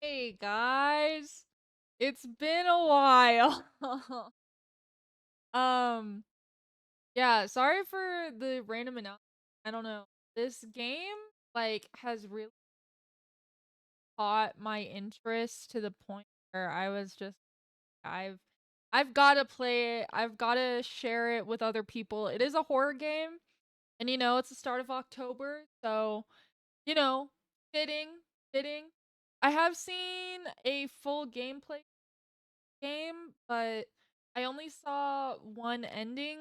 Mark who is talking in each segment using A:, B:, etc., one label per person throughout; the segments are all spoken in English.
A: Hey guys, it's been a while. um, yeah, sorry for the random announcement. I don't know. This game has really caught my interest to the point where I was just I've I've got to play it. I've got to share it with other people. It is a horror game, and it's the start of October, so you know, fitting, fitting. I have seen a full gameplay game, but I only saw one ending,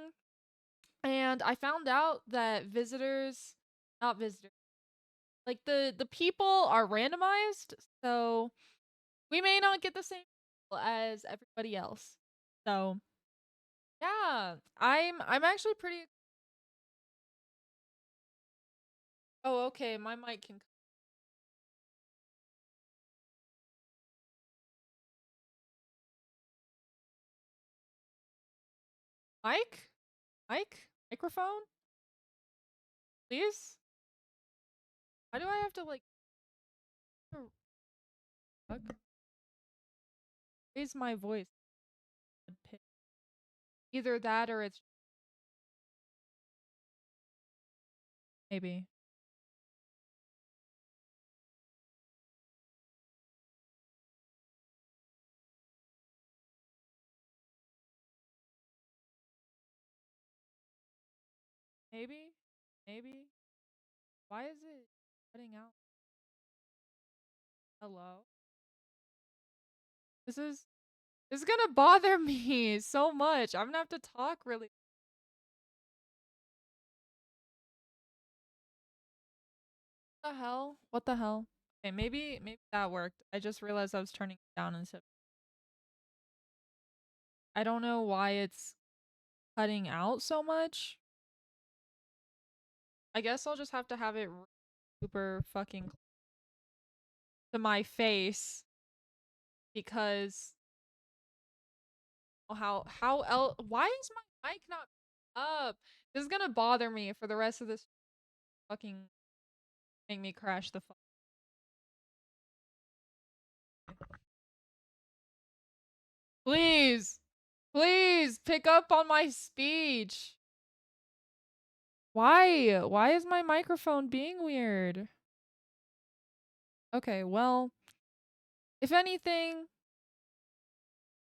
A: and I found out that not visitors, like the people are randomized, so we may not get the same people as everybody else. So yeah, I'm actually pretty. Oh, okay, my mic can. Mic, microphone, please. Why do I have to raise my voice? Either that or it's maybe. Maybe? Maybe? Why is it cutting out? Hello? This is this is gonna bother me so much. I'm gonna have to talk really. What the hell? What the hell? Okay, maybe that worked. I just realized I was turning it down instead. I don't know why it's cutting out so much. I guess I'll just have to have it super fucking to my face because how else why is my mic not up? This is gonna bother me for the rest of this fucking make me crash the phone. Please, please pick up on my speech. Why? Why is my microphone being weird? Okay, well, if anything,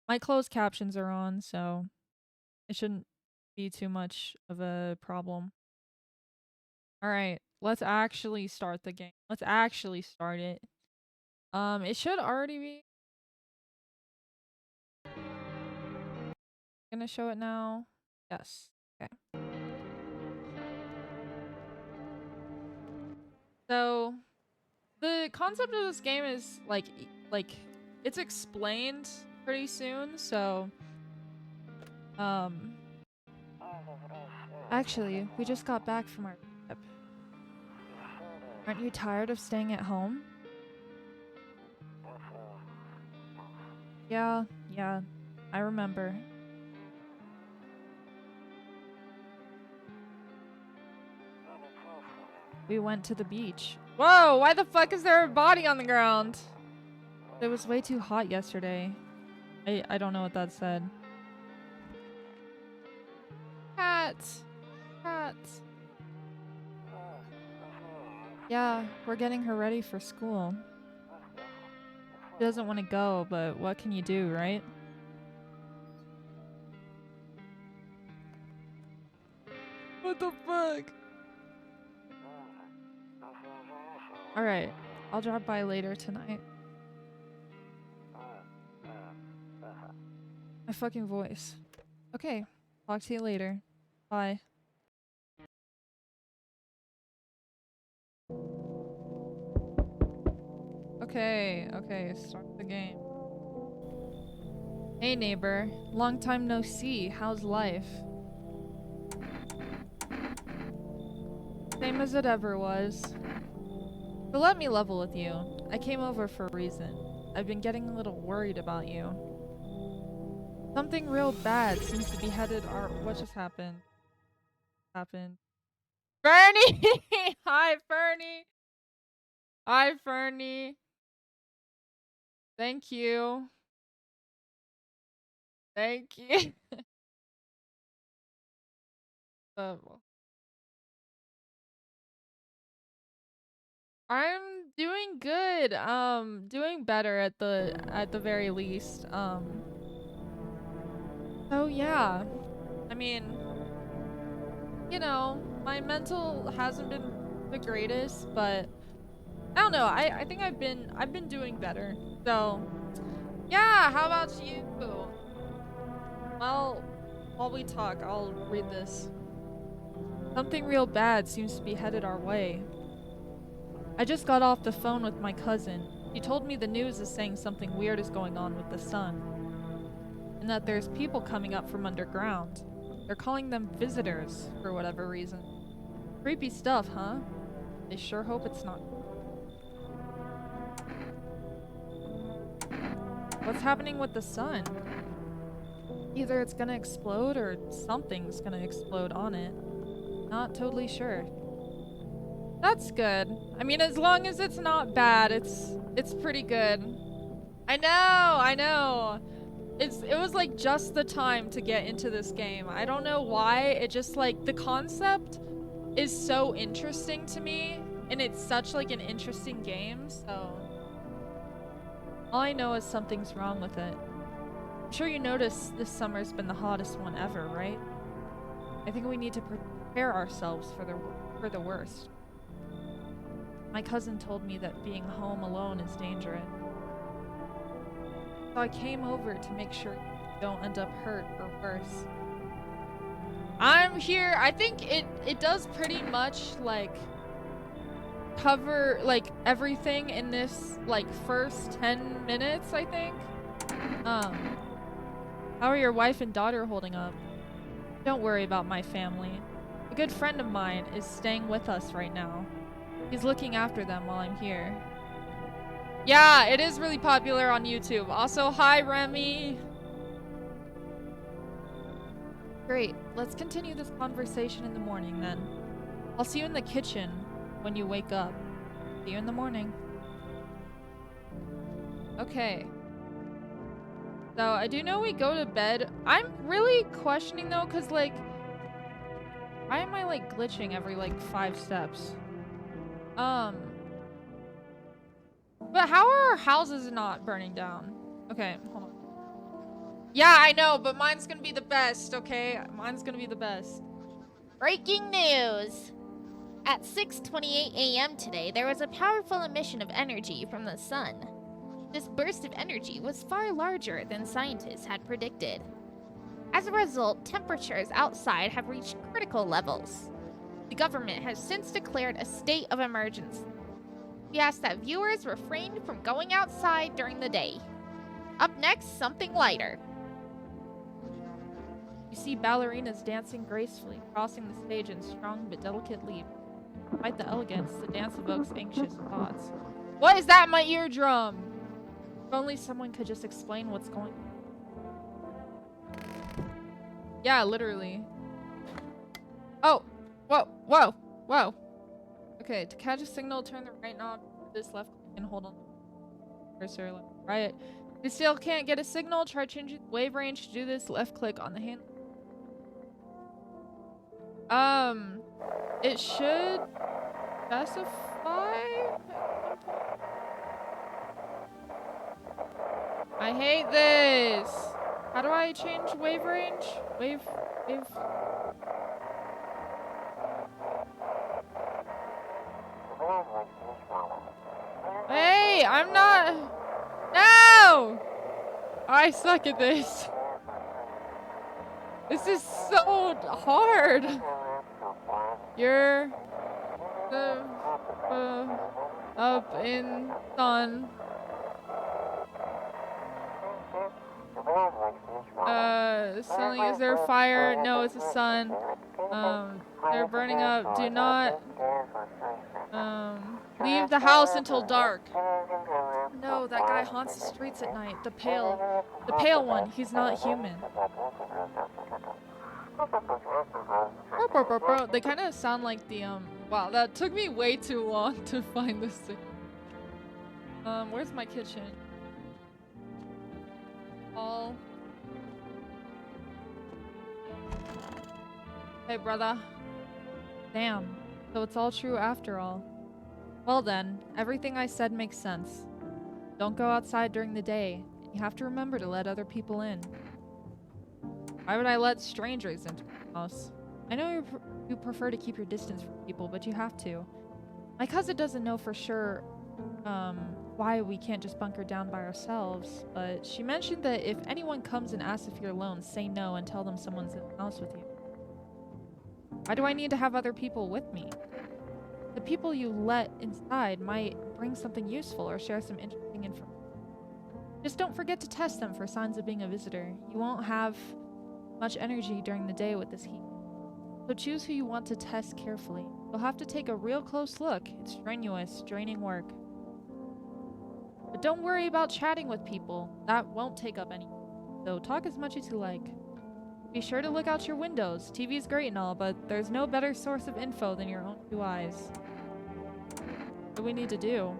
A: my closed captions are on, so it shouldn't be too much of a problem. All right, let's actually start the game. Let's actually start it. It should already be. Gonna show it now. Yes. Okay. So the concept of this game is it's explained pretty soon, so um actually, we just got back from our trip. Aren't you tired of staying at home? Yeah, I remember. We went to the beach. Whoa, why the fuck is there a body on the ground? It was way too hot yesterday. I don't know what that said. Cat. Cat. Yeah, we're getting her ready for school. She doesn't want to go, but what can you do, right? What the fuck? Alright, I'll drop by later tonight. My fucking voice. Okay, talk to you later. Bye. Okay, start the game. Hey neighbor, long time no see, how's life? Same as it ever was. So let me level with you. I came over for a reason. I've been getting a little worried about you. Something real bad seems to be headed our— what just happened? Fernie! Hi, Fernie! Hi, Fernie! Thank you. Thank you. Well, I'm doing good. Doing better at the very least. So yeah. I mean, you know, my mental hasn't been the greatest, but I don't know. I think I've been doing better. So, yeah, how about you? Well, while we talk, I'll read this. Something real bad seems to be headed our way. I just got off the phone with my cousin. She told me the news is saying something weird is going on with the sun, and that there's people coming up from underground. They're calling them visitors for whatever reason. Creepy stuff, huh? I sure hope it's not. What's happening with the sun? Either it's gonna explode or something's gonna explode on it. Not totally sure. That's good. I mean, as long as it's not bad, it's pretty good. I know. It was like just the time to get into this game. I don't know why. It just like the concept is so interesting to me, and it's such like an interesting game, so all I know is something's wrong with it. I'm sure you noticed this summer's been the hottest one ever, right? I think we need to prepare ourselves for the worst. My cousin told me that being home alone is dangerous. So I came over to make sure you don't end up hurt or worse. I'm here. I think it does pretty much like cover like everything in this like first 10 minutes, I think. How are your wife and daughter holding up? Don't worry about my family. A good friend of mine is staying with us right now. He's looking after them while I'm here. Yeah, it is really popular on YouTube. Also, hi, Remy. Great. Let's continue this conversation in the morning, then. I'll see you in the kitchen when you wake up. See you in the morning. Okay. So, I do know we go to bed. I'm really questioning, though, because, like, why am I, like, glitching every, like, 5 steps? But how are our houses not burning down? Okay, hold on. Yeah, I know, but mine's gonna be the best, okay? Mine's gonna be the best.
B: Breaking news! At 6:28 a.m. today, there was a powerful emission of energy from the sun. This burst of energy was far larger than scientists had predicted. As a result, temperatures outside have reached critical levels. The government has since declared a state of emergency. We ask that viewers refrain from going outside during the day. Up next, something lighter.
A: You see ballerinas dancing gracefully, crossing the stage in strong but delicate leap. Despite the elegance, the dance evokes anxious thoughts. What is that in my eardrum? If only someone could just explain what's going on. Yeah, literally. Oh! Whoa! Okay, to catch a signal, turn the right knob, this left click, and hold on. Cursor left, right. If you still can't get a signal, try changing the wave range. To do this, left click on the hand. It should specify. I hate this. How do I change wave range? Wave. Hey, I'm not. No! I suck at this. This is so hard. You're the up in sun. Selling, is there fire? No, it's the sun. They're burning up. Do not leave the house until dark. No, that guy haunts the streets at night. The pale one. He's not human. They kind of sound like the wow, that took me way too long to find this thing. Where's my kitchen? Hey, brother. Damn. So it's all true after all. Well then, everything I said makes sense. Don't go outside during the day. You have to remember to let other people in. Why would I let strangers into my house? I know you prefer to keep your distance from people, but you have to. My cousin doesn't know for sure why we can't just bunker down by ourselves, but she mentioned that if anyone comes and asks if you're alone, say no and tell them someone's in the house with you. Why do I need to have other people with me? The people you let inside might bring something useful or share some interesting information. Just don't forget to test them for signs of being a visitor. You won't have much energy during the day with this heat. So choose who you want to test carefully. You'll have to take a real close look. It's strenuous, draining work. But don't worry about chatting with people. That won't take up any. So talk as much as you like. Be sure to look out your windows. TV's great and all, but there's no better source of info than your own 2 eyes. What do we need to do?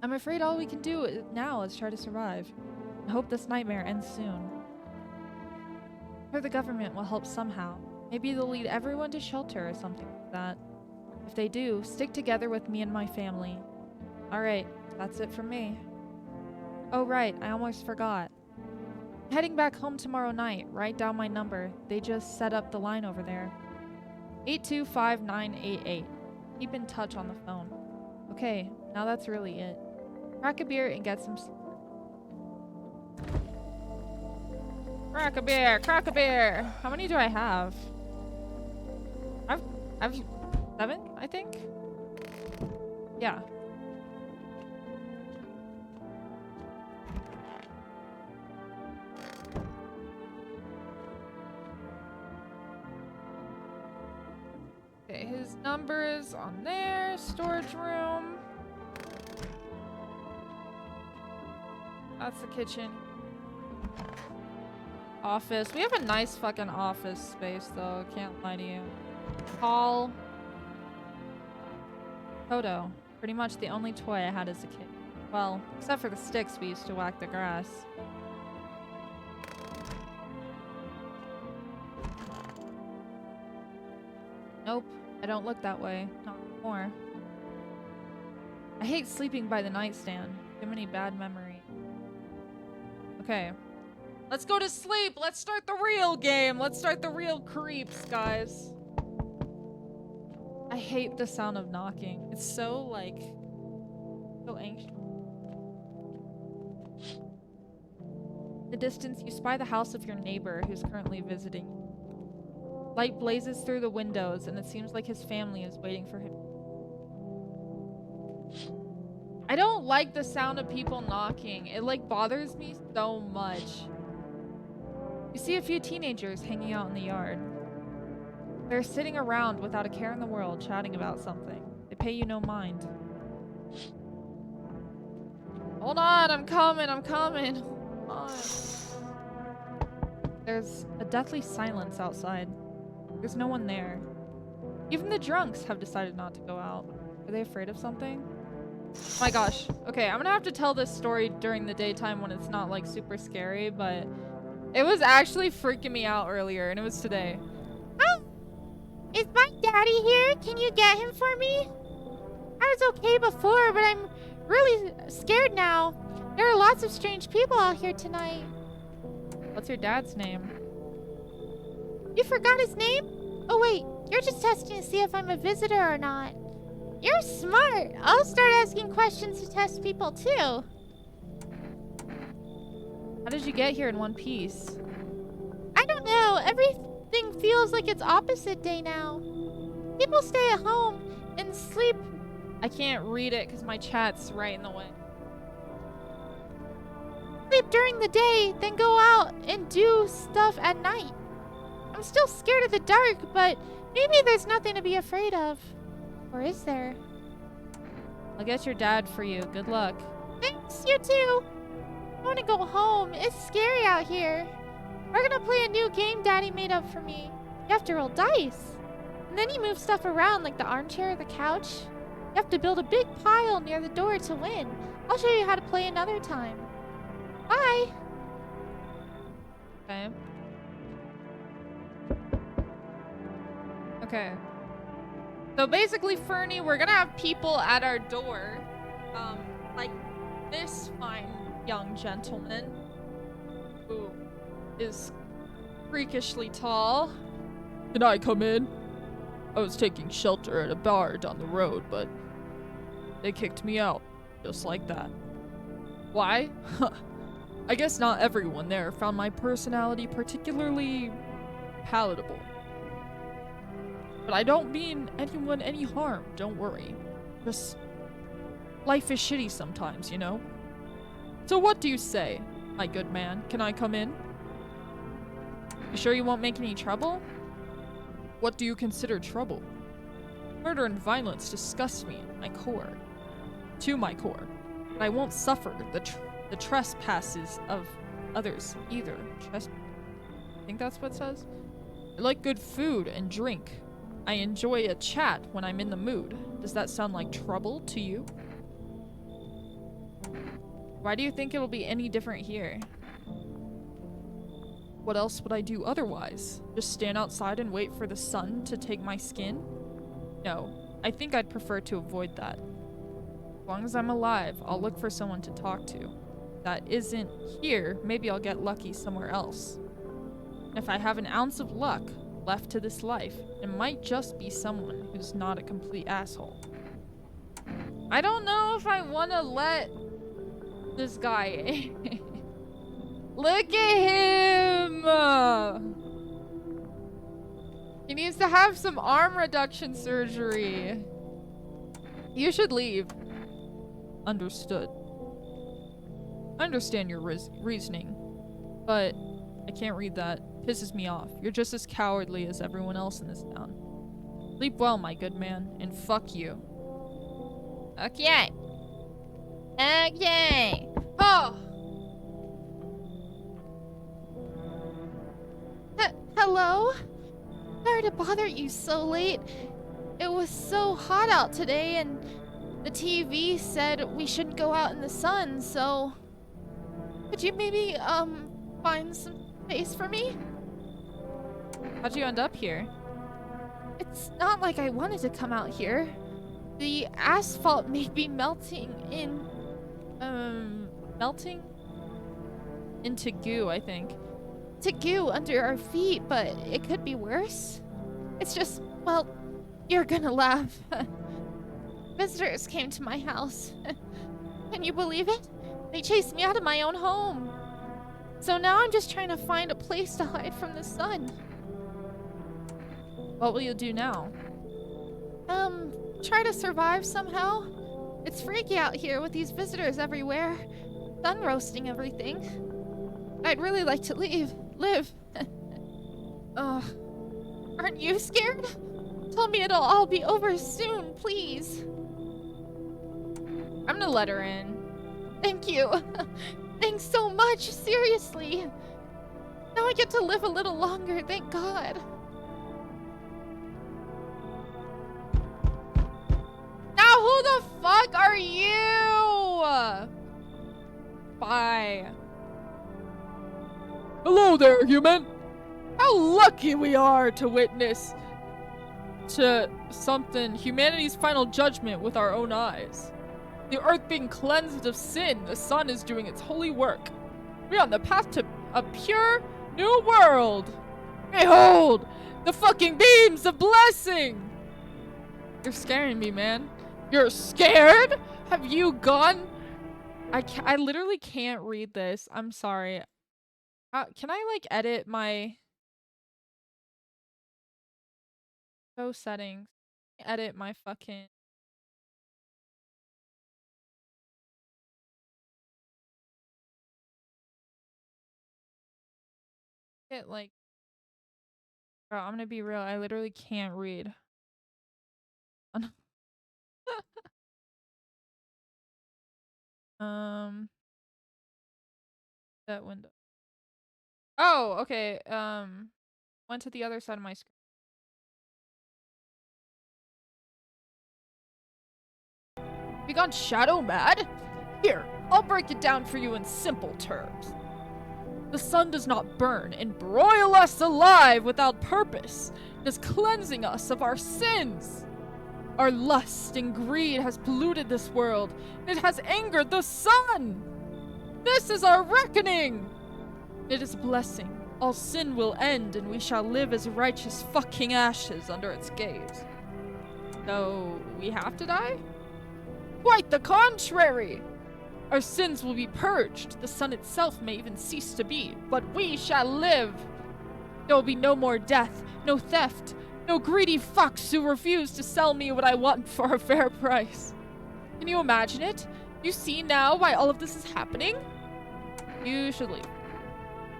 A: I'm afraid all we can do now is try to survive. I hope this nightmare ends soon. I'm sure the government will help somehow. Maybe they'll lead everyone to shelter or something like that. If they do, stick together with me and my family. Alright, that's it from me. Oh right, I almost forgot. I'm heading back home tomorrow night. Write down my number. They just set up the line over there. 825988. Keep in touch on the phone. Okay, now that's really it. Crack a beer and get some sleep. Crack a beer! Crack a beer! How many do I have? I've 7, I think? Yeah. Okay, his number's on there. Storage room. That's the kitchen. Office. We have a nice fucking office space though, can't lie to you. Hall. Toto. Pretty much the only toy I had as a kid. Well, except for the sticks we used to whack the grass. Nope, I don't look that way. Not anymore. I hate sleeping by the nightstand. Too many bad memories. Okay. Let's go to sleep! Let's start the real game! Let's start the real creeps, guys. I hate the sound of knocking. It's so, like, so anxious. In the distance, you spy the house of your neighbor who's currently visiting. Light blazes through the windows, and it seems like his family is waiting for him. I don't like the sound of people knocking. It, like, bothers me so much. You see a few teenagers hanging out in the yard. They're sitting around without a care in the world, chatting about something. They pay you no mind. Hold on, I'm coming, I'm coming. Hold on. There's a deathly silence outside. There's no one there. Even the drunks have decided not to go out. Are they afraid of something? Oh my gosh. Okay, I'm gonna have to tell this story during the daytime when it's not, like, super scary, but it was actually freaking me out earlier, and it was today.
B: Oh! Is my daddy here? Can you get him for me? I was okay before, but I'm really scared now. There are lots of strange people out here tonight.
A: What's your dad's name?
B: You forgot his name? Oh wait, you're just testing to see if I'm a visitor or not. You're smart. I'll start asking questions to test people too.
A: How did you get here in one piece?
B: I don't know. Everything feels like it's opposite day now. People stay at home and sleep.
A: I can't read it because my chat's right in the way.
B: Sleep during the day, then go out and do stuff at night. I'm still scared of the dark, but maybe there's nothing to be afraid of. Or is there?
A: I'll get your dad for you. Good luck.
B: Thanks, you too. I want to go home. It's scary out here. We're gonna play a new game Daddy made up for me. You have to roll dice. And then you move stuff around like the armchair or the couch. You have to build a big pile near the door to win. I'll show you how to play another time. Bye.
A: Okay. Okay. So basically, Fernie, we're gonna have people at our door. Like this fine young gentleman who is freakishly tall. Can I come in? I was taking shelter at a bar down the road, but they kicked me out. Just like that. Why? I guess not everyone there found my personality particularly palatable. But I don't mean anyone any harm, don't worry. Just, life is shitty sometimes, you know? So what do you say, my good man? Can I come in? You sure you won't make any trouble? What do you consider trouble? Murder and violence disgust me at my core. To my core. But I won't suffer the trespasses of others either. I think that's what it says? I like good food and drink. I enjoy a chat when I'm in the mood. Does that sound like trouble to you? Why do you think it'll be any different here? What else would I do otherwise? Just stand outside and wait for the sun to take my skin? No, I think I'd prefer to avoid that. As long as I'm alive, I'll look for someone to talk to. If that isn't here, maybe I'll get lucky somewhere else. And if I have an ounce of luck left to this life, it might just be someone who's not a complete asshole. I don't know if I want to let this guy in. Look at him! He needs to have some arm reduction surgery. You should leave. Understood. I understand your reasoning, but I can't read that. Pisses me off. You're just as cowardly as everyone else in this town. Sleep well, my good man, and fuck you.
B: Okay. Okay.
A: Oh!
B: Hello? Sorry to bother you so late. It was so hot out today, and the TV said we shouldn't go out in the sun, so... Could you maybe, find some space for me?
A: How'd you end up here?
B: It's not like I wanted to come out here. The asphalt may be melting
A: into goo, I think.
B: to goo under our feet, but it could be worse. It's just, well, you're gonna laugh. Visitors came to my house. Can you believe it? They chased me out of my own home. So now I'm just trying to find a place to hide from the sun.
A: What will you do now?
B: Try to survive somehow. It's freaky out here with these visitors everywhere. Sun roasting everything. I'd really like to live. Aren't you scared? Tell me it'll all be over soon, please.
A: I'm gonna let her in.
B: Thank you. Thanks so much, seriously. Now I get to live a little longer, thank God.
A: Now who the fuck are you? Bye. Hello there, human. How lucky we are to witness to humanity's final judgment with our own eyes. The earth being cleansed of sin, the sun is doing its holy work. We're on the path to a pure new world. Behold, the fucking beams of blessing. You're scaring me, man. You're scared? Have you gone? I literally can't read this. I'm sorry. Can I like edit my show settings? Edit my fucking it like bro, I'm gonna be real, I literally can't read. That window. Oh, okay. Went to the other side of my screen. You gone shadow mad? Here, I'll break it down for you in simple terms. The sun does not burn and broil us alive without purpose. It is cleansing us of our sins. Our lust and greed has polluted this world. It has angered the sun. This is our reckoning. It is a blessing. All sin will end and we shall live as righteous fucking ashes under its gaze. So, we have to die? Quite the contrary! Our sins will be purged. The sun itself may even cease to be, but we shall live. There will be no more death, no theft, no greedy fucks who refuse to sell me what I want for a fair price. Can you imagine it? You see now why all of this is happening? You should leave.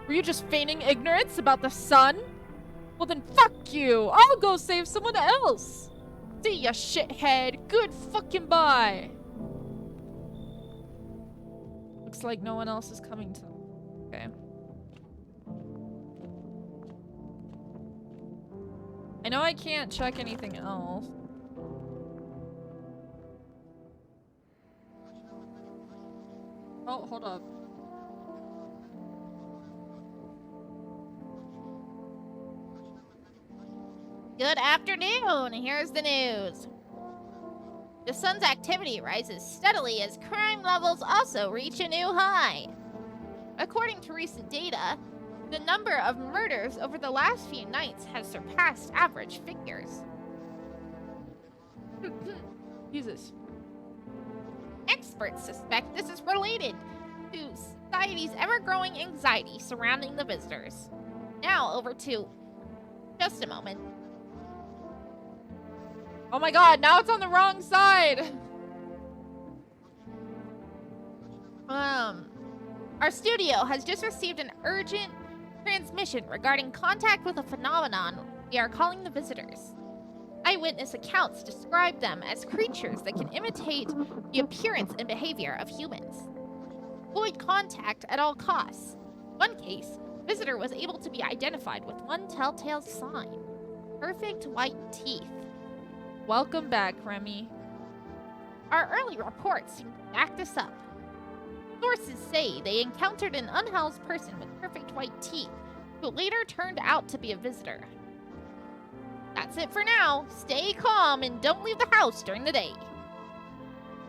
A: Were you just feigning ignorance about the sun? Well then fuck you! I'll go save someone else! See ya, shithead! Good fucking bye! Looks like no one else is coming to... Okay. I know I can't check anything else. Oh, hold up.
B: Good afternoon. Here's the news. The sun's activity rises steadily as crime levels also reach a new high. According to recent data, the number of murders over the last few nights has surpassed average figures.
A: Jesus.
B: Experts suspect this is related to society's ever-growing anxiety surrounding the visitors. Now over to... just a moment.
A: Oh my god, now it's on the wrong side!
B: Our studio has just received an urgent transmission regarding contact with a phenomenon we are calling the visitors. Eyewitness accounts describe them as creatures that can imitate the appearance and behavior of humans. Avoid contact at all costs. One case, visitor was able to be identified with one telltale sign. Perfect white teeth.
A: Welcome back, Remy.
B: Our early reports seem to back this up. Sources say they encountered an unhoused person with perfect white teeth, who later turned out to be a visitor. That's it for now. Stay calm and don't leave the house during the day.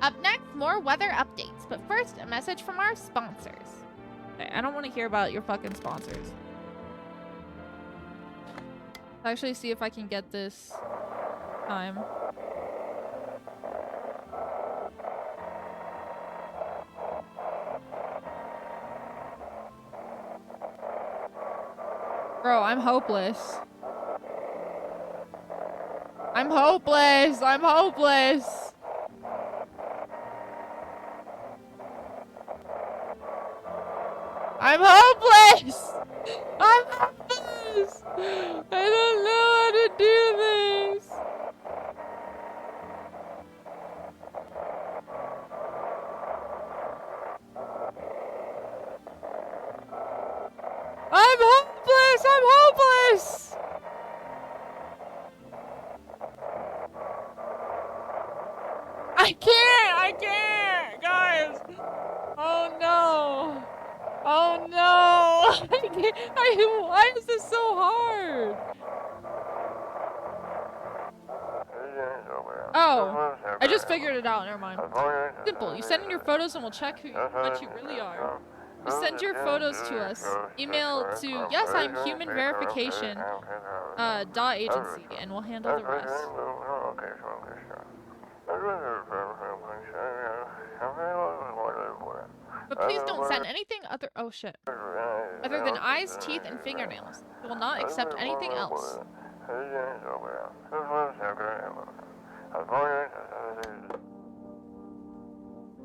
B: Up next, more weather updates, but first, a message from our sponsors.
A: Okay, I don't want to hear about your fucking sponsors. I'll actually see if I can get this time. Bro, I'm hopeless. I'm hopeless! I'm hopeless! I'm hopeless! I'm hopeless! I don't know how to do this! I'm hopeless! I'm hopeless! I can't! Guys! Oh no! Oh no! I can't, why is this so hard? Oh, I just figured it out, never mind. Simple, you send in your photos and we'll check what you really are. Just send your photos to us. Email to yesi'mhumanverification .agency and we'll handle the rest. But please don't send anything other than eyes, teeth, and fingernails. We will not accept anything else.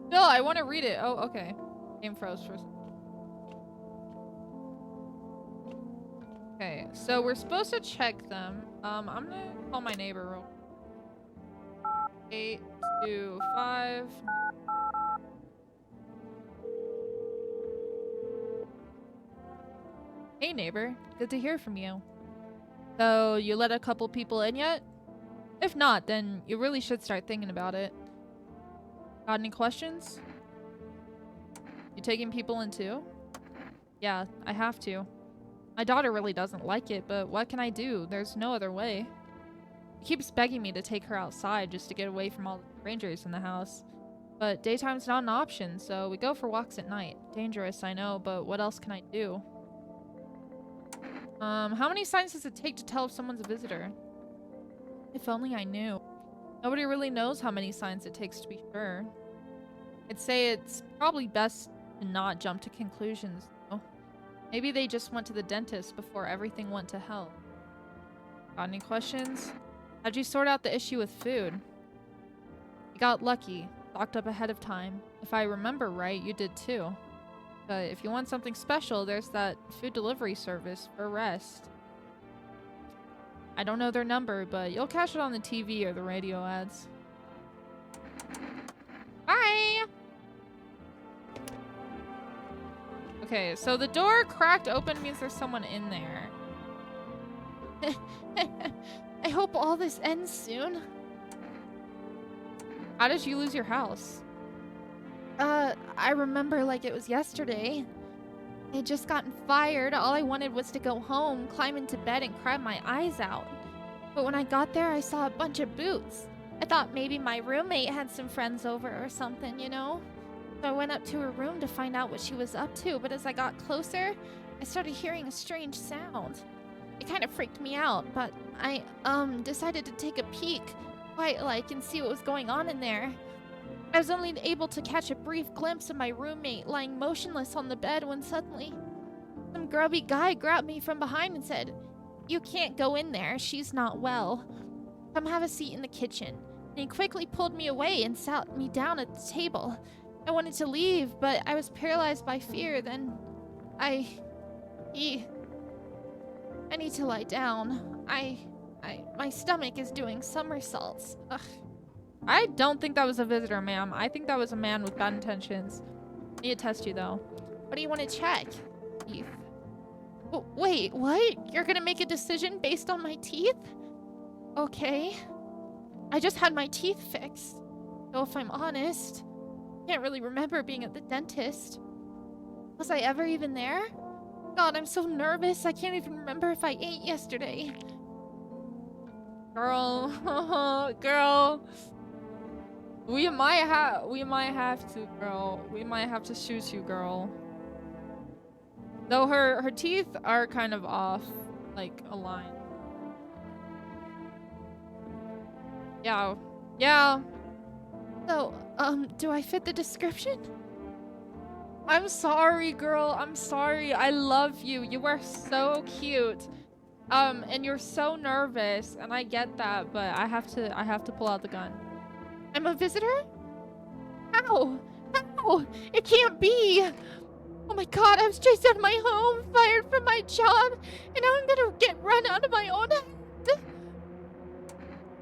A: Still, I want to read it. Oh, okay. Game froze first. Okay, so we're supposed to check them. I'm gonna call my neighbor real quick. 825. Hey neighbor, good to hear from you. So, you let a couple people in yet? If not, then you really should start thinking about it. Got any questions? You taking people in too? Yeah, I have to. My daughter really doesn't like it, but what can I do? There's no other way. She keeps begging me to take her outside just to get away from all the strangers in the house. But daytime's not an option, so we go for walks at night. Dangerous, I know, but what else can I do? How many signs does it take to tell if someone's a visitor? If only I knew. Nobody really knows how many signs it takes to be sure. I'd say it's probably best to not jump to conclusions, though. Maybe they just went to the dentist before everything went to hell. Got any questions? How'd you sort out the issue with food? You got lucky. Stocked up ahead of time. If I remember right, you did too. But if you want something special, there's that food delivery service for rest. I don't know their number, but you'll catch it on the TV or the radio ads. Bye! Okay, so the door cracked open means there's someone in there.
B: I hope all this ends soon.
A: How did you lose your house?
B: I remember like it was yesterday. I had just gotten fired. All I wanted was to go home, climb into bed, and cry my eyes out. But when I got there, I saw a bunch of boots. I thought maybe my roommate had some friends over or something, you know? So I went up to her room to find out what she was up to, but as I got closer, I started hearing a strange sound. It kind of freaked me out, but I, decided to take a peek, quiet-like, and see what was going on in there. I was only able to catch a brief glimpse of my roommate lying motionless on the bed when suddenly some grubby guy grabbed me from behind and said, "You can't go in there, she's not well. Come have a seat in the kitchen." And he quickly pulled me away and sat me down at the table. I wanted to leave, but I was paralyzed by fear. Then I need to lie down. My stomach is doing somersaults. Ugh.
A: I don't think that was a visitor, ma'am. I think that was a man with bad intentions. I need to test you, though.
B: What do you want to check? Teeth. Wait, what? You're gonna make a decision based on my teeth? Okay. I just had my teeth fixed. So if I'm honest, I can't really remember being at the dentist. Was I ever even there? God, I'm so nervous. I can't even remember if I ate yesterday.
A: Girl, girl. We might have to, girl. We might have to shoot you, girl. Though her teeth are kind of off, like aligned. Yeah. Yeah.
B: So, do I fit the description?
A: I'm sorry, girl. I'm sorry. I love you. You are so cute. And you're so nervous, and I get that, but I have to pull out the gun.
B: I'm a visitor? How? How? It can't be! Oh my god, I was chased out of my home, fired from my job, and now I'm gonna get run out of my own house.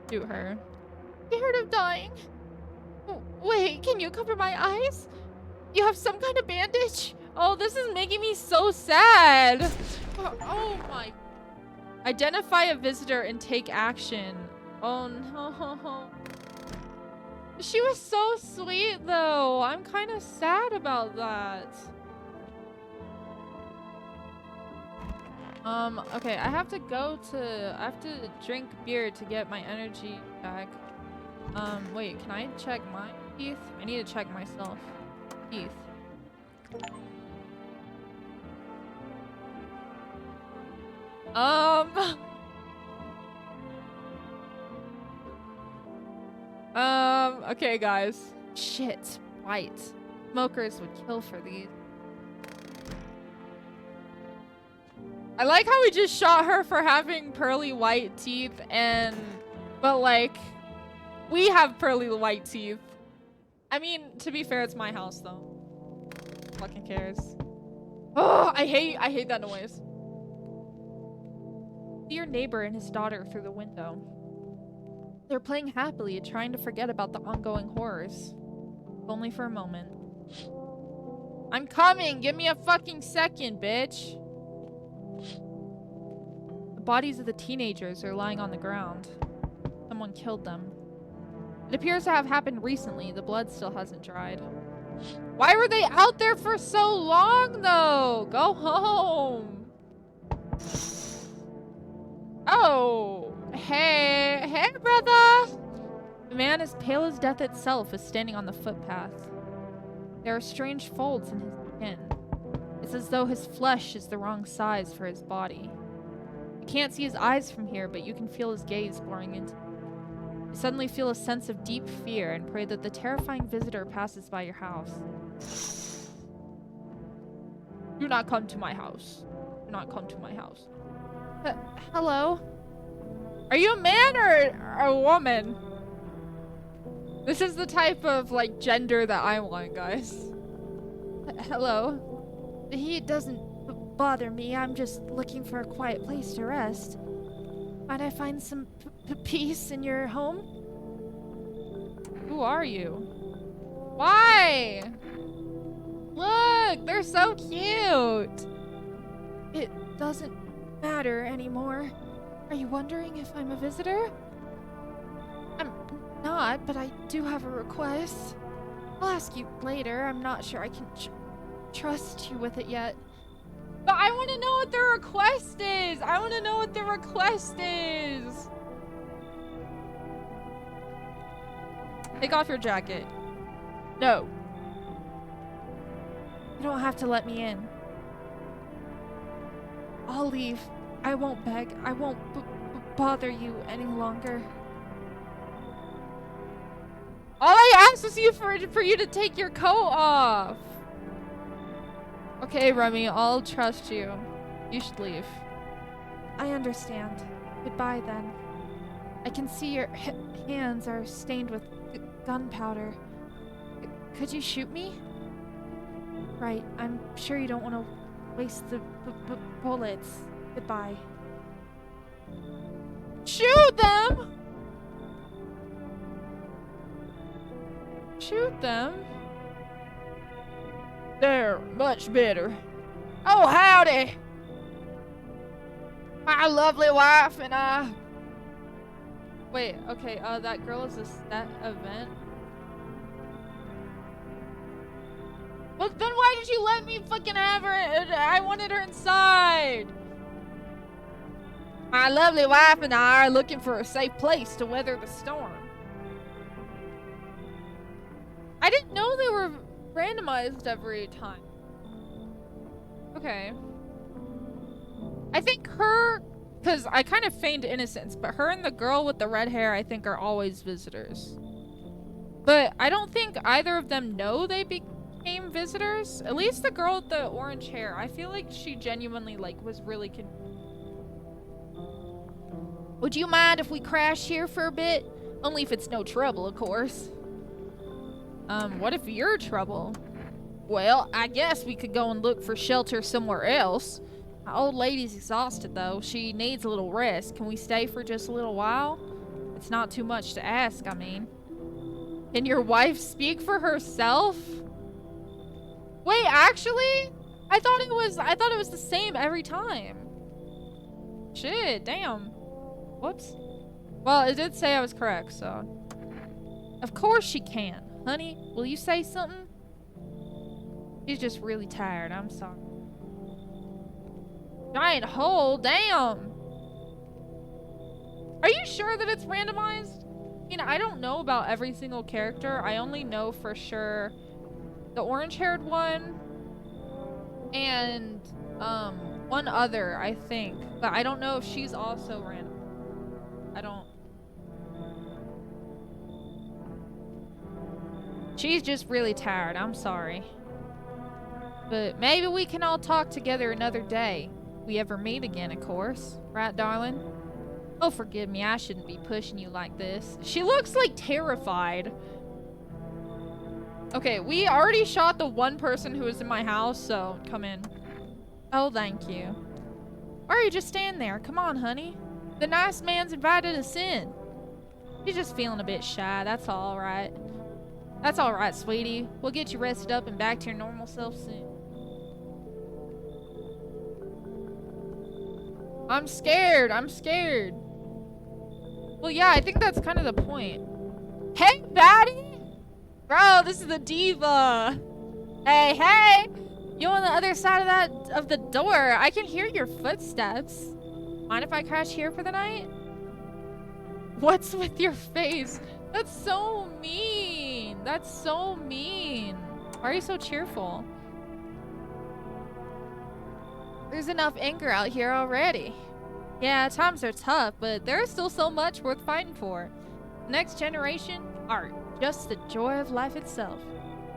A: Shoot her.
B: Scared of dying. Wait, can you cover my eyes? You have some kind of bandage?
A: Oh, this is making me so sad. Oh my. Identify a visitor and take action. Oh no. She was so sweet though. I'm kind of sad about that. Okay, I have to drink beer to get my energy back. Wait, can I check my teeth? I need to check myself. Teeth. Okay, guys. Shit. White. Smokers would kill for these. I like how we just shot her for having pearly white teeth but like, we have pearly white teeth. I mean, to be fair, it's my house though. Fucking cares. Oh, I hate that noise. See your neighbor and his daughter through the window. They're playing happily, trying to forget about the ongoing horrors. Only for a moment. I'm coming! Give me a fucking second, bitch! The bodies of the teenagers are lying on the ground. Someone killed them. It appears to have happened recently. The blood still hasn't dried. Why were they out there for so long, though? Go home! Oh, hey, brother. The man, as pale as death itself, is standing on the footpath. There are strange folds in his skin. It's as though his flesh is the wrong size for his body. You can't see his eyes from here, but you can feel his gaze boring into you. You suddenly feel a sense of deep fear and pray that the terrifying visitor passes by your house. Do not come to my house. Do not come to my house. Hello? Are you a man or a woman? This is the type of, like, gender that I want, guys. Hello? He doesn't bother me. I'm just looking for a quiet place to rest. Might I find some peace in your home? Who are you? Why? Look, they're so cute. It doesn't matter anymore. Are you wondering if I'm a visitor? I'm not, but I do have a request. I'll ask you later. I'm not sure I can trust you with it yet. But I want to know what the request is. I want to know what the request is. Take off your jacket. No. You don't have to let me in. I'll leave. I won't beg. I won't bother you any longer. All I asked was for you to take your coat off. Okay, Remy, I'll trust you. You should leave. I understand. Goodbye, then. I can see your hands are stained with gunpowder. Could you shoot me? Right, I'm sure you don't want to waste the bullets. Goodbye. Shoot them! Shoot them? They're much better. Oh, howdy! My lovely wife and I... Wait, okay, that girl is that event? Well, then why did you let me fucking have her? I wanted her inside. My lovely wife and I are looking for a safe place to weather the storm. I didn't know they were randomized every time. Okay. I think her, because I kind of feigned innocence, but her and the girl with the red hair I think are always visitors. But I don't think either of them know they became visitors. At least the girl with the orange hair. I feel like she genuinely was really Would you mind if we crash here for a bit? Only if it's no trouble, of course. What if you're trouble? Well, I guess we could go and look for shelter somewhere else. My old lady's exhausted, though. She needs a little rest. Can we stay for just a little while? It's not too much to ask, I mean. Can your wife speak for herself? Wait, actually? I thought it was the same every time. Shit, damn. Whoops. Well, it did say I was correct, so. Of course she can. Honey, will you say something? She's just really tired. I'm sorry. Giant hole, damn. Are you sure that it's randomized? I mean, I don't know about every single character. I only know for sure the orange-haired one and one other, I think. But I don't know if she's also random. I don't. She's just really tired. I'm sorry. But maybe we can all talk together another day. If we ever meet again, of course. Right, darling? Oh, forgive me. I shouldn't be pushing you like this. She looks like terrified. Okay, we already shot the one person who was in my house, so come in. Oh, thank you. Why are you just standing there? Come on, honey. The nice man's invited us in. She's just feeling a bit shy. That's all right. That's all right, sweetie. We'll get you rested up and back to your normal self soon. I'm scared. I'm scared. Well, yeah, I think that's kind of the point. Hey, Batty! Bro, this is the diva. Hey, hey! You on the other side of the door. I can hear your footsteps. Mind if I crash here for the night? What's with your face? That's so mean. That's so mean. Why are you so cheerful? There's enough anger out here already. Yeah, times are tough, but there's still so much worth fighting for. Next generation, art. Just the joy of life itself.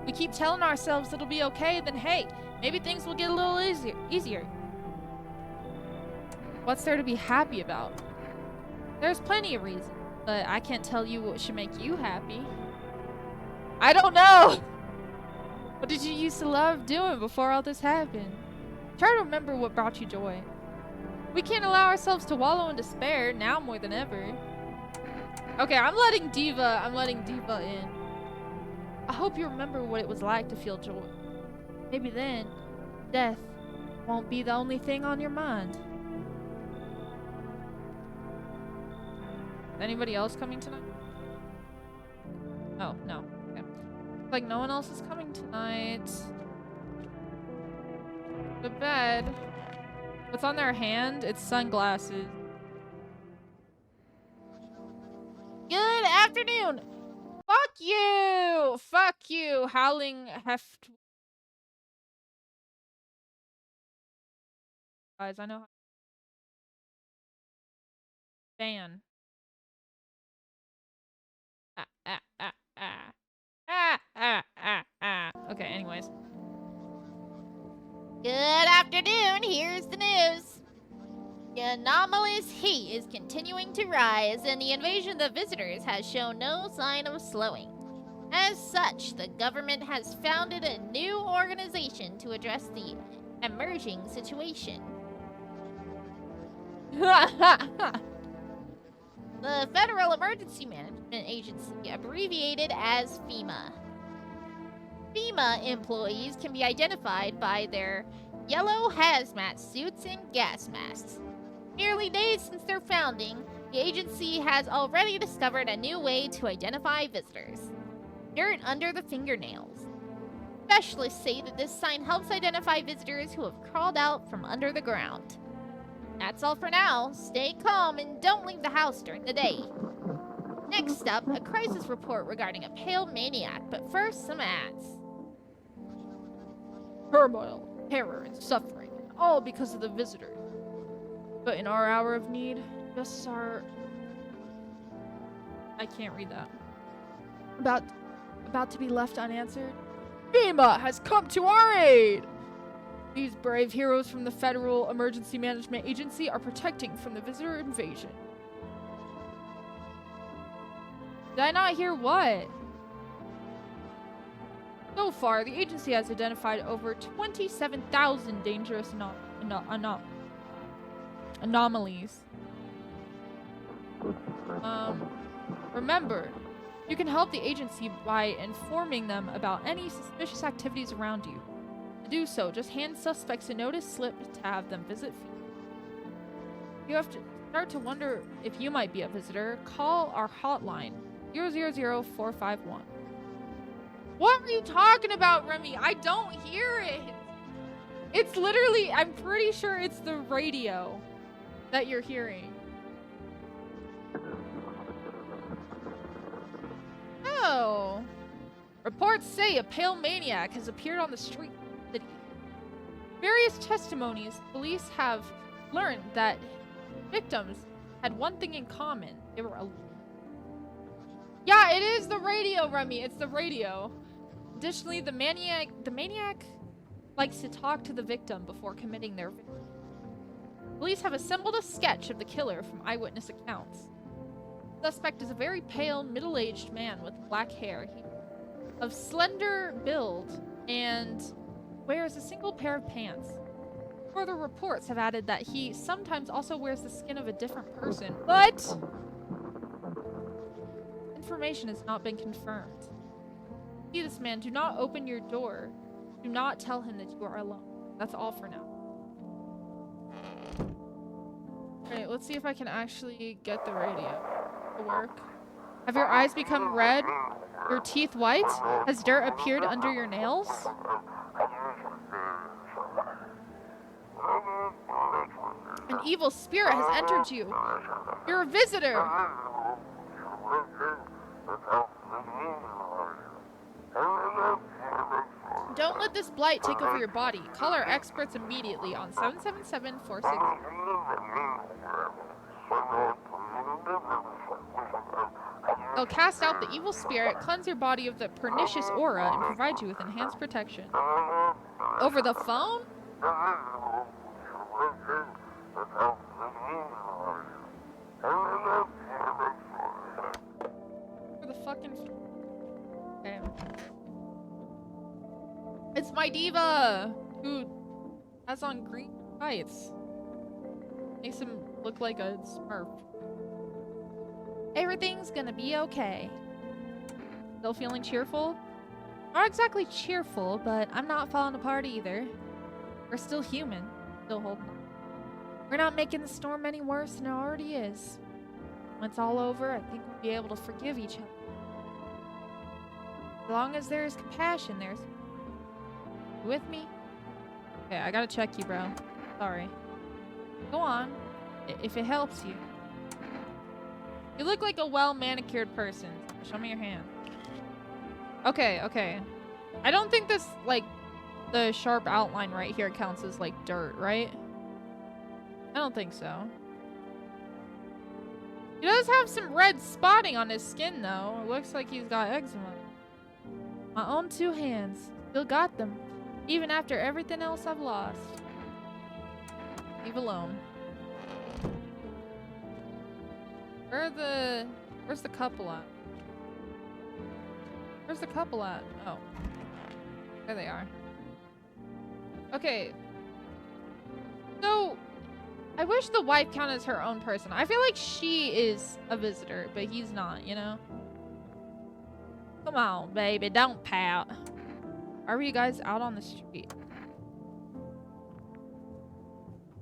A: We keep telling ourselves it'll be okay, then hey, maybe things will get a little easier. What's there to be happy about? There's plenty of reasons, but I can't tell you what should make you happy. I don't know! What did you used to love doing before all this happened? Try to remember what brought you joy. We can't allow ourselves to wallow in despair now more than ever. Okay, I'm letting Diva in. I hope you remember what it was like to feel joy. Maybe then, death won't be the only thing on your mind. Anybody else coming tonight? Oh, no. Okay. Like no one else is coming tonight. The bed. What's on their hand? It's sunglasses. Good afternoon. Fuck you. Fuck you, howling heft. Guys, I know how. Ban. Okay, anyways.
B: Good afternoon, here's the news. The anomalous heat is continuing to rise, and the invasion of visitors has shown no sign of slowing. As such, the government has founded a new organization to address the emerging situation. The Federal Emergency Management Agency, abbreviated as FEMA. FEMA employees can be identified by their yellow hazmat suits and gas masks. Merely days since their founding, the agency has already discovered a new way to identify visitors. Dirt under the fingernails. Specialists say that this sign helps identify visitors who have crawled out from under the ground. That's all for now. Stay calm and don't leave the house during the day. Next up, a crisis report regarding a pale maniac, but first, some ads.
A: Turmoil, terror, and suffering, all because of the visitors. But in our hour of need, just our... I can't read that. About to be left unanswered. FEMA has come to our aid! These brave heroes from the Federal Emergency Management Agency are protecting from the visitor invasion. Did I not hear what? So far, the agency has identified over 27,000 dangerous anomalies. Remember, you can help the agency by informing them about any suspicious activities around you. To do so, just hand suspects a notice slip to have them visit. You have to start to wonder if you might be a visitor. Call our hotline, 00451. What are you talking about, Remy? I don't hear it. It's literally, I'm pretty sure it's the radio that you're hearing. Oh. Reports say a pale maniac has appeared on the street of the city. Various testimonies, police have learned that victims had one thing in common. They were alone. Yeah, it is the radio, Remy. It's the radio. Additionally, the maniac likes to talk to the victim before committing their victim. Police have assembled a sketch of the killer from eyewitness accounts. The suspect is a very pale, middle-aged man with black hair, of slender build, and wears a single pair of pants. Further reports have added that he sometimes also wears the skin of a different person, but information has not been confirmed. See this man, do not open your door. Do not tell him that you are alone. That's all for now. Alright, let's see if I can actually get the radio to work. Have your eyes become red? Your teeth white? Has dirt appeared under your nails? An evil spirit has entered you. You're a visitor. Don't let this blight take over your body. Call our experts immediately on 777-46. They'll cast out the evil spirit, cleanse your body of the pernicious aura, and provide you with enhanced protection. Over the phone? For the fucking... Okay. It's my diva! Who has on green tights. Makes him look like a smurf. Everything's gonna be okay. Still feeling cheerful? Not exactly cheerful, but I'm not falling apart either. We're still human. Still holding on. We're not making the storm any worse than it already is. When it's all over, I think we'll be able to forgive each other. As long as there is compassion, there's... You with me? Okay, I gotta check you, bro. Sorry. Go on. If it helps you. You look like a well-manicured person. Show me your hand. Okay, okay. I don't think this, like, the sharp outline right here counts as, like, dirt, right? I don't think so. He does have some red spotting on his skin, though. It looks like he's got eczema. My own two hands. Still got them. Even after everything else I've lost. Leave alone. Where's the couple at? Where's the couple at? Oh. There they are. Okay. So, I wish the wife counted as her own person. I feel like she is a visitor, but he's not, you know? Come on, baby, don't pout. Why were you guys out on the street?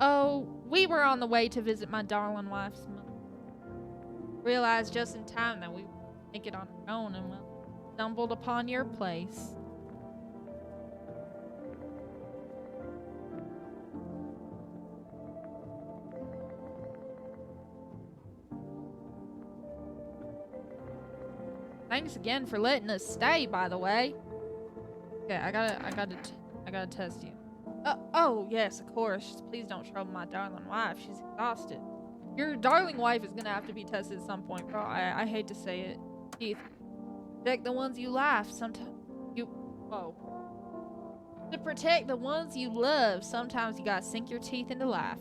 A: Oh, we were on the way to visit my darling wife's mother. Realized just in time that we would make it on our own and stumbled upon your place. Thanks again for letting us stay, by the way. Okay, I gotta test you. Oh, yes, of course. Please don't trouble my darling wife. She's exhausted. Your darling wife is gonna have to be tested at some point, bro. I hate to say it. Teeth. Protect the ones you laugh. Sometimes you... Whoa. To protect the ones you love, sometimes you gotta sink your teeth into life.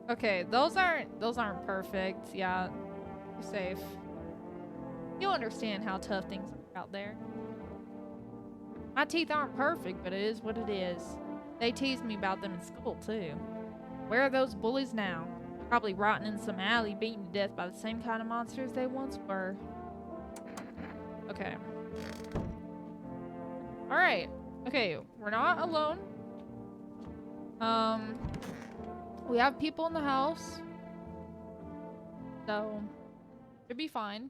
A: Okay, those aren't perfect. Yeah, you're safe. You understand how tough things are out there. My teeth aren't perfect, but it is what it is. They teased me about them in school, too. Where are those bullies now? Probably rotting in some alley, beaten to death by the same kind of monsters they once were. Okay. Alright. Okay, we're not alone. We have people in the house. So, should be fine.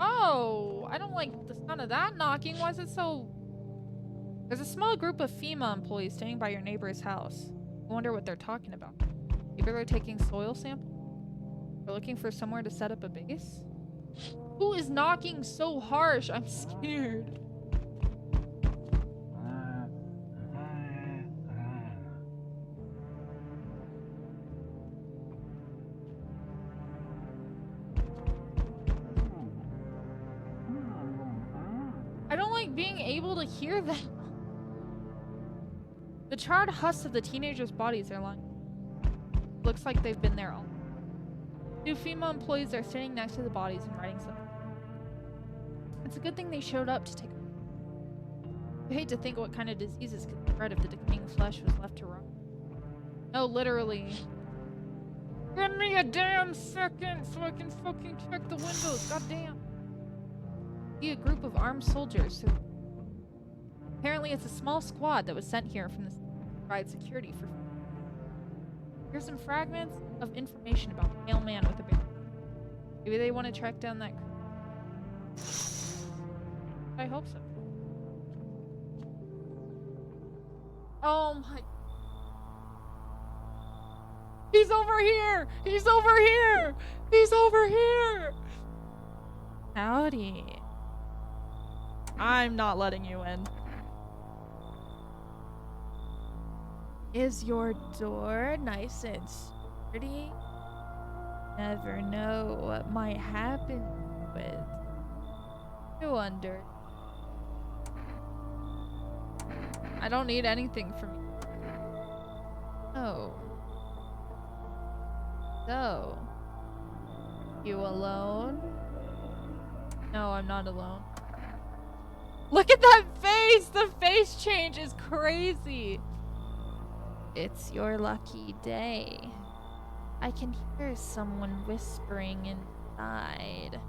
A: Oh, I don't like the sound of that knocking. Why is it so... There's a small group of FEMA employees standing by your neighbor's house. I wonder what they're talking about. Maybe they're taking soil samples? Or looking for somewhere to set up a base? Who is knocking so harsh? I'm scared. I don't like being able to hear that. The charred husks of the teenagers' bodies are lying. Looks like they've been there all. Two female employees are standing next to the bodies and writing something. It's a good thing they showed up to take. I hate to think what kind of diseases could spread if the decaying flesh was left to rot. No, literally. Give me a damn second so I can fucking check the windows. Goddamn. See a group of armed soldiers who... Apparently it's a small squad that was sent here from the provide security for... Here's some fragments of information about a pale man with a beard. Maybe they want to track down that... I hope so. Oh my. He's over here! He's over here! He's over here! Howdy. I'm not letting you in. Is your door nice and sturdy? Never know what might happen with you under. I don't need anything from you. Oh. So, you alone? No, I'm not alone. Look at that face! The face change is crazy! It's your lucky day. I can hear someone whispering inside.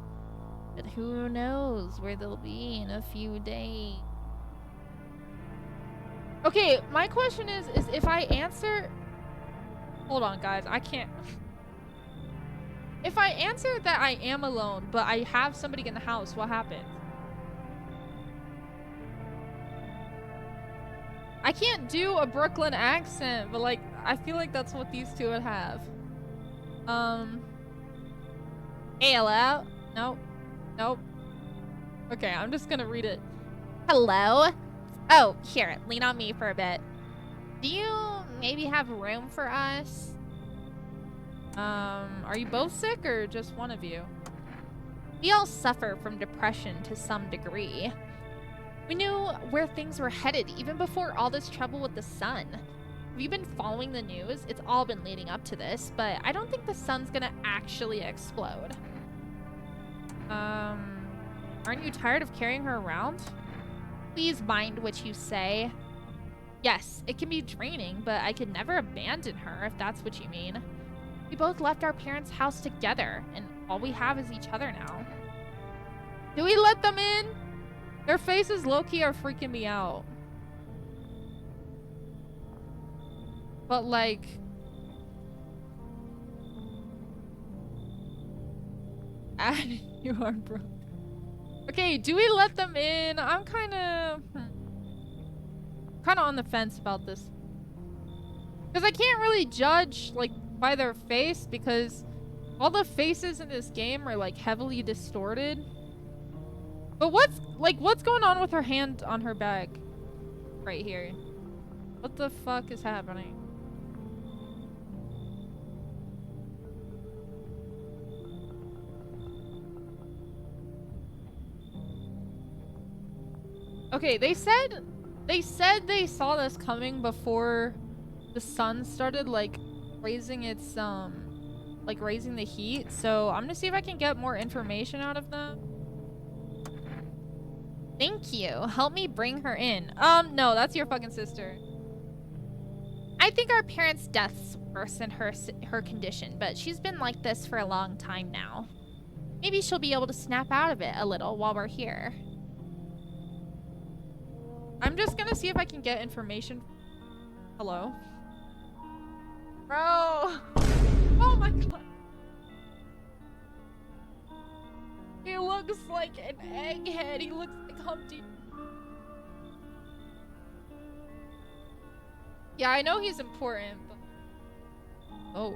A: But who knows where they'll be in a few days. Okay, my question is if I answer... Hold on, guys. I can't... If I answer that I am alone, but I have somebody in the house, what happens? I can't do a Brooklyn accent, but like, I feel like that's what these two would have. Hey, hello? Nope. Nope. Okay, I'm just gonna read it.
B: Hello? Oh, here, lean on me for a bit. Do you maybe have room for us?
A: Are you both sick or just one of you?
B: We all suffer from depression to some degree. We knew where things were headed even before all this trouble with the sun. Have you been following the news? It's all been leading up to this, but I don't think the sun's gonna actually explode.
A: Aren't you tired of carrying her around?
B: Please mind what you say. Yes, it can be draining, but I could never abandon her if that's what you mean. We both left our parents' house together, and all we have is each other now.
A: Do we let them in? Their faces low-key are freaking me out. But like... you are broke. Okay, do we let them in? I'm kind of on the fence about this. Because I can't really judge, like, by their face, because all the faces in this game are, like, heavily distorted. But what's going on with her hand on her back? Right here. What the fuck is happening? Okay, they said they saw this coming before the sun started, like, raising its, like, raising the heat. So I'm gonna see if I can get more information out of them.
B: Thank you. Help me bring her in.
A: No, that's your fucking sister.
B: I think our parents' deaths worsened her condition, but she's been like this for a long time now. Maybe she'll be able to snap out of it a little while we're here.
A: I'm just gonna see if I can get information. Hello? Bro! Oh my god! He looks like an egghead. He looks like Humpty. Yeah, I know he's important, but... Oh.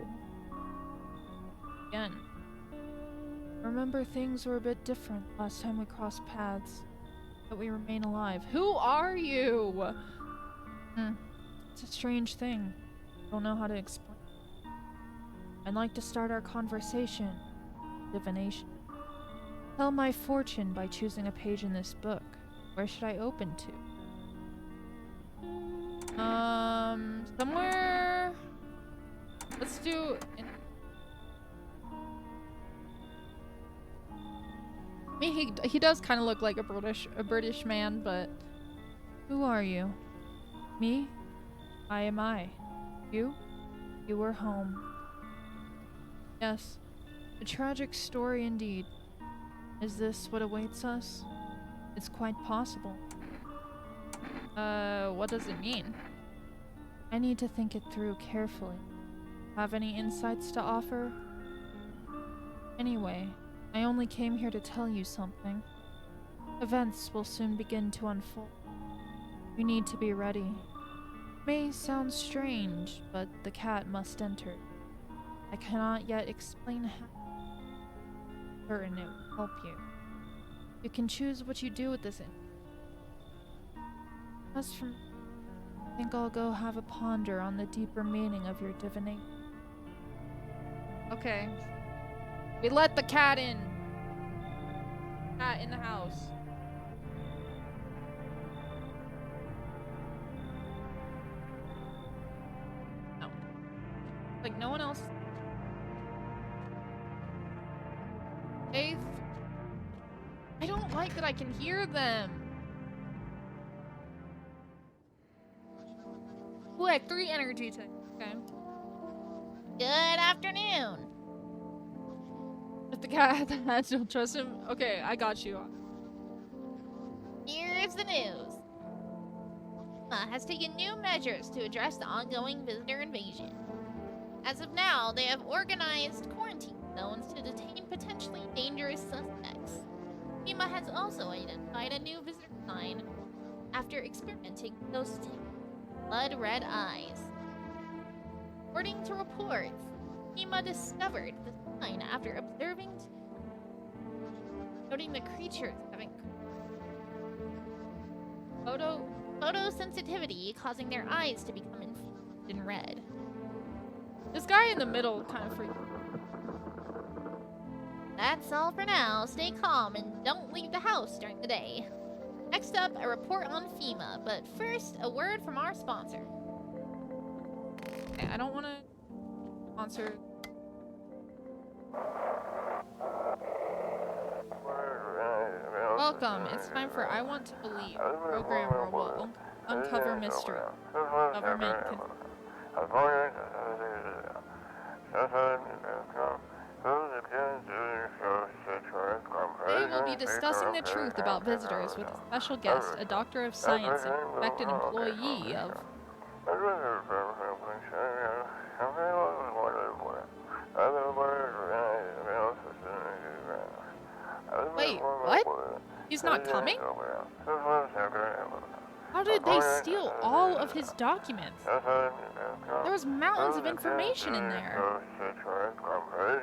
A: Again. Remember, things were a bit different last time we crossed paths. But we remain alive. Who are you? It's a strange thing. Don't know how to explain. I'd like to start our conversation. Divination. Tell my fortune by choosing a page in this book. Where should I open to? Somewhere... Let's do... I mean, he does kind of look like a British man, but... Who are you? Me? I am I. You? You were home. Yes. A tragic story indeed. Is this what awaits us? It's quite possible. What does it mean? I need to think it through carefully. Have any insights to offer? Anyway, I only came here to tell you something. Events will soon begin to unfold. You need to be ready. May sound strange, but the cat must enter. I cannot yet explain how. Certain it will help you. You can choose what you do with this. As for me, I think I'll go have a ponder on the deeper meaning of your divination. Okay. We let the cat in. Cat in the house. No. Like no one else. Faith. I don't like that I can hear them. Ooh, I have 3 energy to. Okay.
B: Good afternoon.
A: If the cat had the hat, you'll trust him. Okay, I got you.
B: Here's the news. Has taken new measures to address the ongoing visitor invasion. As of now, they have organized quarantine zones to detain potentially dangerous suspects. FEMA has also identified a new visitor sign after experimenting with those blood red eyes. According to reports, FEMA discovered the sign after observing, noting the creatures having photosensitivity, causing their eyes to become infused in red.
A: This guy in the middle kind of freaked.
B: That's all for now. Stay calm and don't leave the house during the day. Next up, a report on FEMA, but first, a word from our sponsor.
A: Okay, I don't want to sponsor. Welcome. It's time for I Want to Believe, a program where we'll uncover mystery. Government can. Today we'll be discussing the truth about visitors with a special guest, a doctor of science and respected employee of. Wait, what? He's not coming? How did they steal all of his documents? There was mountains of information in there.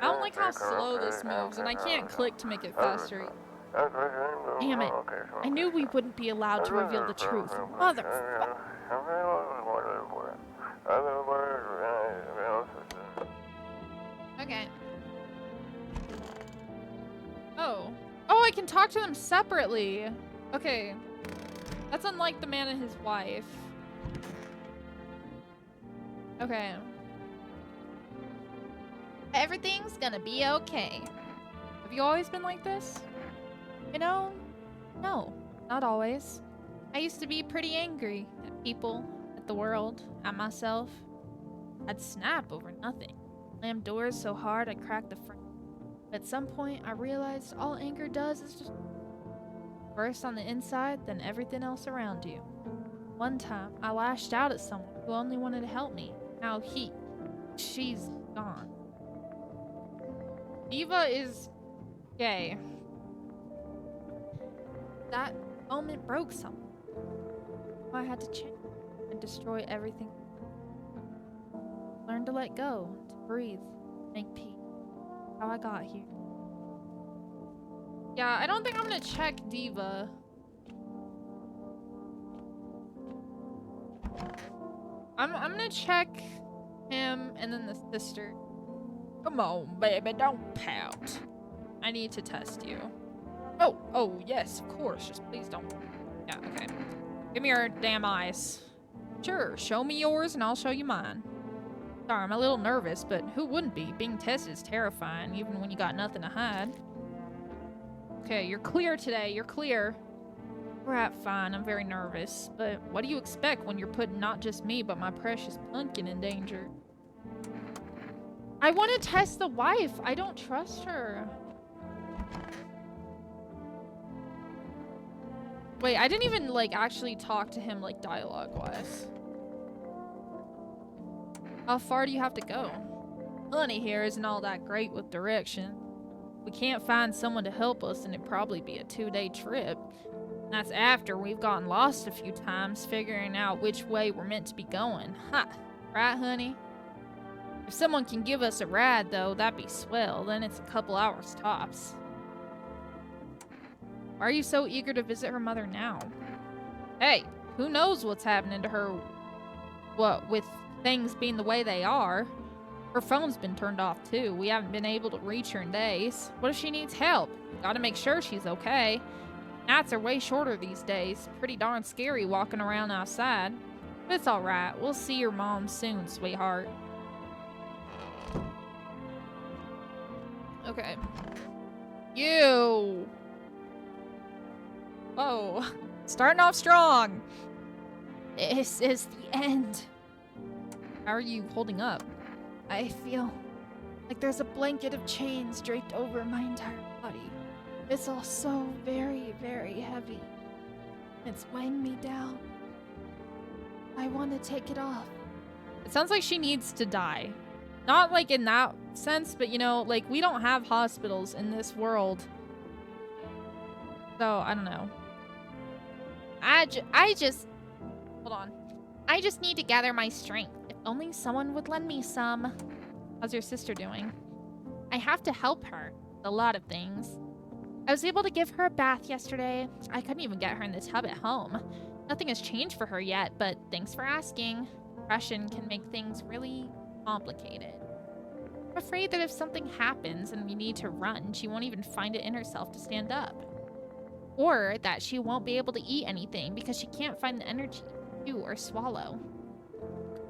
A: I don't like how slow this moves, and I can't click to make it faster. Damn it. I knew we wouldn't be allowed to reveal the truth. Motherfucker. Okay. Oh. Oh, I can talk to them separately. Okay. That's unlike the man and his wife. Okay.
B: Everything's gonna be okay.
A: Have you always been like this?
B: You know, no, not always. I used to be pretty angry at people, at the world, at myself. I'd snap over nothing. Slam doors so hard I'd crack the frame. At some point, I realized all anger does is just first on the inside, then everything else around you. One time, I lashed out at someone who only wanted to help me. Now she's gone.
A: Eva is gay.
B: That moment broke something. I had to change and destroy everything. Learn to let go, to breathe, make peace. How I got here.
A: Yeah, I don't think I'm gonna check Diva. I'm gonna check him and then the sister. Come on, baby, don't pout. I need to test you. Oh, yes, of course. Just please don't. Yeah, okay. Give me your damn eyes. Sure, show me yours and I'll show you mine. Sorry, I'm a little nervous, but who wouldn't be? Being tested is terrifying, even when you got nothing to hide. Okay, you're clear today. You're clear. We're at fine. I'm very nervous. But what do you expect when you're putting not just me, but my precious pumpkin in danger? I want to test the wife. I don't trust her. Wait, I didn't even, like, actually talk to him, like, dialogue-wise. How far do you have to go? Honey here isn't all that great with direction. We can't find someone to help us, and it'd probably be a 2-day trip. That's after we've gotten lost a few times, figuring out which way we're meant to be going. Ha! Right, honey? If someone can give us a ride, though, that'd be swell. Then it's a couple hours tops. Why are you so eager to visit her mother now? Hey, who knows what's happening to her? What, with things being the way they are? Her phone's been turned off, too. We haven't been able to reach her in days. What if she needs help? Gotta make sure she's okay. Nights are way shorter these days. Pretty darn scary walking around outside. But it's alright. We'll see your mom soon, sweetheart. Okay. You! Whoa. Starting off strong.
B: This is the end.
A: How are you holding up?
B: I feel like there's a blanket of chains draped over my entire body. It's all so very, very heavy. It's weighing me down. I want to take it off.
A: It sounds like she needs to die. Not like in that sense, but you know, like we don't have hospitals in this world. So, I don't know.
B: I just... Hold on. I just need to gather my strength. If only someone would lend me some.
A: How's your sister doing?
B: I have to help her. A lot of things. I was able to give her a bath yesterday. I couldn't even get her in the tub at home. Nothing has changed for her yet, but thanks for asking. Depression can make things really complicated. I'm afraid that if something happens and we need to run, she won't even find it in herself to stand up. Or that she won't be able to eat anything because she can't find the energy to chew or swallow.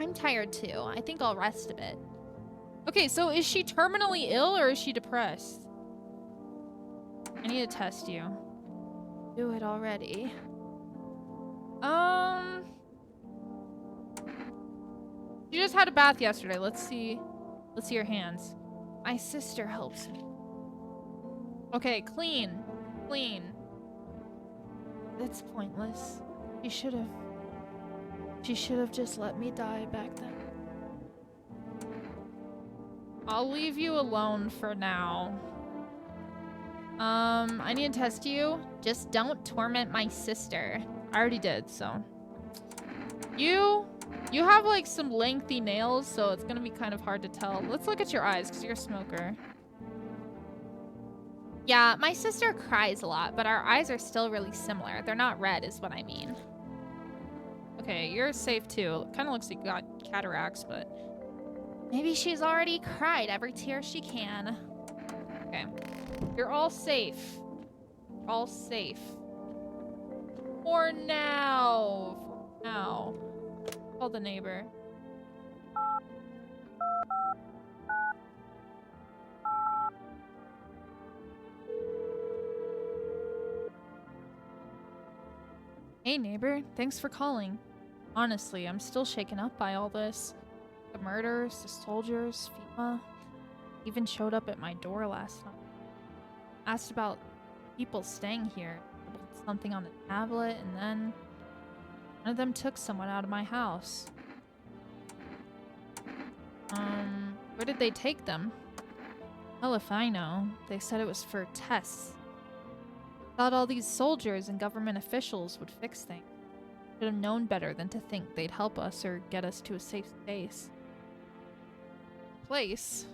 B: I'm tired too. I think I'll rest a bit.
A: Okay, so is she terminally ill or is she depressed? I need to test you.
B: Do it already.
A: You just had a bath yesterday. Let's see your hands.
B: My sister helps me.
A: Okay, clean. Clean.
B: It's pointless. She should have just let me die back then.
A: I'll leave you alone for now. I need to test you.
B: Just don't torment my sister.
A: I already did, so. You have like some lengthy nails, so it's gonna be kind of hard to tell. Let's look at your eyes, because you're a smoker.
B: Yeah, my sister cries a lot, but our eyes are still really similar. They're not red is what I mean.
A: Okay, you're safe too. Kind of looks like you got cataracts, but...
B: Maybe she's already cried every tear she can.
A: Okay. You're all safe. All safe. For now. For now. Call the neighbor. Hey neighbor, thanks for calling. Honestly, I'm still shaken up by all this. The murders, the soldiers, FEMA, even showed up at my door last night. Asked about people staying here, something on the tablet, and then one of them took someone out of my house. Where did they take them? Hell if I know. They said it was for tests. Thought all these soldiers and government officials would fix things. Should have known better than to think they'd help us or get us to a safe space. Place?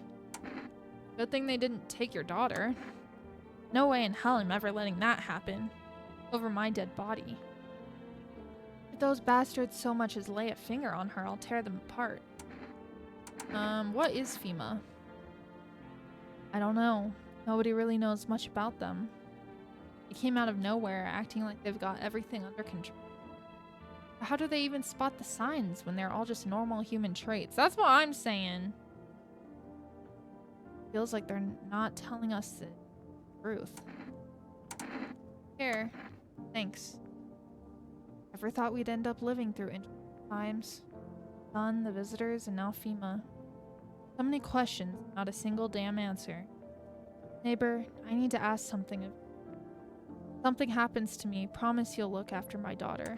A: Good thing they didn't take your daughter. No way in hell I'm ever letting that happen. Over my dead body. If those bastards so much as lay a finger on her, I'll tear them apart. What is FEMA? I don't know. Nobody really knows much about them. They came out of nowhere, acting like they've got everything under control. How do they even spot the signs when they're all just normal human traits? That's what I'm saying. Feels like they're not telling us the truth. Here. Thanks. Never thought we'd end up living through interesting times. Sun, the visitors, and now FEMA. So many questions, not a single damn answer. Neighbor, I need to ask something. If something happens to me, promise you'll look after my daughter.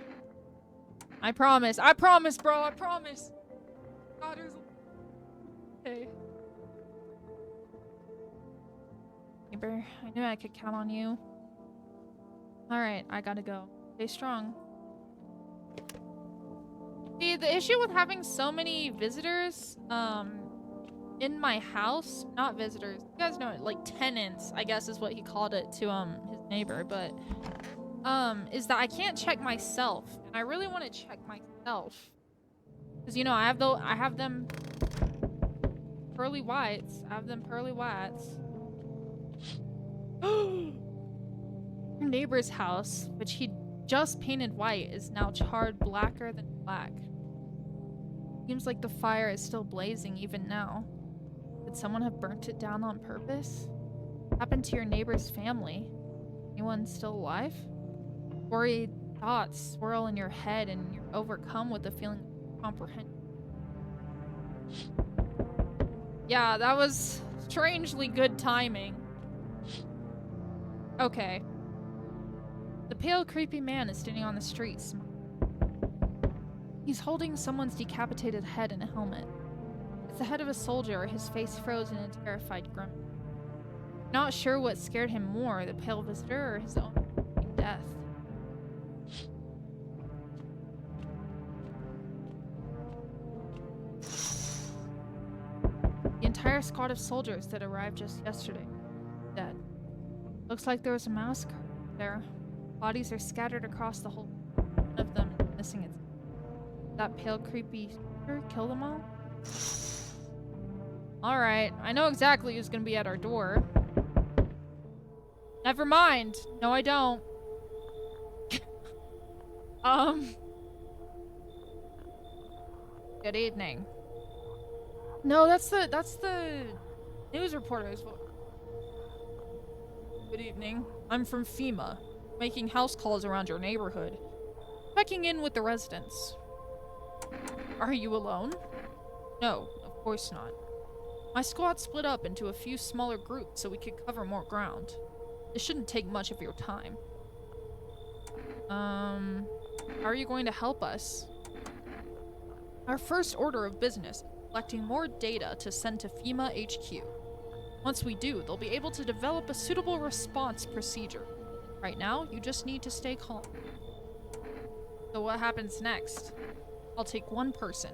A: I promise. I promise, bro. I promise. Daughter's okay. Neighbor, I knew I could count on you. Alright, I gotta go. Stay strong. See, the issue with having so many visitors, in my house, not visitors, you guys know it, like tenants, I guess is what he called it to, his neighbor, but, is that I can't check myself, and I really want to check myself. Because, you know, I have them pearly whites. I have them pearly whites. Your neighbor's house, which he just painted white, is now charred blacker than black. Seems like the fire is still blazing even now. Could someone have burnt it down on purpose? What happened to your neighbor's family? Anyone still alive? Worried thoughts swirl in your head and you're overcome with a feeling of comprehension. Yeah, that was strangely good timing. Okay. The pale, creepy man is standing on the street. He's holding someone's decapitated head in a helmet. It's the head of a soldier, his face frozen in a terrified grin. Not sure what scared him more, the pale visitor or his own death. The entire squad of soldiers that arrived just yesterday dead. Looks like there was a massacre there. Bodies are scattered across the whole. One of them missing its. That pale, creepy figure kill them all? Alright, I know exactly who's gonna be at our door. Never mind. No, I don't. Good evening. No, that's the news reporter's voice. Good evening. I'm from FEMA, making house calls around your neighborhood. Checking in with the residents. Are you alone? No, of course not. My squad split up into a few smaller groups so we could cover more ground. This shouldn't take much of your time. How are you going to help us? Our first order of business is collecting more data to send to FEMA HQ. Once we do, they'll be able to develop a suitable response procedure. Right now, you just need to stay calm. So what happens next? I'll take one person.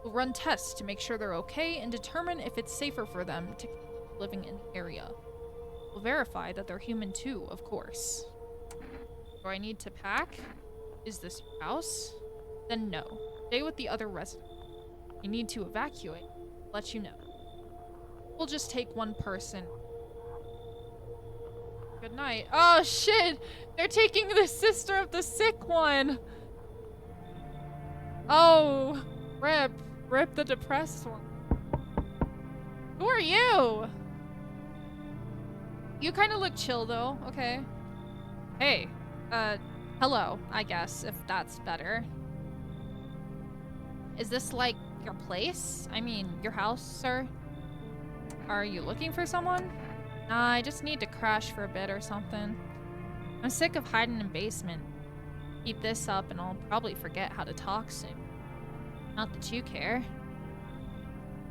A: We'll run tests to make sure they're okay and determine if it's safer for them to keep living in the area. We'll verify that they're human too, of course. Do I need to pack? Is this your house? Then no. Stay with the other residents. You need to evacuate. Let you know. We'll just take one person. Good night. Oh shit! They're taking the sister of the sick one! Oh, rip. Rip the depressed one. Who are you? You kind of look chill though. Okay. Hey. Hello, I guess, if that's better. Is this like your place? I mean, your house, sir? Are you looking for someone? Nah, I just need to crash for a bit or something. I'm sick of hiding in basement. Keep this up and I'll probably forget how to talk soon. Not that you care.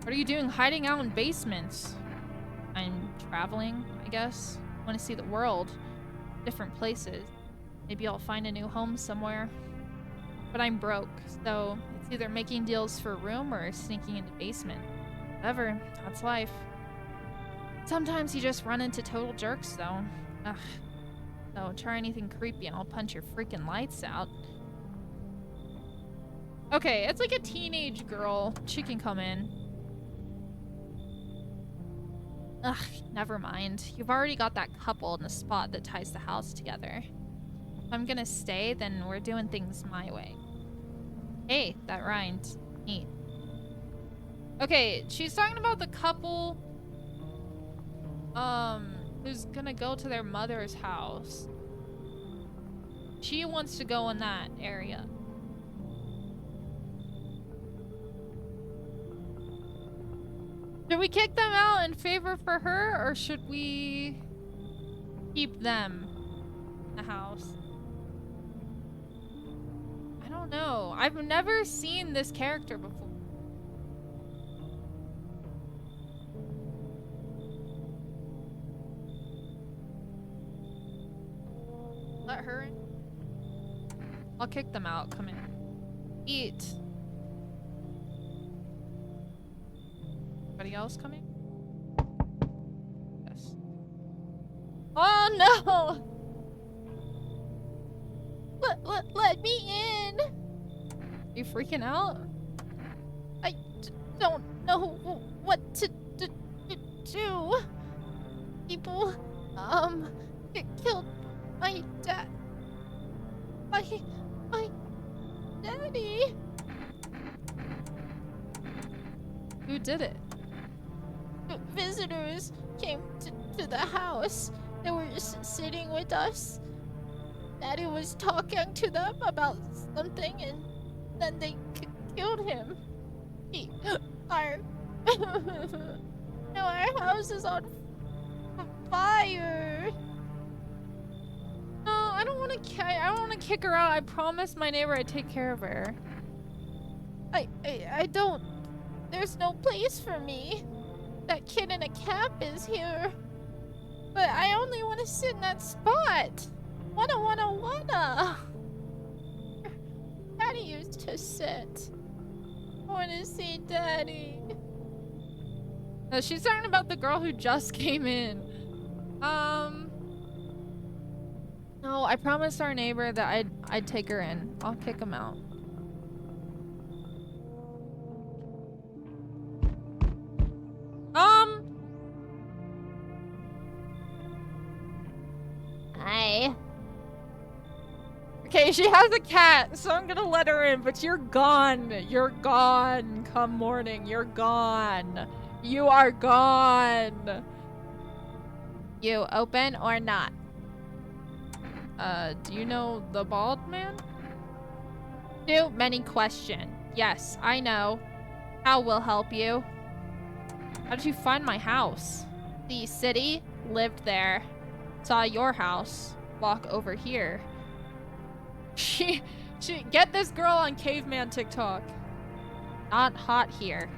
A: What are you doing hiding out in basements? I'm traveling, I guess. Want to see the world. Different places. Maybe I'll find a new home somewhere. But I'm broke, so it's either making deals for a room or sneaking into basement. Whatever, that's life. Sometimes you just run into total jerks, though. Ugh. So try anything creepy and I'll punch your freaking lights out. Okay, it's like a teenage girl. She can come in. Ugh, never mind. You've already got that couple in the spot that ties the house together. If I'm gonna stay, then we're doing things my way. Hey, that rhymed. Neat. Okay, she's talking about the couple who's gonna go to their mother's house. She wants to go in that area. Should we kick them out in favor for her, or should we keep them in the house? I don't know. I've never seen this character before. Let her in. I'll kick them out. Come in. Eat. Anybody else coming? Yes. Oh no!
B: Let me in.
A: You freaking out?
B: I don't know what to do. People, killed my dad. My daddy.
A: Who did it?
B: Visitors came to the house. They were just sitting with us. Daddy was talking to them about something, and then they killed him. Our house is on fire.
A: No, I don't want to. I don't want to kick her out. I promised my neighbor I'd take care of her.
B: I don't. There's no place for me. That kid in a cap is here. But I only want to sit in that spot. Wanna. Daddy used to sit. I want to see Daddy.
A: No, she's talking about the girl who just came in. No, I promised our neighbor that I'd take her in. I'll kick him out.
B: Hi.
A: Okay, she has a cat, so I'm gonna let her in, but you're gone. You're gone. Come morning, you're gone. You are gone.
B: You open or not?
A: Do you know the bald man?
B: Too many questions. Yes, I know. How will help you?
A: How did you find my house?
B: The city lived there. Saw your house. Walk over here.
A: She get this girl on caveman TikTok.
B: Not hot here.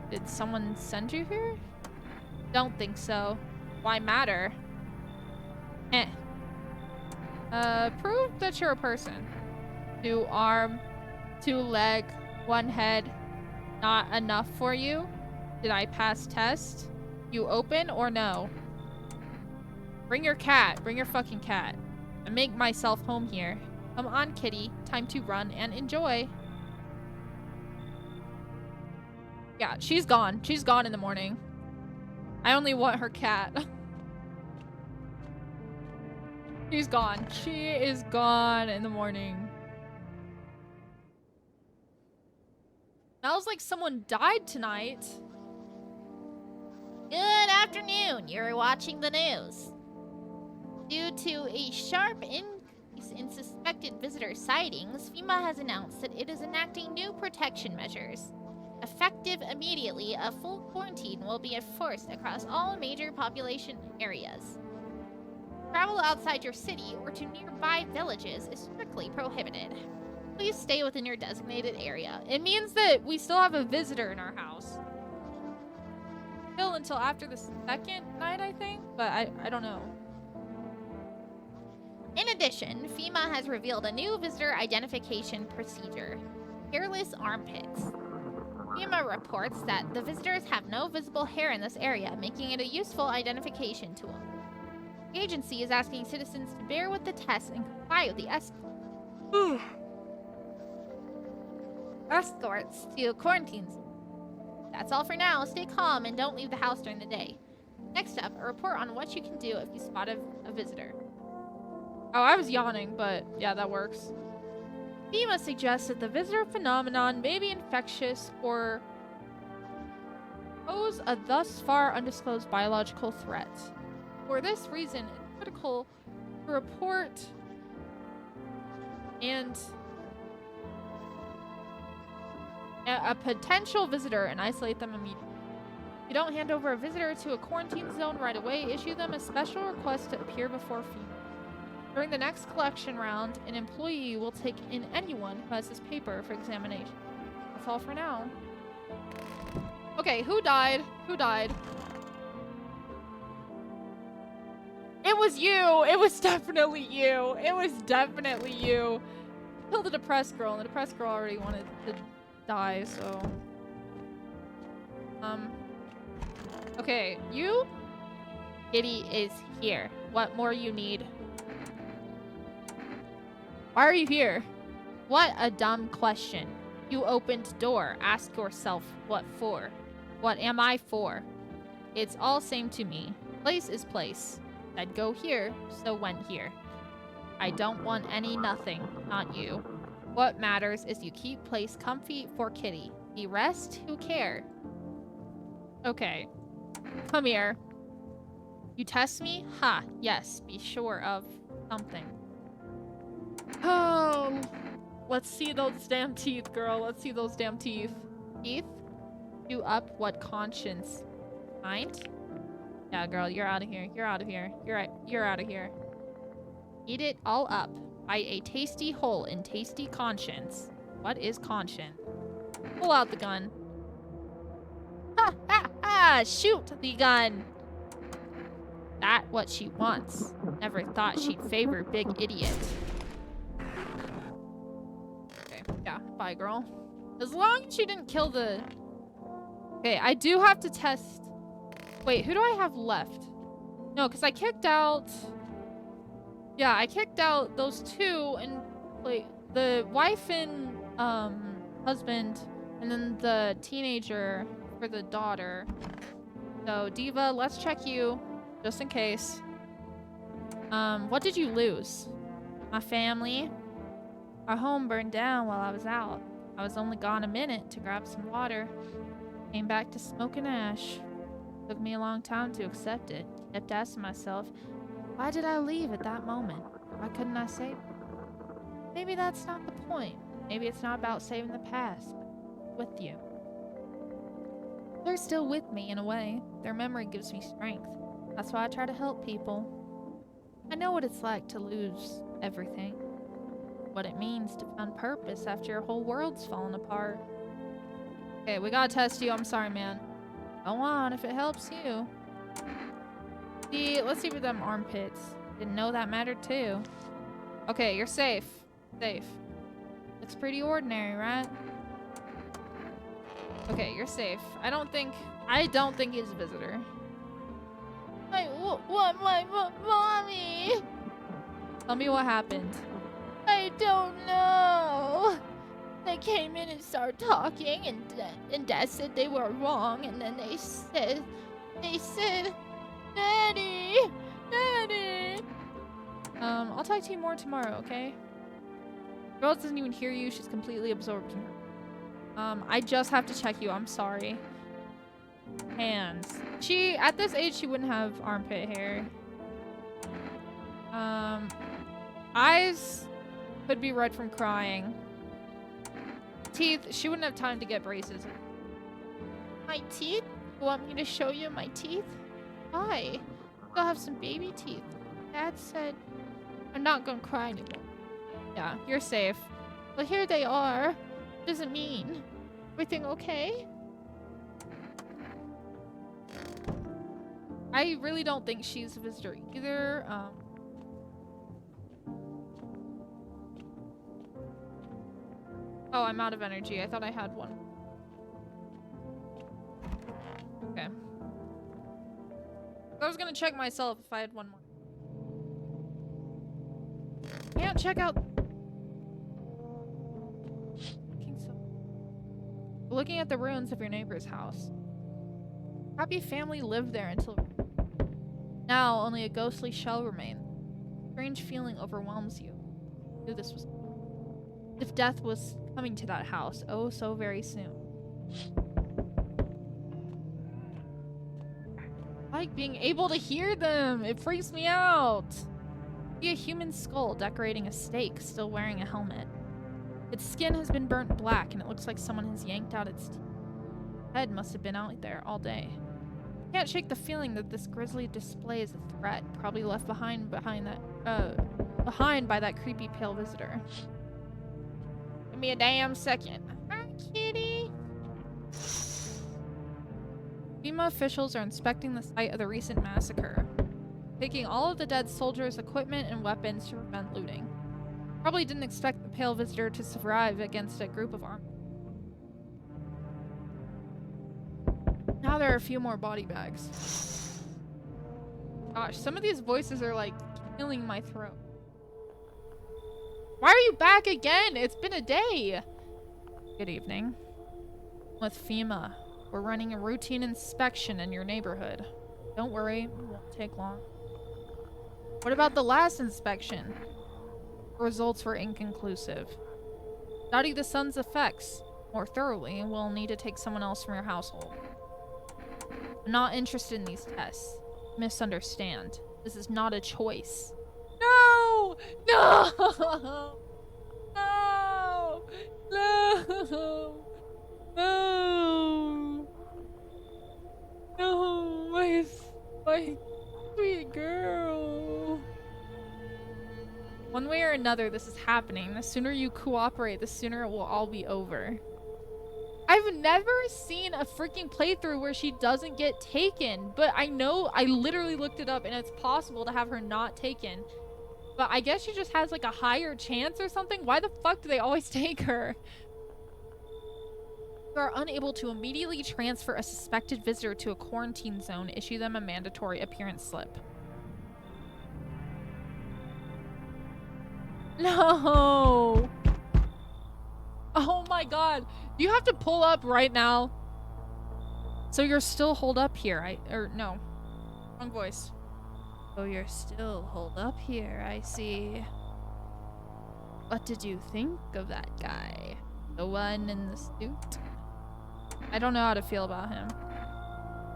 A: Did someone send you here?
B: Don't think so. Why matter?
A: Prove that you're a person.
B: 2 arm, 2 leg, 1 head. Not enough for you? Did I pass test? You open or no?
A: Bring your cat. Bring your fucking cat.
B: I make myself home here. Come on, kitty. Time to run and enjoy.
A: Yeah, she's gone. She's gone in the morning. I only want her cat. She's gone. She is gone in the morning. Smells like someone died tonight.
B: Good afternoon. You're watching the news. Due to a sharp increase in suspected visitor sightings, FEMA has announced that it is enacting new protection measures. Effective immediately, a full quarantine will be enforced across all major population areas. Travel outside your city or to nearby villages is strictly prohibited. Please stay within your designated area.
A: It means that we still have a visitor in our house. Still until after the second night, I think, but I don't know.
B: In addition, FEMA has revealed a new visitor identification procedure, hairless armpits. FEMA reports that the visitors have no visible hair in this area, making it a useful identification tool. The agency is asking citizens to bear with the test and comply with the escorts to quarantines. That's all for now. Stay calm and don't leave the house during the day. Next up, a report on what you can do if you spot a visitor.
A: Oh, I was yawning, but yeah, that works. FEMA suggests that the visitor phenomenon may be infectious or pose a thus far undisclosed biological threat. For this reason, it's critical to report and a potential visitor and isolate them immediately. If you don't hand over a visitor to a quarantine zone right away, issue them a special request to appear before FEMA. During the next collection round, an employee will take in anyone who has this paper for examination. That's all for now. Okay, who died? Who died? It was you! It was definitely you! It was definitely you! kill the depressed girl, and the depressed girl already wanted to die, so... Okay, you?
B: Kitty is here. What more you need?
A: Why are you here?
B: What a dumb question. You opened door. Ask yourself, what for? What am I for? It's all same to me. Place is place. Said go here, so went here. I don't want any nothing, not you. What matters is you keep place comfy for Kitty. The rest, who care?
A: Okay.
B: Come here. You test me? Ha, yes, be sure of something.
A: Oh, let's see those damn teeth, girl. Let's see those damn teeth.
B: Teeth? Do up what conscience. Mind?
A: Yeah, girl, you're out of here. You're out of here. You're out of here.
B: Eat it all up. By a tasty hole in tasty conscience. What is conscience?
A: Pull out the gun.
B: Ha ha ha! Shoot the gun! That what she wants. Never thought she'd favor big idiot.
A: Okay, yeah, bye, girl. As long as she didn't kill the... Okay, I do have to test... Wait, who do I have left? No, because I kicked out... Yeah, I kicked out those two, and like the wife and husband, and then the teenager for the daughter. So Diva, let's check you, just in case. What did you lose?
B: My family. Our home burned down while I was out. I was only gone a minute to grab some water. Came back to smoke and ash. Took me a long time to accept it. Kept asking myself, why did I leave at that moment? Why couldn't I save it? Maybe that's not the point. Maybe it's not about saving the past, but with you. They're still with me in a way. Their memory gives me strength. That's why I try to help people. I know what it's like to lose everything. What it means to find purpose after your whole world's fallen apart.
A: Okay, we gotta test you. I'm sorry, man.
B: Go on if it helps you.
A: Let's see with them armpits.
B: Didn't know that mattered too.
A: Okay, you're safe. Safe.
B: Looks pretty ordinary, right?
A: Okay, you're safe. I don't think he's a visitor.
B: I want my mommy.
A: Tell me what happened.
B: I don't know. They came in and started talking, and Dad said they were wrong, and then they said, Daddy, Daddy.
A: I'll talk to you more tomorrow, okay? Girl doesn't even hear you. She's completely absorbed in her. I just have to check you. I'm sorry. Hands. At this age, she wouldn't have armpit hair. Eyes could be red from crying. Teeth, she wouldn't have time to get braces.
B: My teeth? You want me to show you my teeth? Why? I'll have some baby teeth. Dad said I'm not gonna cry anymore.
A: Yeah, you're safe.
B: Well, here they are. What does it mean? Everything okay?
A: I really don't think she's a visitor either. Oh, I'm out of energy. I thought I had one. Okay. I was gonna check myself if I had one more. Can't check out. Looking at the ruins of your neighbor's house. Happy family lived there until now only a ghostly shell remains. Strange feeling overwhelms you. I knew this was if death was coming to that house, oh so very soon. I like being able to hear them. It freaks me out. See a human skull decorating a stake, still wearing a helmet. Its skin has been burnt black, and it looks like someone has yanked out its teeth. Head must have been out there all day. Can't shake the feeling that this grisly display is a threat, probably left behind by that creepy pale visitor.
B: Give me a damn second. Hi, kitty.
A: FEMA officials are inspecting the site of the recent massacre, taking all of the dead soldiers' equipment and weapons to prevent looting. Probably didn't expect the pale visitor to survive against a group of armed. Now there are a few more body bags. Gosh, some of these voices are like killing my throat. Why are you back again? It's been a day. Good evening. With FEMA, we're running a routine inspection in your neighborhood. Don't worry, it won't take long. What about the last inspection? Results were inconclusive. Study the sun's effects more thoroughly, we'll need to take someone else from your household. I'm not interested in these tests. Misunderstand. This is not a choice. No! No! No! No! No! No! My sweet girl. One way or another, this is happening. The sooner you cooperate, the sooner it will all be over. I've never seen a freaking playthrough where she doesn't get taken, but I know, I literally looked it up and it's possible to have her not taken. But I guess she just has like a higher chance or something. Why the fuck do they always take her? You are unable to immediately transfer a suspected visitor to a quarantine zone. Issue them a mandatory appearance slip. No! Oh my god. You have to pull up right now. So you're still holed up here. No. Wrong voice. So you're still holed up here, I see. What did you think of that guy? The one in the suit? I don't know how to feel about him.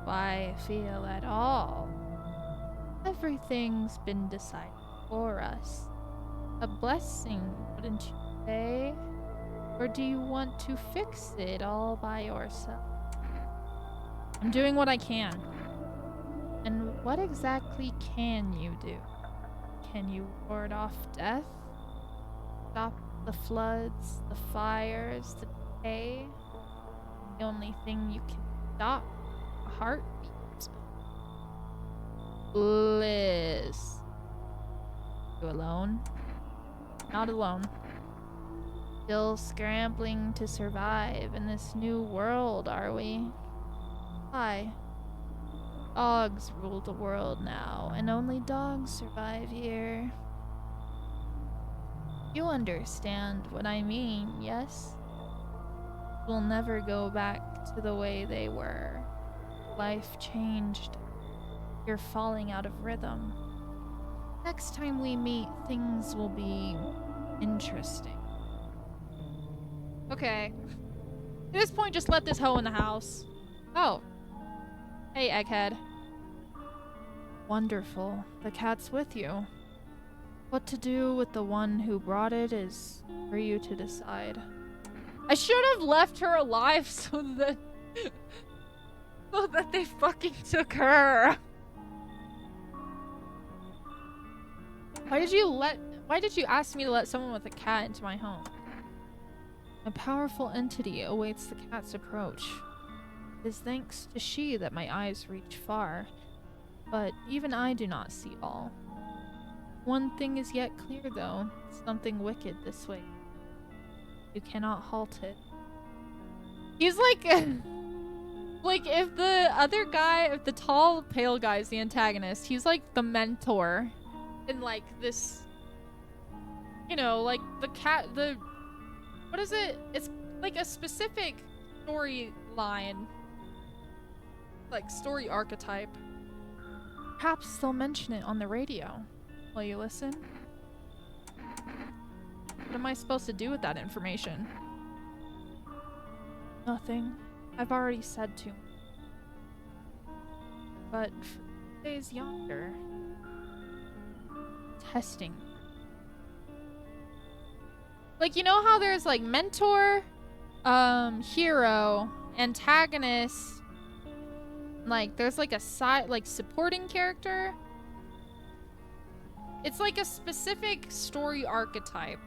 A: Why feel at all? Everything's been decided for us. A blessing, wouldn't you say? Or do you want to fix it all by yourself? I'm doing what I can. And what exactly can you do? Can you ward off death? Stop the floods, the fires, the decay? The only thing you can stop, a heartbeat. Liz. You alone? Not alone. Still scrambling to survive in this new world, are we? Why? Dogs rule the world now, and only dogs survive here. You understand what I mean, yes? We'll never go back to the way they were. Life changed. You're falling out of rhythm. Next time we meet, things will be interesting. Okay. At this point, just let this hoe in the house. Oh. Hey, egghead. Wonderful. The cat's with you. What to do with the one who brought it is for you to decide. I should have left her alive so that they fucking took her. Why did you ask me to let someone with a cat into my home? A powerful entity awaits the cat's approach. It is thanks to she that my eyes reach far, but even I do not see all. One thing is yet clear though, something wicked this way. You cannot halt it. He's like, like if the other guy, if the tall, pale guy is the antagonist, he's like the mentor in like this, you know, like what is it? It's like a specific storyline, like story archetype. Perhaps they'll mention it on the radio. Will you listen? What am I supposed to do with that information? Nothing. I've already said too much. But days yonder. Testing. Like, you know how there's like mentor, hero, antagonist, like there's like a side, like supporting character. It's like a specific story archetype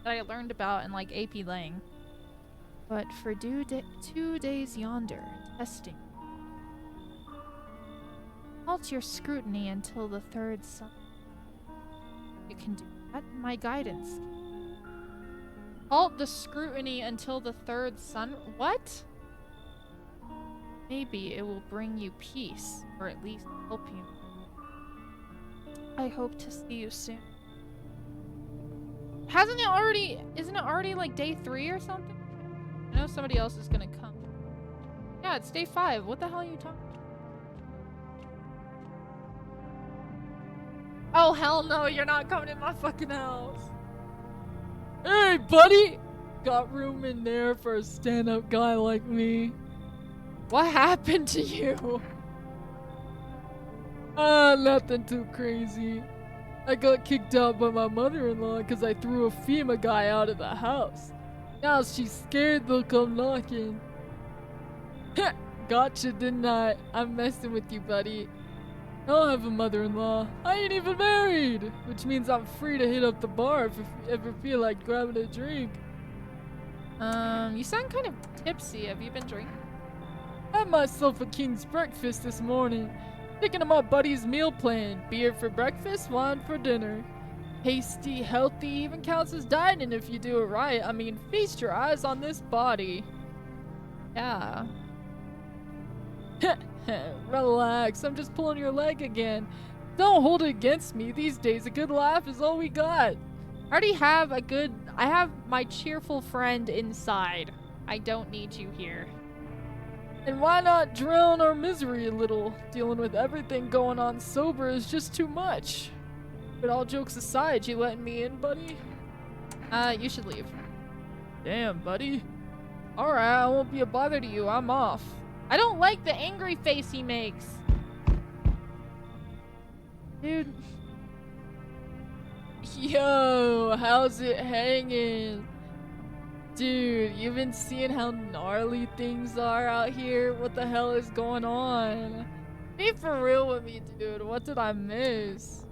A: that I learned about in like AP Lang. But for 2 days yonder, testing. Halt your scrutiny until the third sun. You can do that. My guidance. Halt the scrutiny until the third sun. What? Maybe it will bring you peace, or at least help you. I hope to see you soon. Isn't it already like day 3 or something? I know somebody else is gonna come. Yeah, it's day 5. What the hell are you talking about? Oh, hell no, you're not coming in my fucking house. Hey, buddy! Got room in there for a stand-up guy like me. What happened to you? Nothing too crazy. I got kicked out by my mother-in-law because I threw a FEMA guy out of the house. Now she's scared they'll come knocking. Gotcha, didn't I? I'm messing with you, buddy. I don't have a mother-in-law. I ain't even married, which means I'm free to hit up the bar if you ever feel like grabbing a drink. You sound kind of tipsy. Have you been drinking? I had myself a king's breakfast this morning. Sticking to my buddy's meal plan. Beer for breakfast, wine for dinner. Tasty, healthy, even counts as dining if you do it right. I mean, feast your eyes on this body. Yeah. Relax, I'm just pulling your leg again. Don't hold it against me. These days, a good laugh is all we got. I have my cheerful friend inside. I don't need you here. And why not drown our misery a little? Dealing with everything going on sober is just too much. But all jokes aside, you letting me in, buddy? You should leave. Damn, buddy. Alright, I won't be a bother to you. I'm off. I don't like the angry face he makes. Dude. Yo, how's it hanging? Dude, you've been seeing how gnarly things are out here? What the hell is going on? Be for real with me, dude. What did I miss?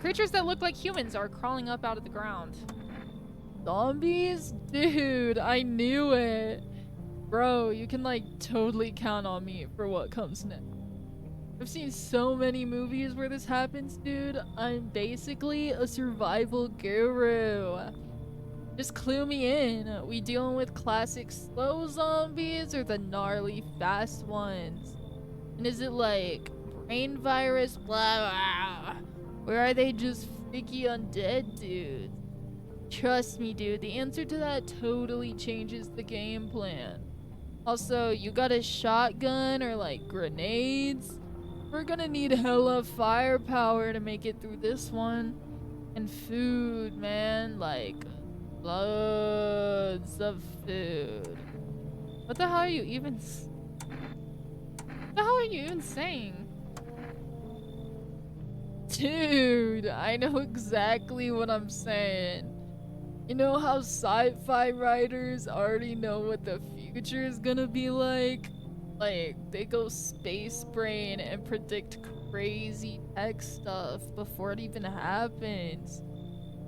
A: Creatures that look like humans are crawling up out of the ground. Zombies? Dude, I knew it. Bro, you can like totally count on me for what comes next. I've seen so many movies where this happens, dude. I'm basically a survival guru. Just clue me in. We dealing with classic slow zombies or the gnarly fast ones? And is it like brain virus, blah, blah, or are they just freaky undead dudes? Trust me, dude, the answer to that totally changes the game plan. Also, you got a shotgun or like grenades? We're gonna need hella firepower to make it through this one. And food, man, like loads of food. What the hell are you even saying? Dude, I know exactly what I'm saying. You know how sci-fi writers already know what the future is gonna be like? Like, they go space brain and predict crazy tech stuff before it even happens.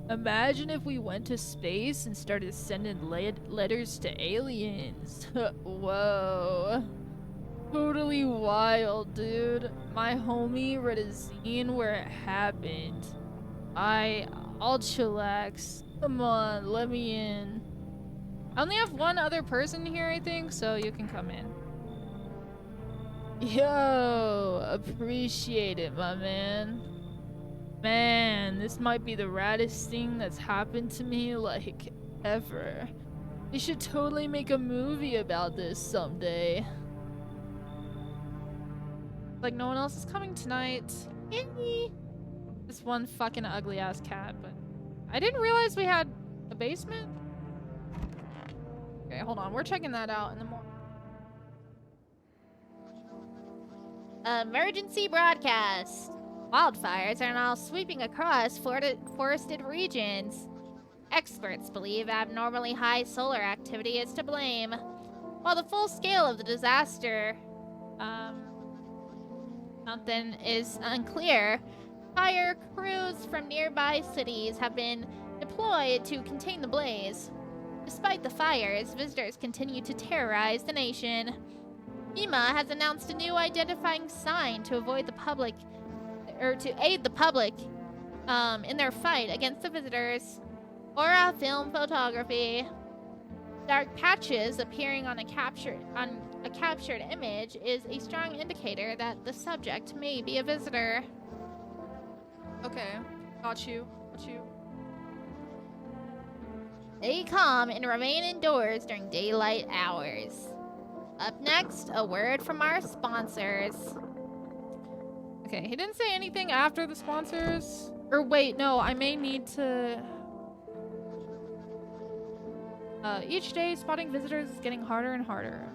A: Imagine if we went to space and started sending letters to aliens. Whoa. Totally wild, dude. My homie read a zine where it happened. I'll chillax. Come on, let me in. I only have one other person here, I think, so you can come in. Yo, appreciate it, my man. Man, this might be the raddest thing that's happened to me, like, ever. We should totally make a movie about this someday. Like, no one else is coming tonight. This one fucking ugly ass cat, but I didn't realize we had a basement. Okay, hold on. We're checking that out in the morning.
B: Emergency broadcast. Wildfires are now sweeping across forested regions. Experts believe abnormally high solar activity is to blame. While the full scale of the disaster, something is unclear. Fire crews from nearby cities have been deployed to contain the blaze. Despite the fires, visitors continue to terrorize the nation. FEMA has announced a new identifying sign to avoid the public, or to aid the public, in their fight against the visitors. Aura film photography. Dark patches appearing on a captured image is a strong indicator that the subject may be a visitor.
A: Okay, got you. Got you.
B: Stay calm and remain indoors during daylight hours. Up next, a word from our sponsors.
A: Okay, he didn't say anything after the sponsors. Or wait, no, I may need to... each day, spotting visitors is getting harder and harder.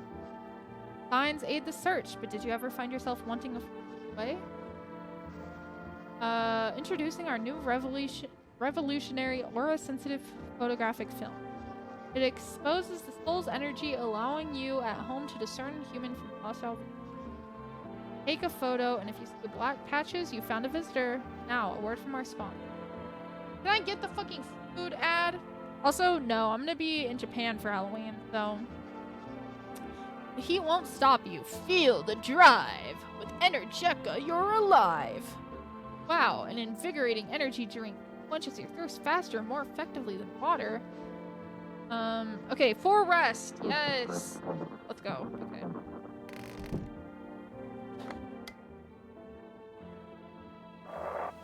A: Signs aid the search, but did you ever find yourself wanting a way? Introducing our new revolutionary aura-sensitive photographic film. It exposes the soul's energy, allowing you at home to discern human from hostile. Take a photo, and if you see black patches, you found a visitor. Now, a word from our sponsor. Can I get the fucking food ad? Also, no, I'm gonna be in Japan for Halloween, so... The heat won't stop you. Feel the drive. With Energetica, you're alive. Wow, an invigorating energy drink quenches your thirst faster and more effectively than water. Okay, for rest. Yes. Let's go. Okay.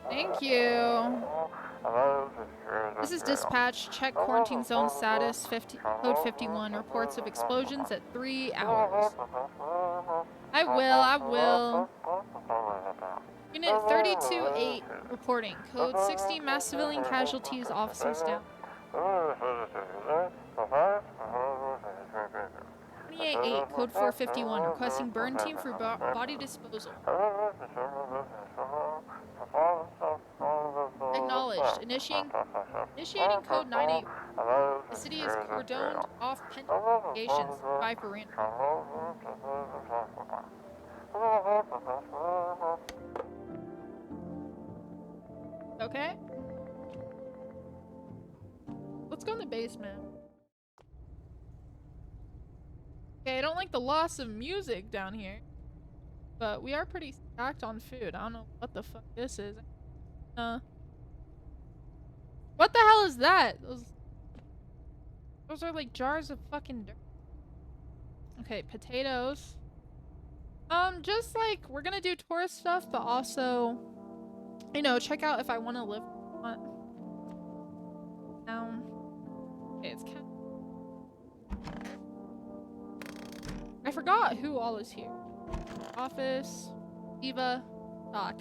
A: Thank you. This is dispatch. Check quarantine zone status. Code 51. Reports of explosions at 3 hours. I will. Unit 32-8 reporting. Code 60. Mass civilian casualties. Officers down. 28-8. Code 451. Requesting burn team for body disposal. Acknowledged. Initiating code 98. The city is cordoned off Pentations by Baran. Okay. Let's go in the basement. Okay, I don't like the loss of music down here. But we are pretty stacked on food. I don't know what the fuck this is. What the hell is that? Those are like jars of fucking dirt. Okay, potatoes. Just like, we're gonna do tourist stuff, but also, you know, check out if I want to live. Okay, it's kind of... I forgot who all is here. Office, Eva, Doc.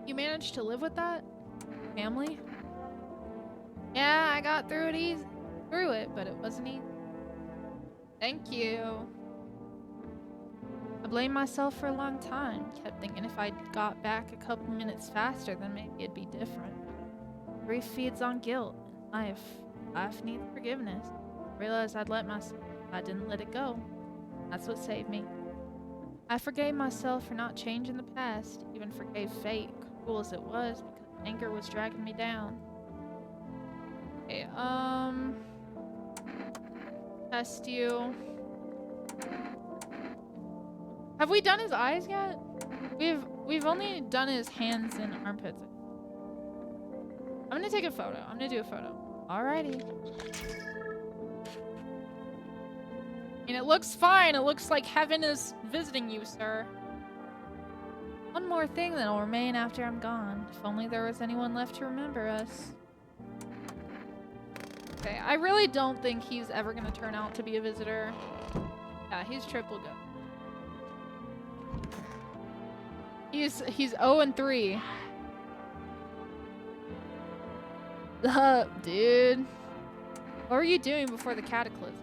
A: You managed to live with that? Family? Yeah, I got through it, but it wasn't easy. Thank you. I blamed myself for a long time. Kept thinking if I got back a couple minutes faster, then maybe it'd be different. Grief feeds on guilt. Life needs forgiveness. I realized I'd let myself. I didn't let it go. That's what saved me. I forgave myself for not changing the past. Even forgave fate, cruel as it was, because anger was dragging me down. Okay, test you. Have we done his eyes yet? We've only done his hands and armpits. I'm gonna take a photo. I'm gonna do a photo. Alrighty. And it looks fine. It looks like heaven is visiting you, sir. One more thing that'll remain after I'm gone. If only there was anyone left to remember us. Okay, I really don't think he's ever gonna turn out to be a visitor. Yeah, he's triple go. He's 0-3. Dude. What were you doing before the cataclysm?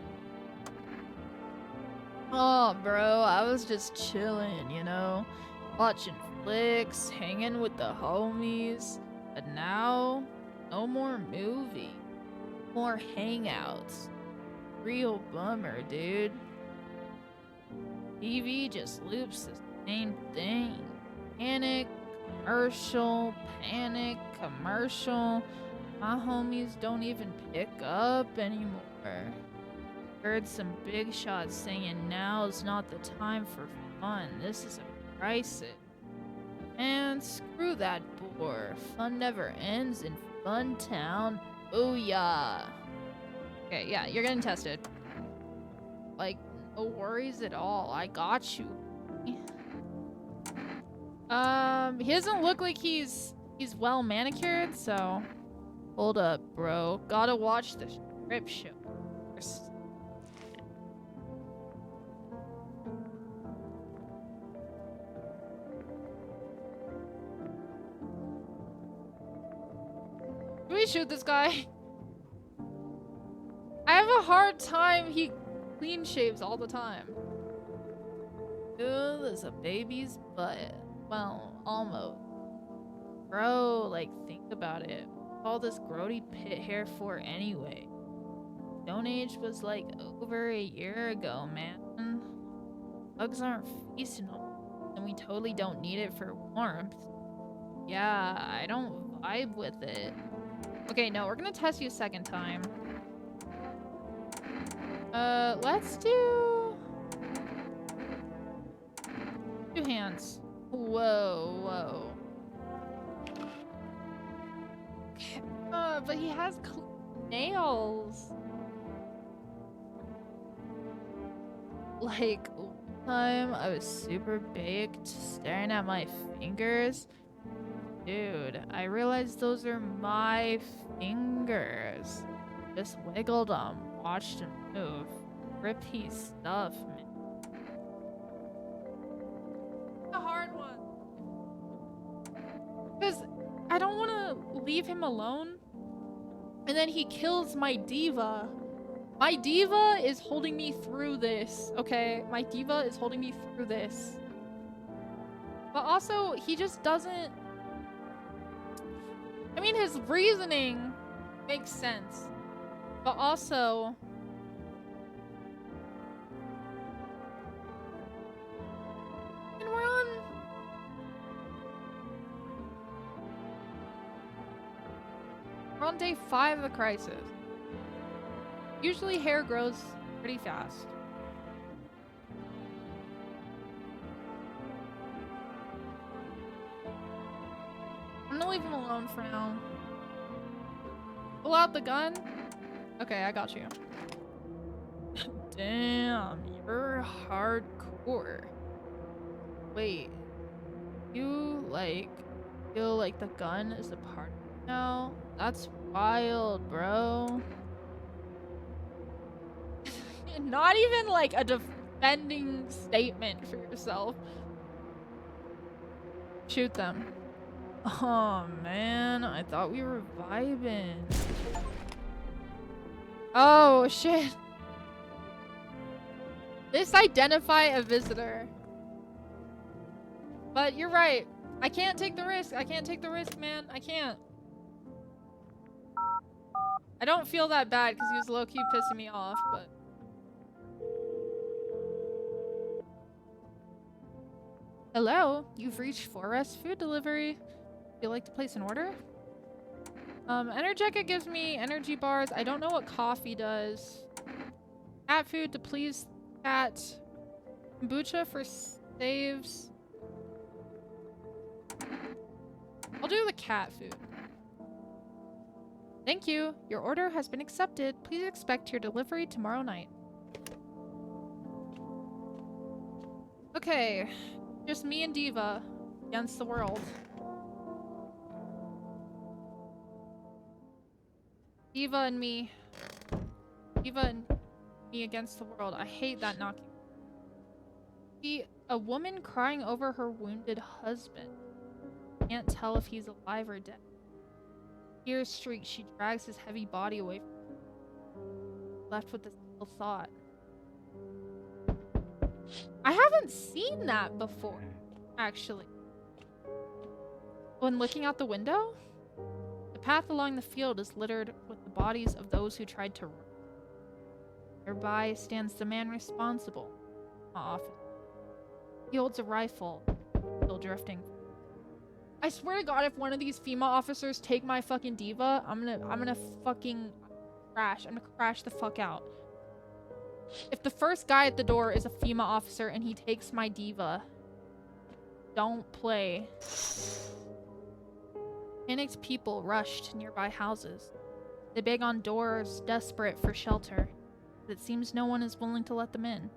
A: Oh, bro, I was just chilling, you know? Watching flicks, hanging with the homies. But now, no more movie. More hangouts. Real bummer, dude. TV just loops the same thing. Panic, commercial, panic, commercial. My homies don't even pick up anymore. Heard some big shots saying now's not the time for fun. This is a crisis. And screw that boar. Fun never ends in Fun Town. Booyah. Okay, yeah, you're getting tested. Like, no worries at all. I got you. He doesn't look like he's well manicured, so hold up, bro. Gotta watch the strip show first. Can we shoot this guy? I have a hard time. He clean shaves all the time. Ooh, there's a baby's butt. Well, almost. Bro, like, think about it. What's all this grody pit hair for anyway? Stone Age was like over a year ago, man. Bugs aren't feasting on it, and we totally don't need it for warmth. Yeah, I don't vibe with it. Okay, no, we're gonna test you a second time. Let's do 2 hands. Whoa. But he has nails. Like, one time I was super baked, staring at my fingers. Dude, I realized those are my fingers. Just wiggled them, watched them move. Rippy stuff, man. A hard one. Because I don't want to leave him alone. And then he kills my diva. My diva is holding me through this, okay? My diva is holding me through this. But also, he just doesn't... I mean, his reasoning makes sense. But also... And we're on day 5 of the crisis. Usually hair grows pretty fast. I'm gonna leave him alone for now. Pull out the gun. Okay, I got you. Damn, you're hardcore. Wait, you feel like the gun is a part of you now? That's wild, bro. Not even like a defending statement for yourself. Shoot them. Oh man, I thought we were vibing. Oh shit. Identify a visitor. But you're right. I can't take the risk. I can't take the risk, man. I can't. I don't feel that bad because he was low-key pissing me off, but... Hello, you've reached Forest Food Delivery. Would you like to place an order? Energetic gives me energy bars. I don't know what coffee does. Cat food to please cat. Kombucha for saves. I'll do the cat food. Thank you. Your order has been accepted. Please expect your delivery tomorrow night. Okay. Just me and Diva against the world. Diva and me. Diva and me against the world. I hate that knocking. See, a woman crying over her wounded husband. Can't tell if he's alive or dead. Tears streak, she drags his heavy body away from her. Left with this little thought. I haven't seen that before, actually. When looking out the window, the path along the field is littered with the bodies of those who tried to run. Nearby stands the man responsible. Often. He holds a rifle, still drifting. I swear to God, if one of these FEMA officers take my fucking diva, I'm gonna fucking crash. I'm gonna crash the fuck out. If the first guy at the door is a FEMA officer and he takes my diva, don't play. Panicked people rushed to nearby houses. They bang on doors, desperate for shelter. But it seems no one is willing to let them in.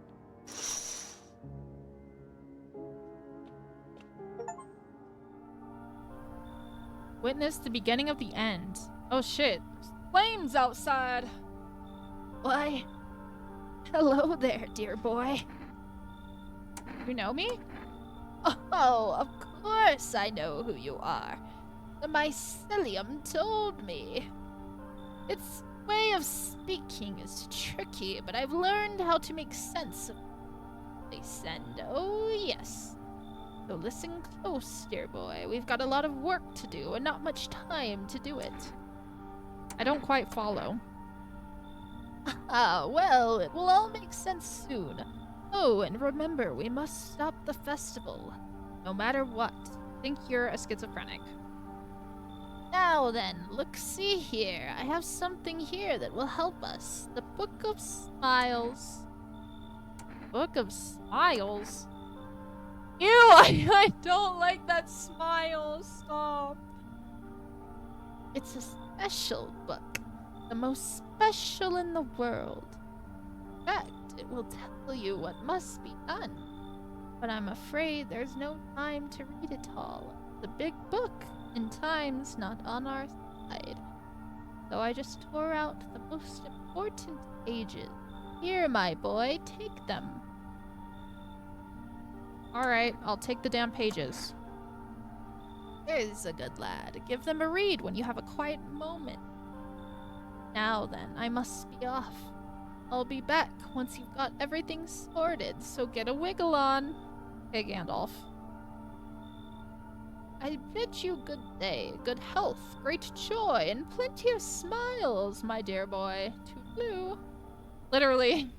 A: Witness the beginning of the end. Oh shit. Flames outside.
B: Why? Hello there, dear boy.
A: You know me?
B: Oh, of course I know who you are. The mycelium told me. Its way of speaking is tricky, but I've learned how to make sense of what they send. Oh, yes. So listen close, dear boy. We've got a lot of work to do and not much time to do it.
A: I don't quite follow.
B: Ah, well, it will all make sense soon. Oh, and remember, we must stop the festival. No matter what.
A: Think you're a schizophrenic.
B: Now then, look, see here. I have something here that will help us. The Book of Smiles.
A: Book of Smiles? Ew, I don't like that smile. Stop.
B: It's a special book. The most special in the world. In fact, it will tell you what must be done. But I'm afraid there's no time to read it all. It's a big book, and time's not on our side. So I just tore out the most important pages. Here, my boy, take them.
A: Alright, I'll take the damn pages.
B: There's a good lad. Give them a read when you have a quiet moment. Now then, I must be off. I'll be back once you've got everything sorted, so get a wiggle on.
A: Okay, Gandalf.
B: I bid you good day, good health, great joy, and plenty of smiles, my dear boy. Toodaloo.
A: Literally.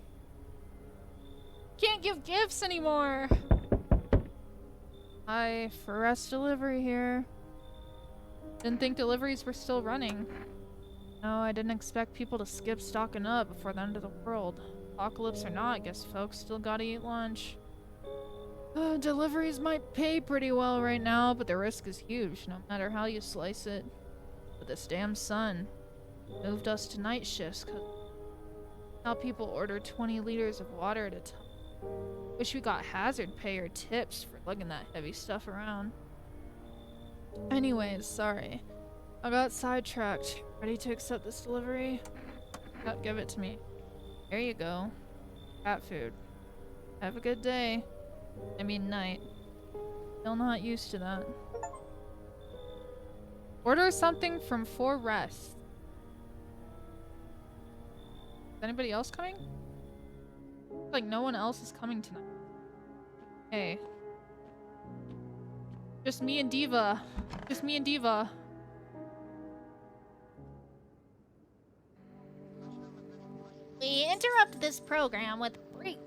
A: Can't give gifts anymore. Hi, Forest Delivery here. Didn't think deliveries were still running. No, I didn't expect people to skip stocking up before the end of the world. Apocalypse or not, guess folks still gotta eat lunch. Deliveries might pay pretty well right now, but the risk is huge, no matter how you slice it. But this damn sun moved us to night shifts, cause now people order 20 liters of water at a time. Wish we got hazard pay or tips for lugging that heavy stuff around. Anyways, sorry. I got sidetracked. Ready to accept this delivery? Give it to me. Here you go. Cat food. Have a good day. I mean night. Still not used to that. Order something from For Rest. Is anybody else coming? Like no one else is coming tonight. Hey. Just me and Diva. Just me and Diva.
B: We interrupt this program with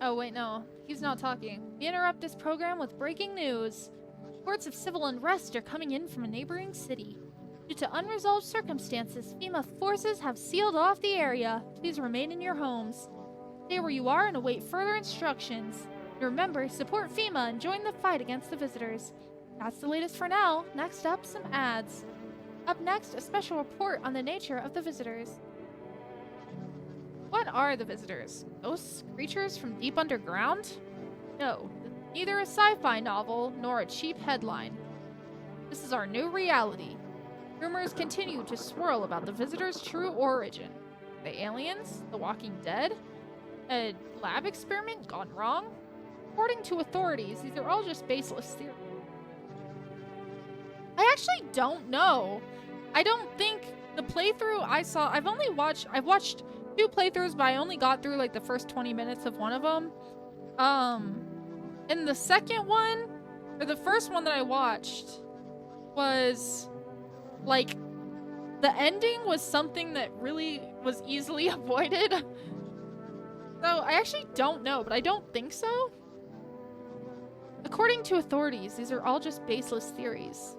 A: Oh wait, no. He's not talking. We interrupt this program with breaking news. Reports of civil unrest are coming in from a neighboring city. Due to unresolved circumstances, FEMA forces have sealed off the area. Please remain in your homes. Stay where you are and await further instructions. And remember, support FEMA and join the fight against the visitors. That's the latest for now. Next up, some ads. Up next, a special report on the nature of the visitors. What are the visitors? Ghosts? Creatures from deep underground? No, neither a sci-fi novel nor a cheap headline. This is our new reality. Rumors continue to swirl about the visitors' true origin. The aliens? The Walking Dead? A lab experiment gone wrong? According to authorities, these are all just baseless theories. I actually don't know. I don't think the playthrough I saw, I've watched 2 playthroughs, but I only got through like the first 20 minutes of one of them. And the second one, or the first one that I watched was like, the ending was something that really was easily avoided. So I actually don't know, but I don't think so. According to authorities, these are all just baseless theories.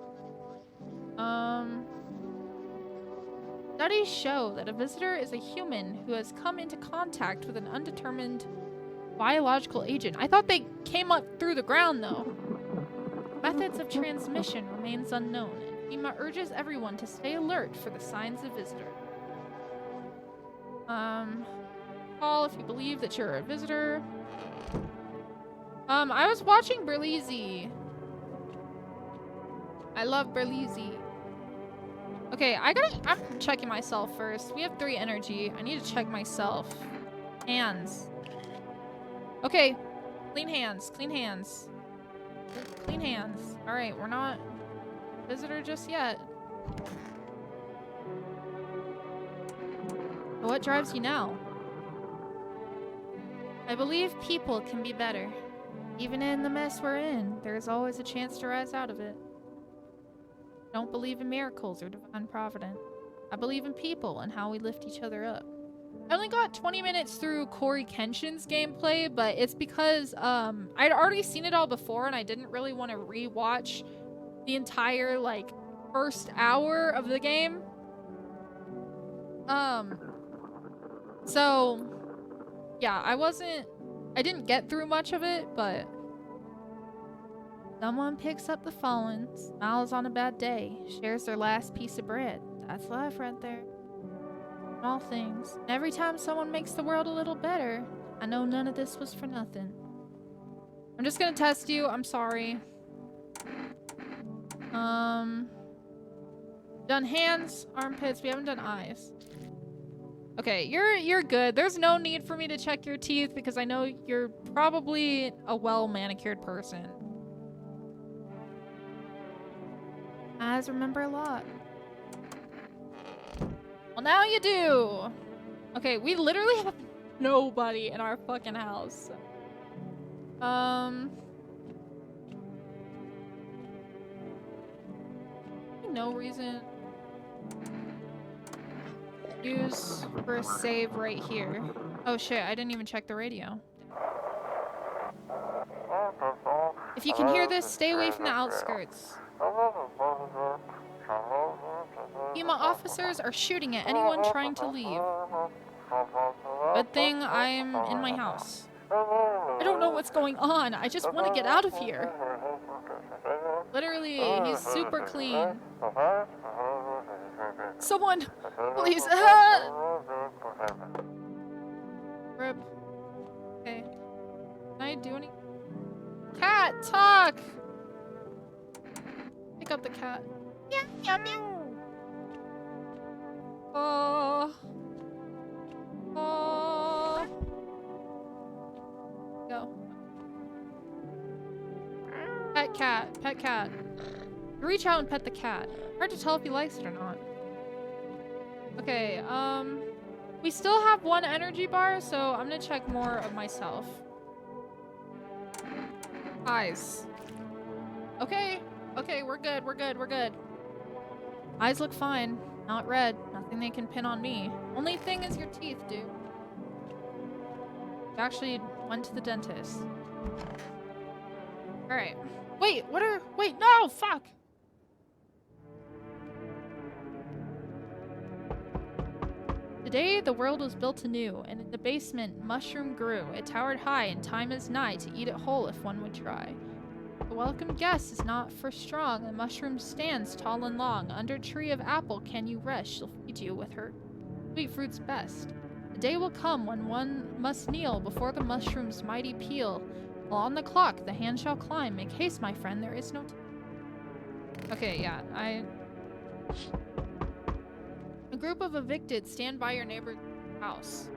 A: Studies show that a visitor is a human who has come into contact with an undetermined biological agent. I thought they came up through the ground, though. Methods of transmission remains unknown, and FEMA urges everyone to stay alert for the signs of visitor. Call if you believe that you're a visitor. I was watching Berlizzi. I love Berlizzi. Okay, I'm checking myself first. We have 3 energy. I need to check myself. Hands. Okay. Clean hands. Clean hands. Clean hands. Alright, we're not visitor just yet. What drives you now? I believe people can be better. Even in the mess we're in, there's always a chance to rise out of it. I don't believe in miracles or divine providence. I believe in people and how we lift each other up. I only got 20 minutes through Corey Kenshin's gameplay, but it's because I'd already seen it all before and I didn't really want to rewatch the entire like first hour of the game. So yeah, I didn't get through much of it, but someone picks up the fallen, smiles on a bad day, shares their last piece of bread. That's life right there. All things. And every time someone makes the world a little better, I know none of this was for nothing. I'm just gonna test you. I'm sorry. Done hands, armpits. We haven't done eyes. Okay, you're good. There's no need for me to check your teeth because I know you're probably a well-manicured person. Eyes remember a lot. Well, now you do. Okay, we literally have nobody in our fucking house. No reason. Use for a save right here. Oh shit, I didn't even check the radio. If you can hear this, stay away from the outskirts. FEMA officers are shooting at anyone trying to leave. Good thing I'm in my house. I don't know what's going on. I just want to get out of here. Literally, he's super clean. Someone, please. Rip. Okay. Can I do any? Cat, talk! Pick up the cat.
B: Meow, meow, meow.
A: Oh. Oh. Go. Pet cat. Pet cat. Reach out and pet the cat. Hard to tell if he likes it or not. Okay, we still have 1 energy bar, so I'm gonna check more of myself. Eyes. Okay. Okay, we're good. We're good. We're good. Eyes look fine. Not red. Nothing they can pin on me. Only thing is your teeth, dude. I actually went to the dentist. Alright. Wait, wait, no! Fuck! Today, the world was built anew, and in the basement, mushroom grew. It towered high, and time is nigh to eat it whole if one would try. The welcome guest is not for strong. The mushroom stands tall and long. Under tree of apple can you rest. She'll feed you with her sweet fruits best. The day will come when one must kneel before the mushroom's mighty peel. While on the clock, the hand shall climb. Make haste, my friend, there is no time. Okay, yeah, A group of evicted stand by your neighbor's house.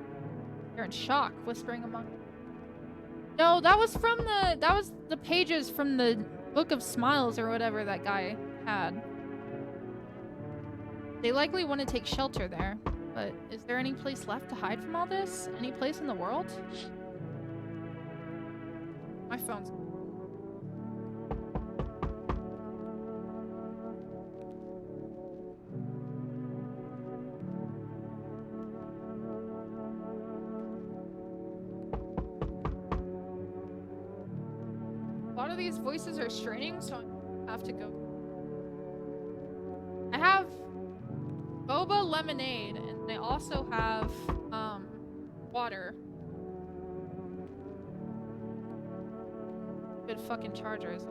A: They're in shock, whispering among them. No, that was the pages from the Book of Smiles or whatever that guy had. They likely want to take shelter there, but is there any place left to hide from all this? Any place in the world? My phone's... A lot of these voices are straining, so I have to go. I have boba lemonade, and I also have water. Good fucking chargers.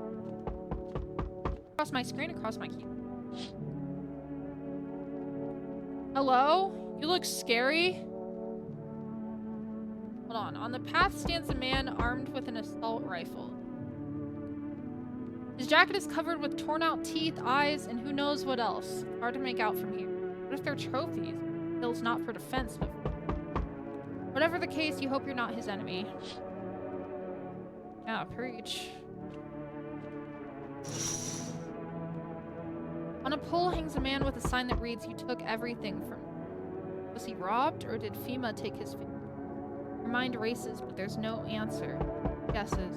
A: Across my screen, across my key. Hello? You look scary. Hold on. On the path stands a man armed with an assault rifle. His jacket is covered with torn out teeth, eyes, and who knows what else. Hard to make out from here. What if they're trophies? Kills not for defense, but whatever the case, you hope you're not his enemy. Yeah, preach. On a pole hangs a man with a sign that reads, "You took everything from me." Was he robbed, or did FEMA take his family? Your mind races, but there's no answer. Guesses.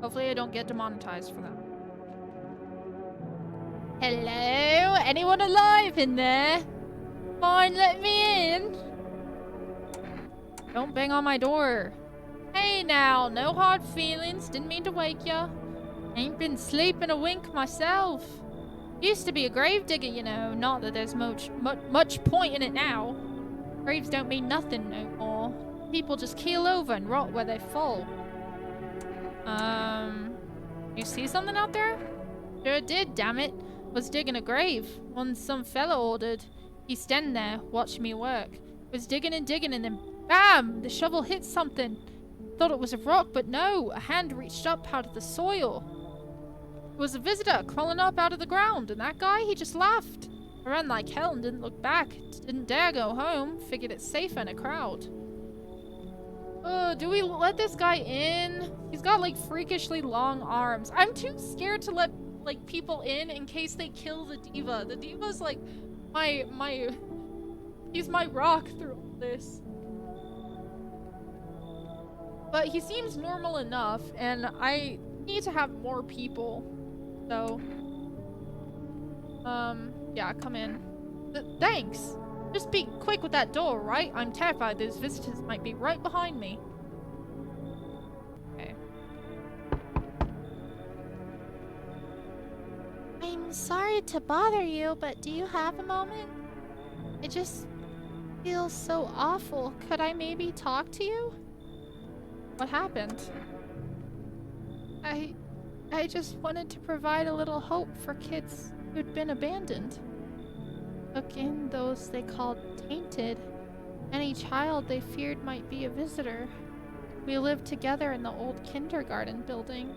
A: Hopefully I don't get demonetized for them. Hello? Anyone alive in there? Fine, let me in. Don't bang on my door. Hey now, no hard feelings. Didn't mean to wake ya. Ain't been sleeping a wink myself. Used to be a grave digger, you know. Not that there's much point in it now. Graves don't mean nothing no more. People just keel over and rot where they fall. You see something out there? Sure did, damn it. Was digging a grave. One some fella ordered. He's standing there, watching me work. Was digging and then bam! The shovel hit something. Thought it was a rock, but no. A hand reached up out of the soil. It was a visitor crawling up out of the ground, and that guy, he just laughed. I ran like hell and didn't look back. Didn't dare go home. Figured it's safer in a crowd. Do we let this guy in? He's got like freakishly long arms. I'm too scared to let like people in case they kill the diva. The diva's like he's my rock through all this. But he seems normal enough, and I need to have more people. So, yeah, come in. Thanks. Just be quick with that door, right? I'm terrified those visitors might be right behind me. Okay.
B: I'm sorry to bother you, but do you have a moment? It just feels so awful. Could I maybe talk to you?
A: What happened?
B: I just wanted to provide a little hope for kids who'd been abandoned. Took in those they called tainted. Any child they feared might be a visitor. We lived together in the old kindergarten building.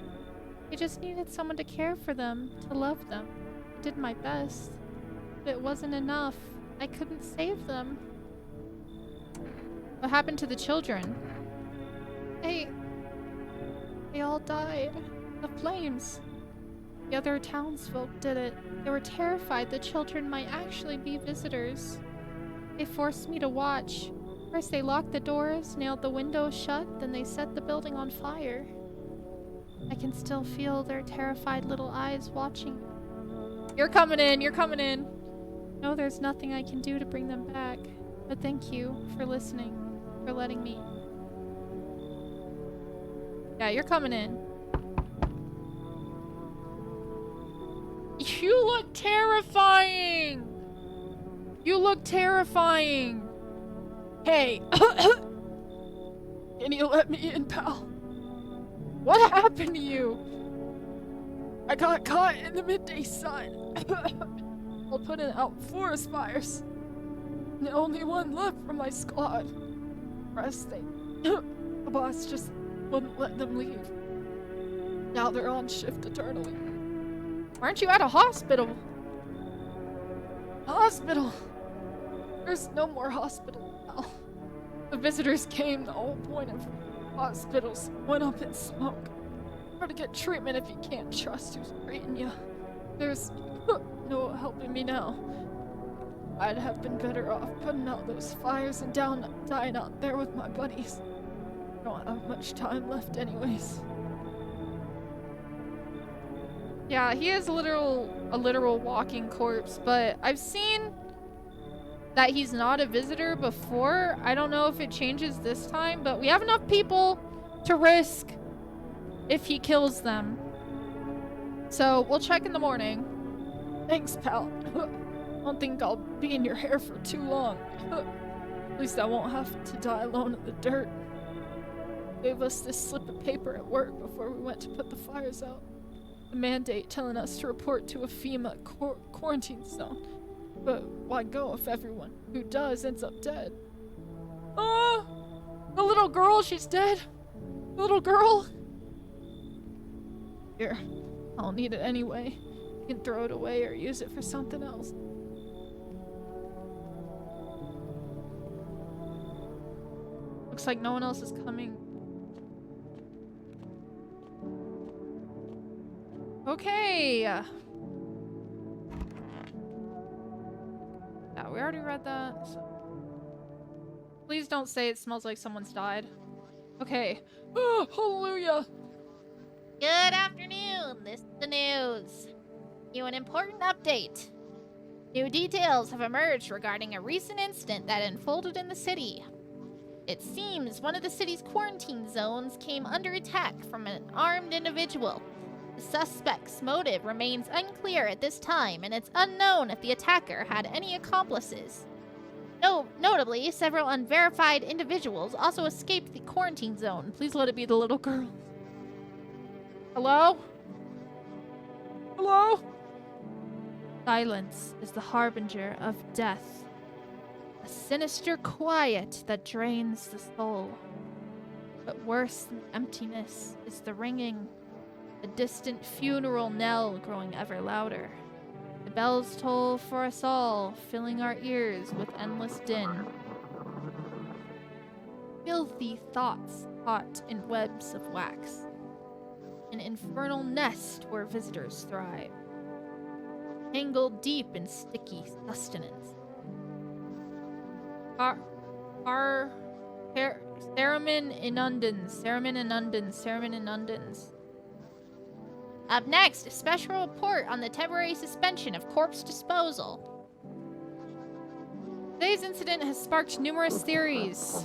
B: I just needed someone to care for them, to love them. I did my best, but it wasn't enough. I couldn't save them.
A: What happened to the children?
B: They all died. The flames. The other townsfolk did it. They were terrified the children might actually be visitors. They forced me to watch. First they locked the doors, nailed the windows shut, then they set the building on fire. I can still feel their terrified little eyes watching.
A: You're coming in, you're coming in.
B: No, there's nothing I can do to bring them back. But thank you for listening, for letting me.
A: Yeah, you're coming in. You look terrifying! You look terrifying! Hey! Can you let me in, pal? What happened to you? I got caught in the midday sun. While putting out forest fires. The only one left from my squad. Resting. The boss just wouldn't let them leave. Now they're on shift eternally. Aren't you at a hospital? Hospital? There's no more hospital now. The visitors came, the whole point of hospitals went up in smoke. How to get treatment if you can't trust who's treating you. There's no helping me now. I'd have been better off putting out those fires and dying out there with my buddies. I don't have much time left anyways. Yeah, he is a literal walking corpse, but I've seen that he's not a visitor before. I don't know if it changes this time, but we have enough people to risk if he kills them. So we'll check in the morning. Thanks, pal. I don't think I'll be in your hair for too long. At least I won't have to die alone in the dirt. Gave us this slip of paper at work before we went to put the fires out. a mandate telling us to report to a FEMA quarantine zone. But why go if everyone who does ends up dead? The little girl, she's dead. The little girl. Here, I'll need it anyway. You can throw it away or use it for something else. Looks like no one else is coming. Okay. Yeah, we already read that. So. Please don't say it smells like someone's died. Okay. Oh, hallelujah.
B: Good afternoon. This is the news. An important update. New details have emerged regarding a recent incident that unfolded in the city. It seems one of the city's quarantine zones came under attack from an armed individual. The suspect's motive remains unclear at this time, and it's unknown if the attacker had any accomplices. Notably, several unverified individuals also escaped the quarantine zone. Please let it be the little girl. Hello? Hello? Silence is the harbinger of death. A sinister quiet that drains the soul. But worse than emptiness is the ringing, a distant funeral knell growing ever louder. The bells toll for us all, filling our ears with endless din. Filthy thoughts caught in webs of wax. An infernal nest where visitors thrive. Tangled deep in sticky sustenance. Theremin inundans. Up next, a special report on the temporary suspension of corpse disposal. Today's incident has sparked numerous theories.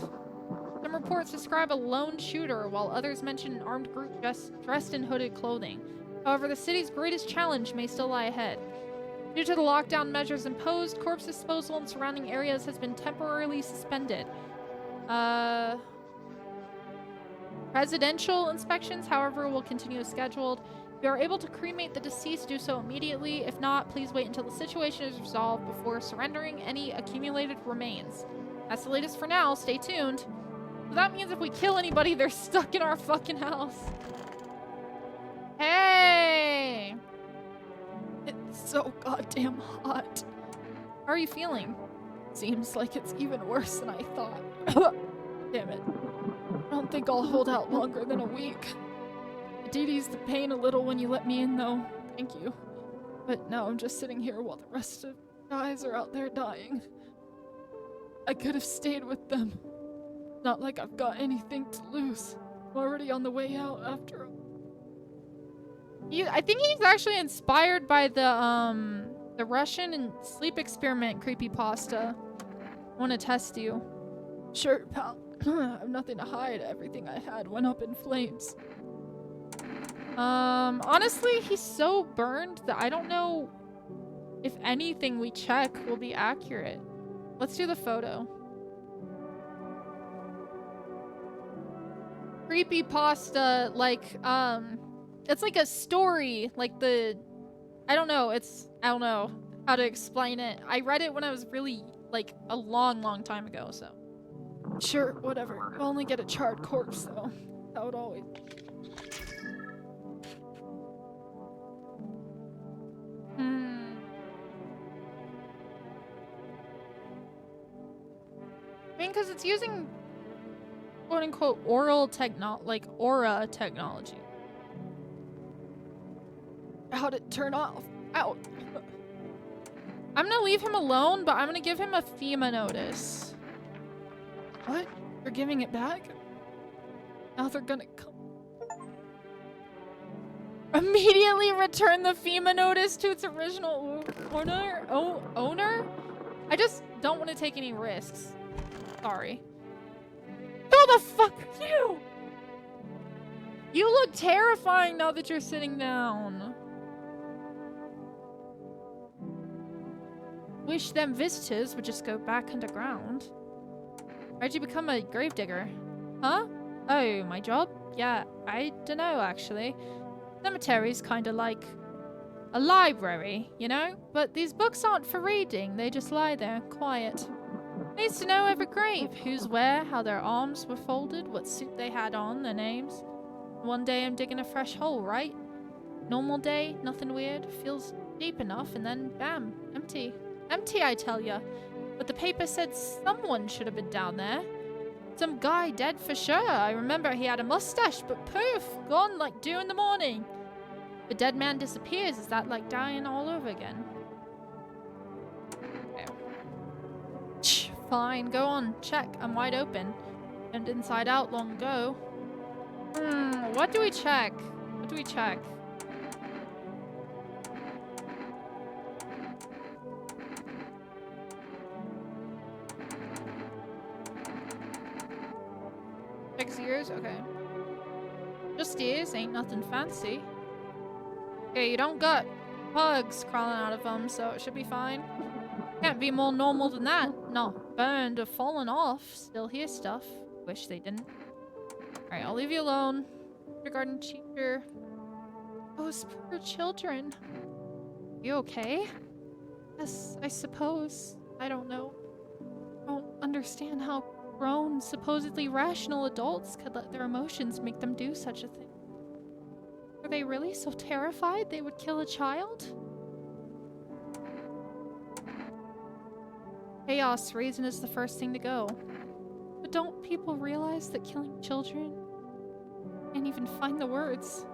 B: Some reports describe a lone shooter, while others mention an armed group dressed in hooded clothing. However, the city's greatest challenge may still lie ahead. Due to the lockdown measures imposed, corpse disposal in surrounding areas has been temporarily suspended. Presidential inspections, however, will continue as scheduled. If you are able to cremate the deceased, do so immediately. If not, please wait until the situation is resolved before surrendering any accumulated remains. That's the latest for now. Stay tuned. So that means if we kill anybody, they're stuck in our fucking house. Hey! It's so goddamn hot. How are you feeling? Seems like it's even worse than I thought. Damn it. I don't think I'll hold out longer than a week. It did ease the pain a little when you let me in, though. Thank you. But now I'm just sitting here while the rest of the guys are out there dying. I could have stayed with them. Not like I've got anything to lose. I'm already on the way out after all. I think he's actually inspired by the Russian and sleep experiment creepypasta. I want to test you. Sure, pal. I have nothing to hide. Everything I had went up in flames. Honestly, he's so burned that I don't know if anything we check will be accurate. Let's do the photo. Creepypasta, like, it's like a story, like I don't know how to explain it. I read it when I was really, like, a long time ago, so. Sure, whatever. We'll only get a charred corpse, though. That would always... I mean, because it's using quote-unquote aura technology. How'd it turn off? Out. I'm gonna leave him alone, but I'm gonna give him a FEMA notice. What? You're giving it back? Now they're gonna come. Immediately return the FEMA notice to its original owner? Owner? I just don't want to take any risks. Sorry. Who the fuck are you? You look terrifying now that you're sitting down. Wish them visitors would just go back underground. Why'd you become a gravedigger? Huh? Oh, my job? Yeah, I dunno actually.
A: Cemetery's kind of like a library, you know? But these books aren't for reading, they just lie there, quiet. Needs to know every grave, who's where, how their arms were folded, what suit they had on, their names. One day I'm digging a fresh hole, right? Normal day, nothing weird, feels deep enough, and then bam, empty. Empty, I tell ya. But the paper said someone should have been down there. Some guy dead for sure. I remember he had a mustache, but poof, gone like dew in the morning. The dead man disappears. Is that like dying all over again? Okay. Fine, go on, check. I'm wide open. Turned inside out long ago. What do we check? What do we check? Check ears? Okay. Just ears, ain't nothing fancy. Okay, you don't got bugs crawling out of them, so it should be fine. Can't be more normal than that. Not burned or fallen off. Still hear stuff. Wish they didn't. Alright, I'll leave you alone. Kindergarten teacher. Those poor children. You okay? Yes, I suppose. I don't know. I don't understand how grown, supposedly rational adults could let their emotions make them do such a thing. Were they really so terrified they would kill a child? Chaos, reason is the first thing to go. But don't people realize that killing children can't even find the words?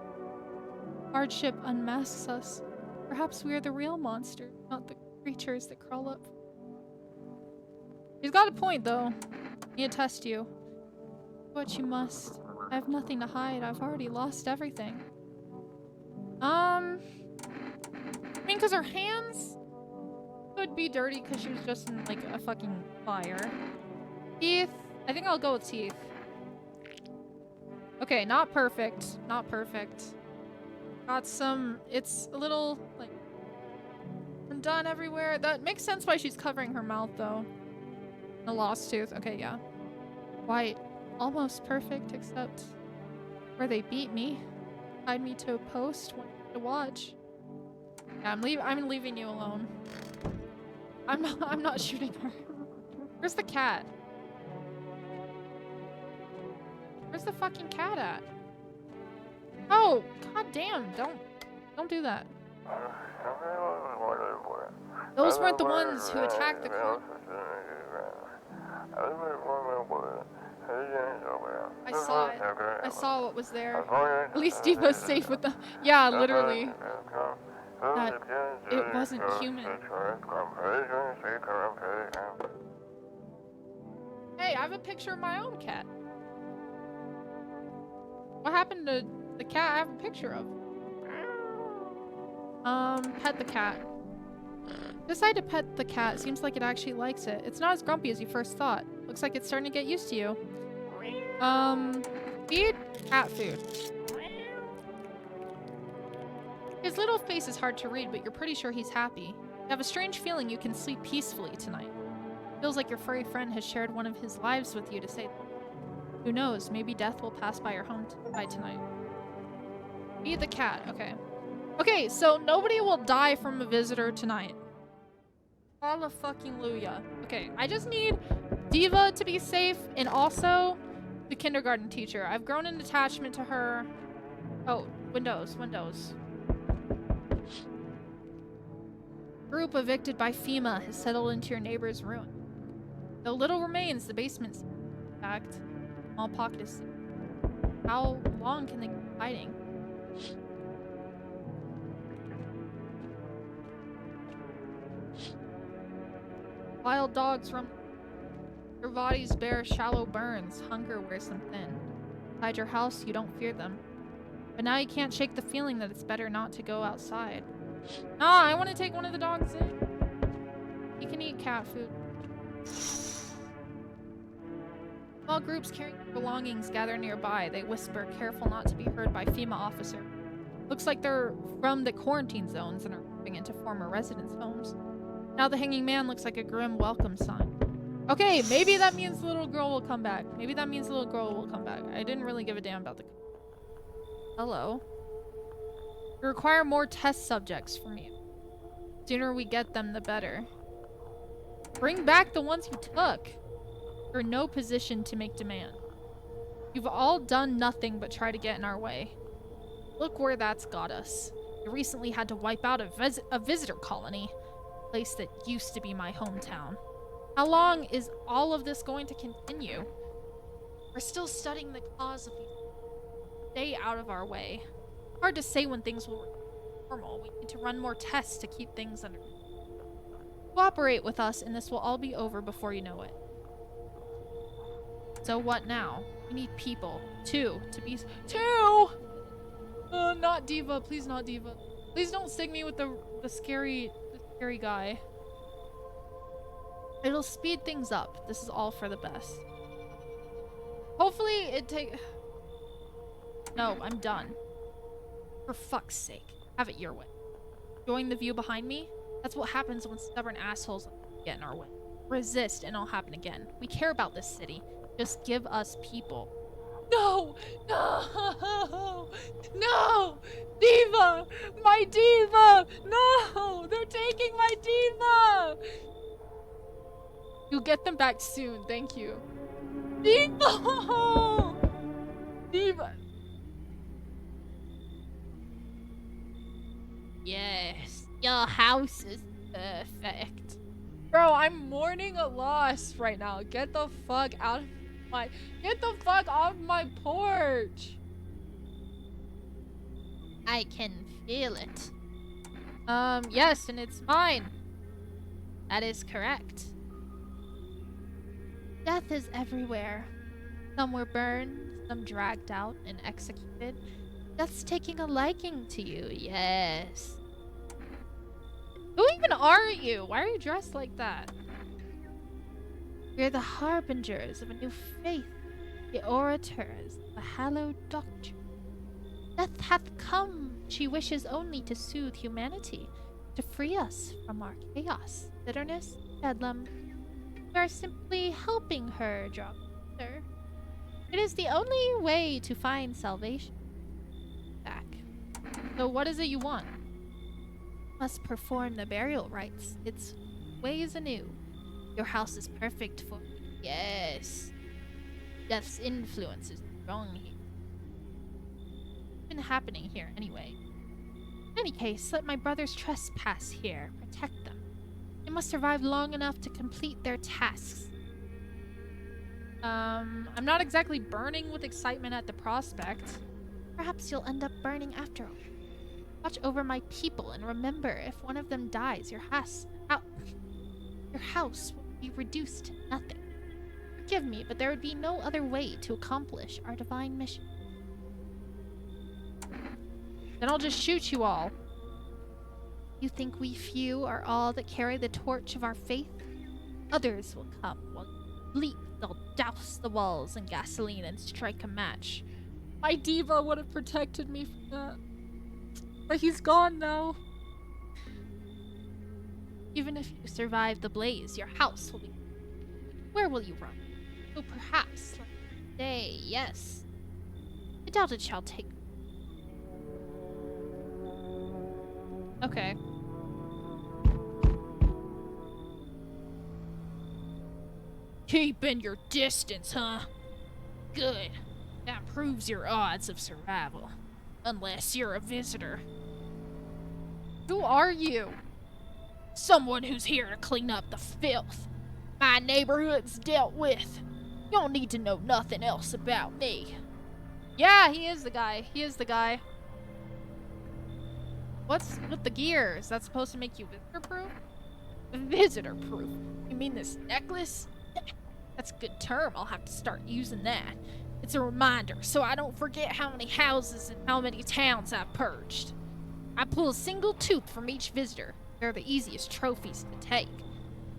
A: Hardship unmasks us. Perhaps we are the real monster, not the creatures that crawl up. He's got a point, though. Need to test you. What you must. I have nothing to hide. I've already lost everything. I mean, because her hands could be dirty because she was just in, like, a fucking fire. Teeth. I think I'll go with teeth. Okay, not perfect. Not perfect. Got some... It's a little, like... undone everywhere. That makes sense why she's covering her mouth, though. A lost tooth. Okay, yeah. White. Almost perfect, except... where they beat me. Tied me to a post. Wanted to watch. Yeah, I'm leaving you alone. I'm not shooting her. Where's the cat? Where's the fucking cat at? Oh, god damn, don't do that. Those weren't the ones who attacked the car. I saw it. I saw what was there. At least Diva's safe with the... Yeah, literally. That it wasn't human. Hey, I have a picture of my own cat. What happened to the cat I have a picture of? Pet the cat. Decide to pet the cat. Seems like it actually likes it. It's not as grumpy as you first thought. Looks like it's starting to get used to you. Feed cat food. His little face is hard to read, but you're pretty sure he's happy. You have a strange feeling you can sleep peacefully tonight. Feels like your furry friend has shared one of his lives with you to say. Who knows, maybe death will pass by your home by tonight. Feed the cat, okay. Okay, so nobody will die from a visitor tonight. Hallelujah. Okay, I just need Diva to be safe and also the kindergarten teacher. I've grown an attachment to her. Oh, windows. Group evicted by FEMA has settled into your neighbor's ruin. Though little remains, the basement's intact. Small pocket is safe. How long can they keep hiding? Wild dogs roam. Their bodies bear shallow burns. Hunger wears them thin. Inside your house, you don't fear them. But now you can't shake the feeling that it's better not to go outside. Ah, I want to take one of the dogs in. He can eat cat food. Small groups carrying belongings gather nearby. They whisper, careful not to be heard by FEMA officer. Looks like they're from the quarantine zones and are moving into former residents' homes. Now the hanging man looks like a grim welcome sign. Okay, maybe that means the little girl will come back. Maybe that means the little girl will come back. I didn't really give a damn about the... Hello. We require more test subjects from you. The sooner we get them, the better. Bring back the ones you took. You're in no position to make demand. You've all done nothing but try to get in our way. Look where that's got us. We recently had to wipe out a visitor colony, a place that used to be my hometown. How long is all of this going to continue? We're still studying the cause of these. Stay out of our way. Hard to say when things will return to normal. We need to run more tests to keep things under. Cooperate with us, and this will all be over before you know it. So what now? We need people. Two. Not Diva. Please not Diva. Please don't stick me with the scary guy. It'll speed things up. This is all for the best. Hopefully it take... No, I'm done. For fuck's sake. Have it your way. Enjoying the view behind me? That's what happens when stubborn assholes get in our way. Resist and it'll happen again. We care about this city. Just give us people. No! No! No! Diva! My diva! No! They're taking my diva! You'll get them back soon, thank you. Diva! Diva!
B: Yes, your house is perfect.
A: Bro, I'm mourning a loss right now. Get the fuck out of Get the fuck off my porch!
B: I can feel it.
A: Yes, and it's mine.
B: That is correct. Death is everywhere. Some were burned, some dragged out and executed. Death's taking a liking to you, yes.
A: Who even are you? Why are you dressed like that?
B: We're the harbingers of a new faith, the orators of a hallowed doctrine. Death hath come. She wishes only to soothe humanity, to free us from our chaos, bitterness, bedlam. We are simply helping her draw closer. It is the only way to find salvation. Back.
A: So what is it you want?
B: Must perform the burial rites. It's ways anew. Your house is perfect for me. Yes. Death's influence is strong here. What's been happening here anyway? In any case, let my brothers trespass here. Protect them. They must survive long enough to complete their tasks.
A: I'm not exactly burning with excitement at the prospect.
B: Perhaps you'll end up burning after all. Watch over my people and remember, if one of them dies, your house will be reduced to nothing. Forgive me, but there would be no other way to accomplish our divine mission.
A: Then I'll just shoot you all.
B: You think we few are all that carry the torch of our faith? Others will come. While you leap, they'll douse the walls in gasoline and strike a match.
A: My diva would have protected me from that. But he's gone now.
B: Even if you survive the blaze, your house will be... Where will you run? Oh, perhaps, like today, yes. I doubt it shall take...
A: Okay.
B: Keeping your distance, huh? Good. That proves your odds of survival. Unless you're a visitor.
A: Who are you?
B: Someone who's here to clean up the filth my neighborhood's dealt with. You don't need to know nothing else about me.
A: Yeah, he is the guy. He is the guy. What's with the gear? Is that supposed to make you visitor-proof?
B: Visitor-proof? You mean this necklace? That's a good term. I'll have to start using that. It's a reminder, so I don't forget how many houses and how many towns I've purged. I pull a single tooth from each visitor. They're the easiest trophies to take.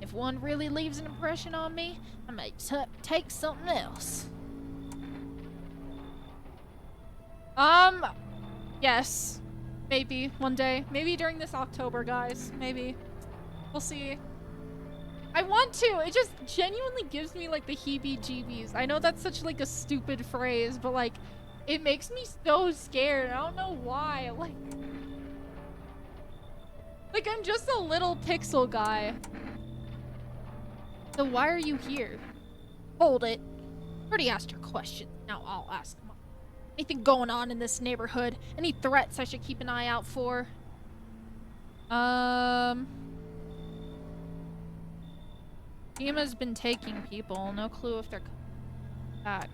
B: If one really leaves an impression on me, I may take something else.
A: Yes. Maybe one day. Maybe during this October, guys. Maybe. We'll see. I want to. It just genuinely gives me like the heebie-jeebies. I know that's such like a stupid phrase, but like it makes me so scared. I don't know why. Like Like, I'm just a little pixel guy. So why are you here?
B: Hold it. Already asked your question. Now I'll ask mine. Anything going on in this neighborhood? Any threats I should keep an eye out for?
A: FEMA's been taking people. No clue if they're coming back.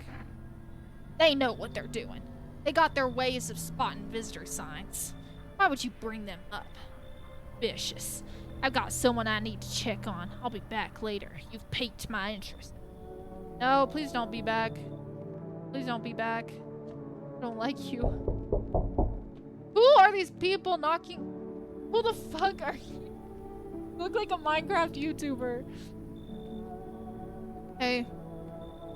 B: They know what they're doing. They got their ways of spotting visitor signs. Why would you bring them up? Vicious. I've got someone I need to check on. I'll be back later. You've piqued my interest.
A: No, please don't be back. Please don't be back. I don't like you. Who are these people knocking? Who the fuck are you? You look like a Minecraft YouTuber. Hey,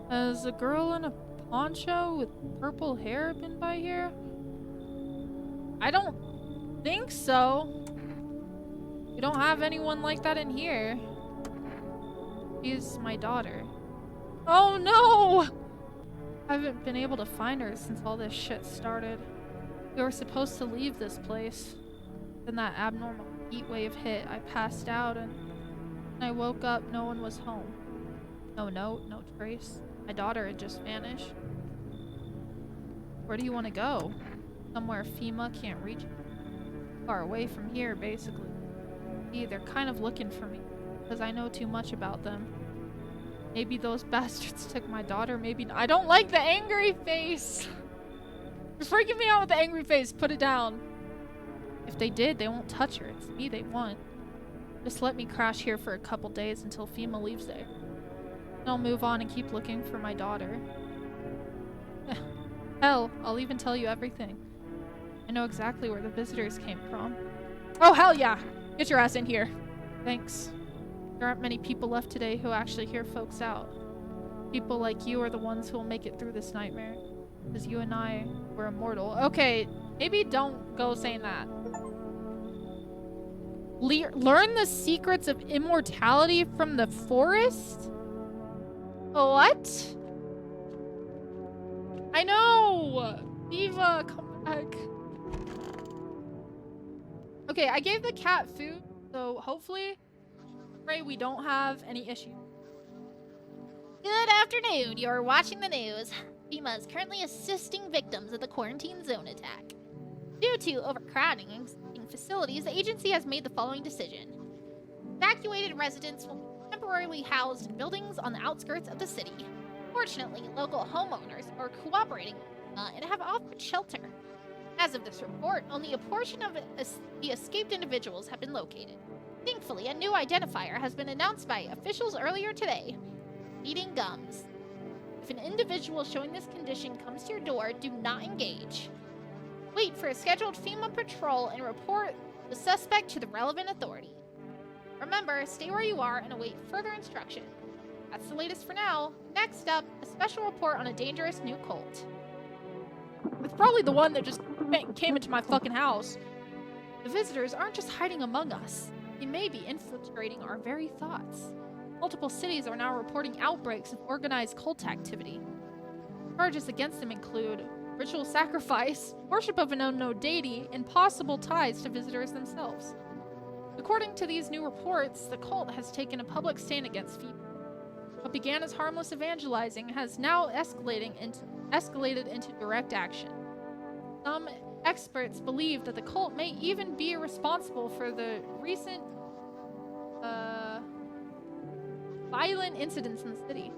A: has a girl in a poncho with purple hair been by here? I don't think so. We don't have anyone like that in here. She's my daughter. Oh no! I haven't been able to find her since all this shit started. We were supposed to leave this place. Then that abnormal heat wave hit. I passed out and when I woke up, no one was home. No note, no trace. My daughter had just vanished. Where do you want to go? Somewhere FEMA can't reach. Far away from here, basically. See, they're kind of looking for me because I know too much about them. Maybe those bastards took my daughter, maybe not. I don't like the angry face. You're freaking me out with the angry face. Put it down. If they did, they won't touch her. It's me they want. Just let me crash here for a couple days until FEMA leaves there. Then I'll move on and keep looking for my daughter. Hell, I'll even tell you everything. I know exactly where the visitors came from. Oh, hell yeah! Get your ass in here. Thanks. There aren't many people left today who actually hear folks out. People like you are the ones who will make it through this nightmare. Because you and I were immortal. Okay, maybe don't go saying that. Learn the secrets of immortality from the forest? What? I know! Diva, come back. Okay, I gave the cat food, so hopefully we don't have any issues.
B: Good afternoon. You're watching the news. FEMA is currently assisting victims of the quarantine zone attack. Due to overcrowding in facilities, the agency has made the following decision. Evacuated residents will be temporarily housed in buildings on the outskirts of the city. Fortunately, local homeowners are cooperating and have offered shelter. As of this report, only a portion of the escaped individuals have been located. Thankfully, a new identifier has been announced by officials earlier today. Eating gums. If an individual showing this condition comes to your door, do not engage. Wait for a scheduled FEMA patrol and report the suspect to the relevant authority. Remember, stay where you are and await further instruction. That's the latest for now. Next up, a special report on a dangerous new cult.
A: It's probably the one that just came into my fucking house. The visitors aren't just hiding among us. They may be infiltrating our very thoughts. Multiple cities are now reporting outbreaks of organized cult activity. Charges against them include ritual sacrifice, worship of an unknown deity, and possible ties to visitors themselves. According to these new reports, the cult has taken a public stand against FEMA. What began as harmless evangelizing has now escalated into direct action. Some experts believe that the cult may even be responsible for the recent violent incidents in the city.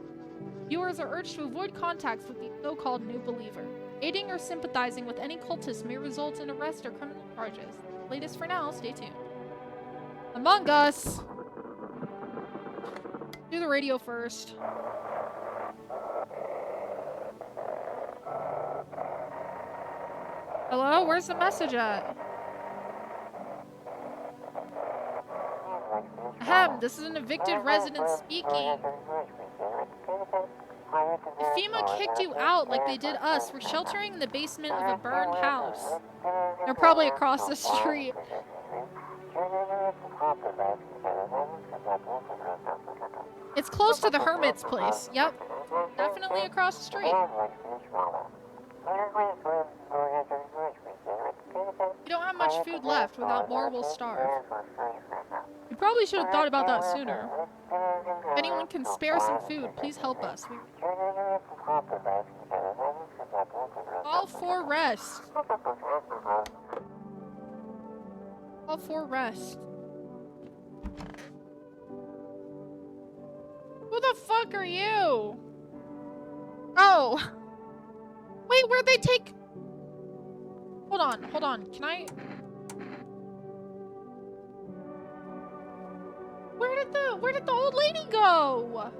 A: Viewers are urged to avoid contacts with the so-called new believer. Aiding or sympathizing with any cultist may result in arrest or criminal charges. Latest for now, stay tuned. Among Us! Do the radio first. Hello? Where's the message at? Ahem, this is an evicted resident speaking. If FEMA kicked you out like they did us, we're sheltering in the basement of a burned house. They're probably across the street. It's close to the hermit's place. Yep. Definitely across the street. We don't have much food left. Without more, we'll starve. You probably should have thought about that sooner. If anyone can spare some food, please help us. All for rest. All for rest. Who the fuck are you? Oh. Wait, where'd they take... Hold on. Can I... Where did the old lady go?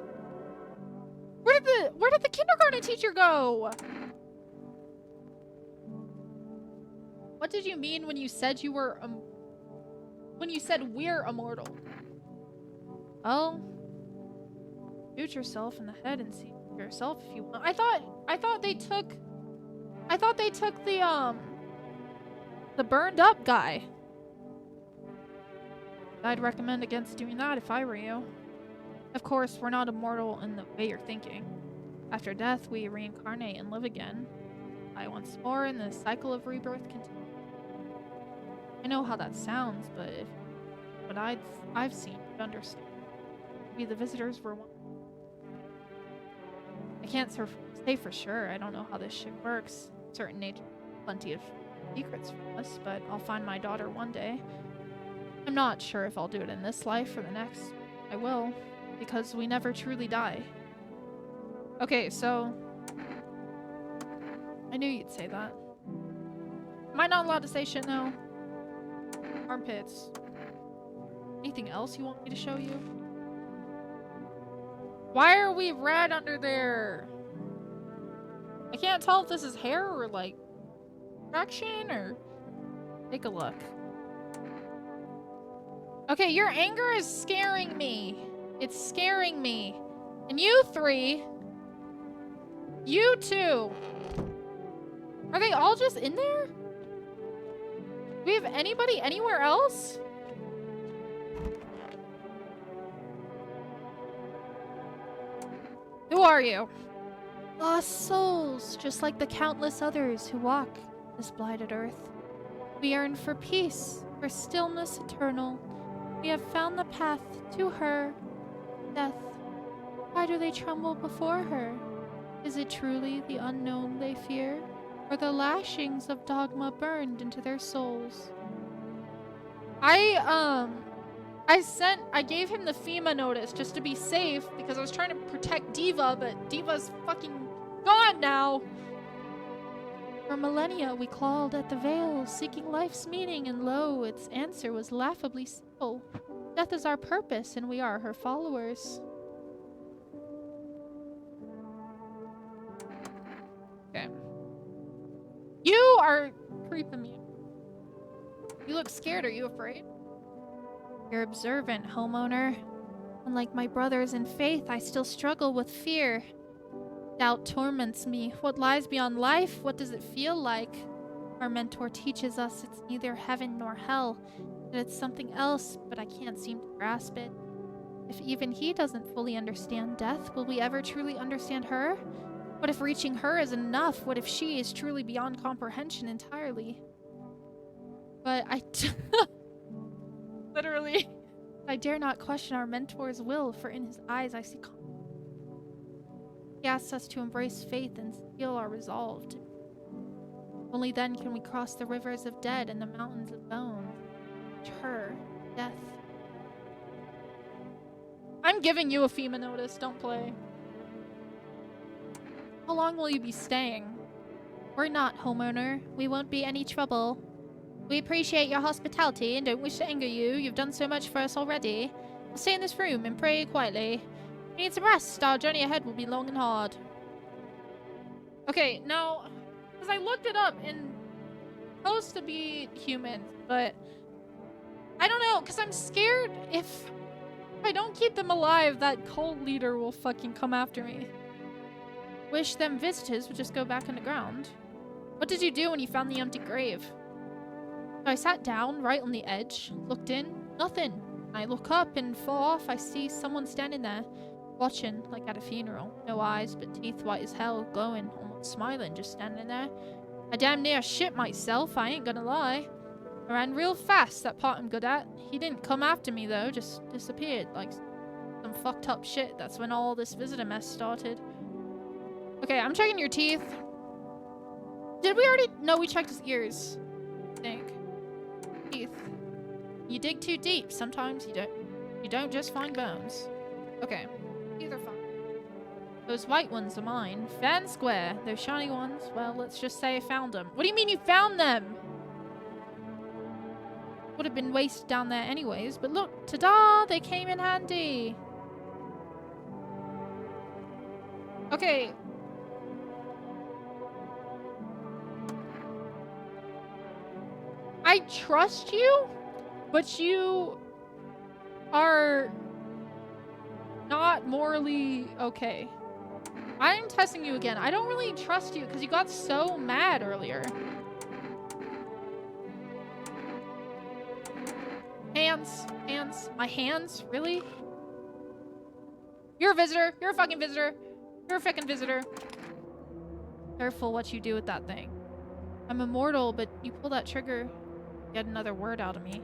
A: Where did the kindergarten teacher go? What did you mean when you said you were when you said we're immortal? Well, shoot yourself in the head and see for yourself if you want. I thought they took the burned up guy. I'd recommend against doing that if I were you. Of course, we're not immortal in the way you're thinking. After death, we reincarnate and live again. Die once more, and the cycle of rebirth continues. I know how that sounds, but if what I've seen, you'd understand. Maybe the visitors were one. I can't say for sure. I don't know how this shit works. Certain nature, plenty of secrets from us, but I'll find my daughter one day. I'm not sure if I'll do it in this life or the next. I will, because we never truly die. Okay, so... I knew you'd say that. Am I not allowed to say shit now? Armpits. Anything else you want me to show you? Why are we red under there? I can't tell if this is hair or, like, traction or... Take a look. Okay, your anger is scaring me. It's scaring me. And you three... You two... Are they all just in there? Do we have anybody anywhere else? Who are you? Lost souls, just like the countless others who walk this blighted earth. We yearn for peace, for stillness eternal. We have found the path to her, death. Why do they tremble before her? Is it truly the unknown they fear, or the lashings of dogma burned into their souls? I gave him the FEMA notice just to be safe because I was trying to protect Diva, but Diva's fucking gone now. For millennia we clawed at the veil, seeking life's meaning, and lo, its answer was laughably simple. Death is our purpose, and we are her followers. Okay. You are creeping me. You look scared. Are you afraid? You're observant, homeowner. Unlike my brothers in faith, I still struggle with fear. Doubt torments me. What lies beyond life? What does it feel like? Our mentor teaches us it's neither heaven nor hell, that it's something else, but I can't seem to grasp it. If even he doesn't fully understand death, will we ever truly understand her? What if reaching her is enough? What if she is truly beyond comprehension entirely? But literally, I dare not question our mentor's will, for in his eyes I see He asks us to embrace faith and steel our resolve. Only then can we cross the rivers of dead and the mountains of bone. To her, death. I'm giving you a FEMA notice, don't play. How long will you be staying? We're not, homeowner. We won't be any trouble. We appreciate your hospitality and don't wish to anger you. You've done so much for us already. We'll stay in this room and pray quietly. We need some rest. Our journey ahead will be long and hard. Okay, now, because I looked it up and supposed to be human, but I don't know, because I'm scared if I don't keep them alive, that cult leader will fucking come after me. Wish them visitors would just go back underground. What did you do when you found the empty grave? So I sat down right on the edge, looked in, nothing. I look up and far off I see someone standing there, watching like at a funeral. No eyes, but teeth white as hell, glowing, almost smiling, just standing there. I damn near shit myself, I ain't gonna lie. I ran real fast, that part I'm good at. He didn't come after me though, just disappeared like some fucked up shit. That's when all this visitor mess started. Okay, I'm checking your teeth. Did we already? No, we checked his ears. I think. Teeth. You dig too deep. Sometimes you don't just find bones. Okay. Teeth are fine. Those white ones are mine. Fair and square. Those shiny ones, well, let's just say I found them. What do you mean you found them? Would have been wasted down there anyways, but look, ta-da! They came in handy. Okay. I trust you, but you are not morally okay. I'm testing you again. I don't really trust you because you got so mad earlier. Hands. Hands. My hands? Really? You're a visitor. You're a fucking visitor. You're a fucking visitor. Careful what you do with that thing. I'm immortal, but you pull that trigger, get another word out of me.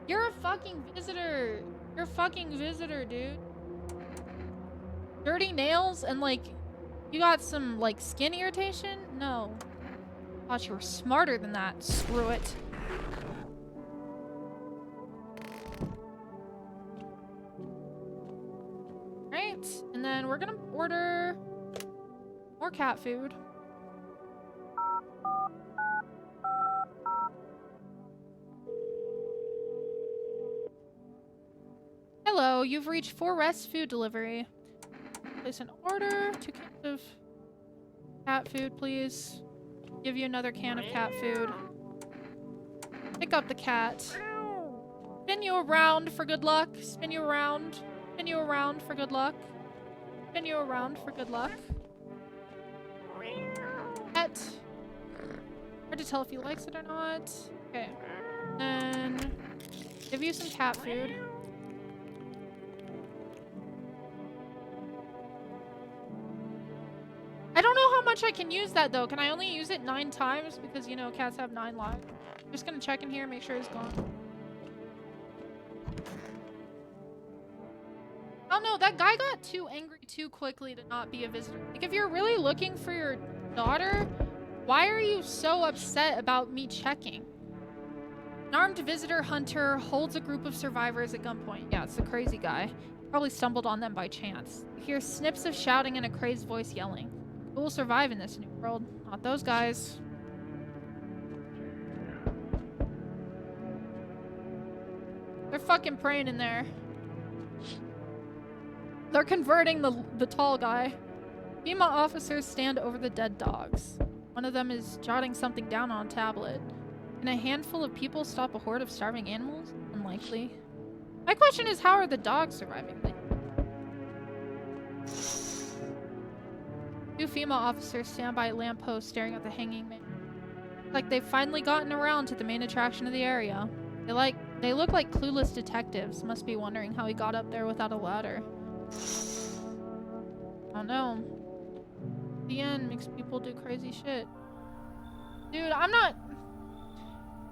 A: You're a fucking visitor. You're a fucking visitor, dude. Dirty nails and like, you got some like skin irritation? No. Thought you were smarter than that. Screw it. Right, and then we're gonna order more cat food. Hello, you've reached Forest Food Delivery. Place an order. 2 cans of cat food, please. Give you another can of cat food. Pick up the cat. Spin you around for good luck. Spin you around. Spin you around for good luck. Spin you around for good luck. Pet. Hard to tell if he likes it or not. Okay. Then give you some cat food. I don't know how much I can use that though. Can I only use it 9 times? Because, you know, cats have 9 lives. I'm just gonna check in here, make sure he's gone. Oh no, that guy got too angry too quickly to not be a visitor. Like, if you're really looking for your daughter, why are you so upset about me checking? An armed visitor hunter holds a group of survivors at gunpoint. Yeah, it's the crazy guy. Probably stumbled on them by chance. You hear snips of shouting and a crazed voice yelling. Who will survive in this new world? Not those guys. They're fucking praying in there. They're converting the tall guy. FEMA officers stand over the dead dogs. One of them is jotting something down on a tablet. Can a handful of people stop a horde of starving animals? Unlikely. My question is, how are the dogs surviving? 2 FEMA officers stand by a lamppost staring at the hanging man. Like they've finally gotten around to the main attraction of the area. They look like clueless detectives. Must be wondering how he got up there without a ladder. I don't know. The end makes people do crazy shit. Dude, I'm not...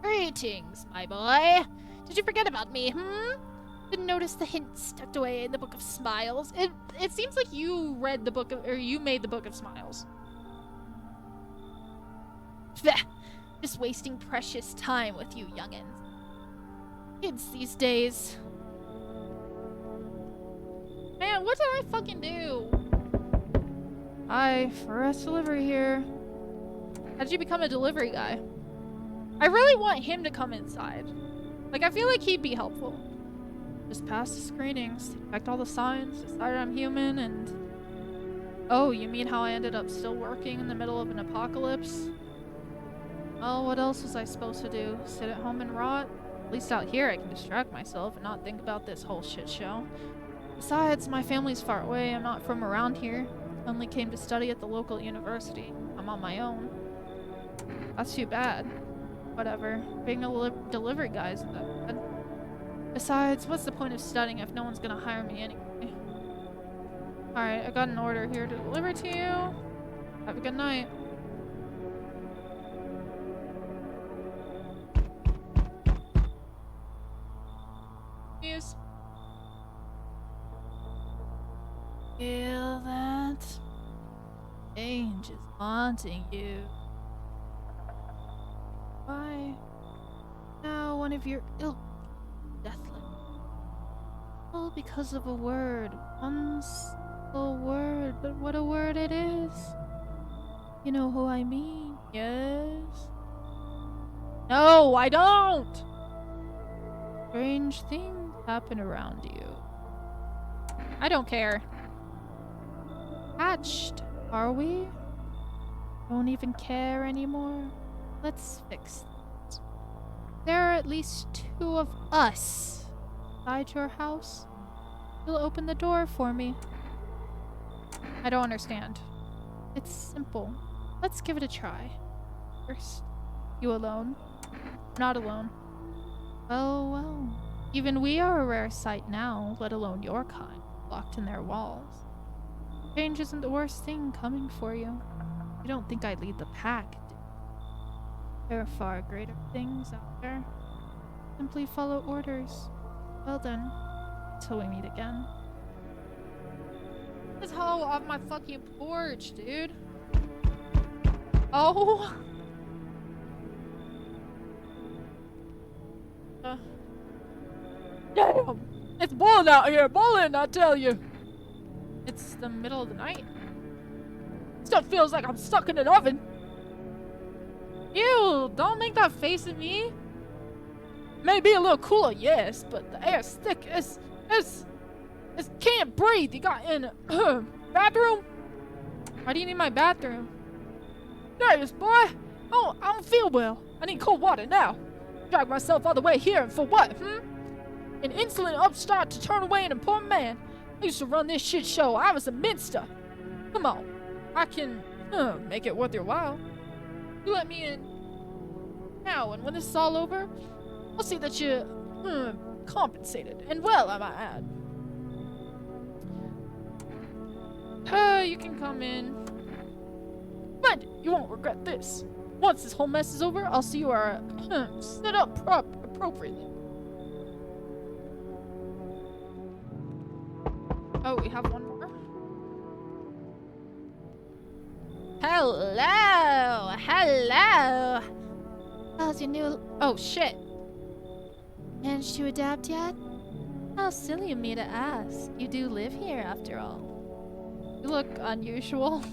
B: Greetings, my boy. Did you forget about me, Didn't notice the hints tucked away in the Book of Smiles.
A: It seems like you read the book of... or you made the Book of Smiles.
B: Just wasting precious time with you youngins. Kids these days.
A: Man, what did I fucking do? Hi, Forest Delivery here. How did you become a delivery guy? I really want him to come inside. Like, I feel like he'd be helpful. Just passed the screenings, checked all the signs, decided I'm human, and... Oh, you mean how I ended up still working in the middle of an apocalypse? Well, what else was I supposed to do? Sit at home and rot? At least out here I can distract myself and not think about this whole shit show. Besides, my family's far away. I'm not from around here. Only came to study at the local university. I'm on my own. That's too bad. Whatever. Being a delivery guy isn't that bad. Besides, what's the point of studying if no one's gonna hire me anyway? Alright, I got an order here to deliver to you. Have a good night. Feel that? Change is haunting you. Why? Now one of your ilk deathly. All because of a word. One single word, but what a word it is. You know who I mean, yes? No, I don't! Strange things happen around you. I don't care. Hatched, are we? Don't even care anymore? Let's fix it. There are at least 2 of us inside your house. You'll open the door for me. I don't understand. It's simple. Let's give it a try. First, you alone? Not alone. Well, well. Even we are a rare sight now, let alone your kind, locked in their walls. Change isn't the worst thing coming for you. You don't think I lead the pack, do you? There are far greater things out there. Simply follow orders. Well then, till we meet again. This hoe off my fucking porch, dude. Oh. Damn! It's boiling out here, boiling, I tell you. It's the middle of the night. Stuff feels like I'm stuck in an oven. Ew, don't make that face at me. Maybe a little cooler, yes, but the air's thick. It's can't breathe. You got in bathroom? Why do you need my bathroom? Darius, boy. Oh, I don't feel well. I need cold water now. Drag myself all the way here, and for what, An insolent upstart to turn away an important man. I used to run this shit show. I was a minster. Come on. I can make it worth your while. You let me in now, and when this is all over, I'll see that you're compensated. And well, I might add. You can come in. Mind it, you won't regret this. Once this whole mess is over, I'll see you are set up appropriately. Oh, we have one more. Hello! Hello! How's your new... Oh, shit. Managed to adapt yet? How silly of me to ask. You do live here, after all. You look unusual.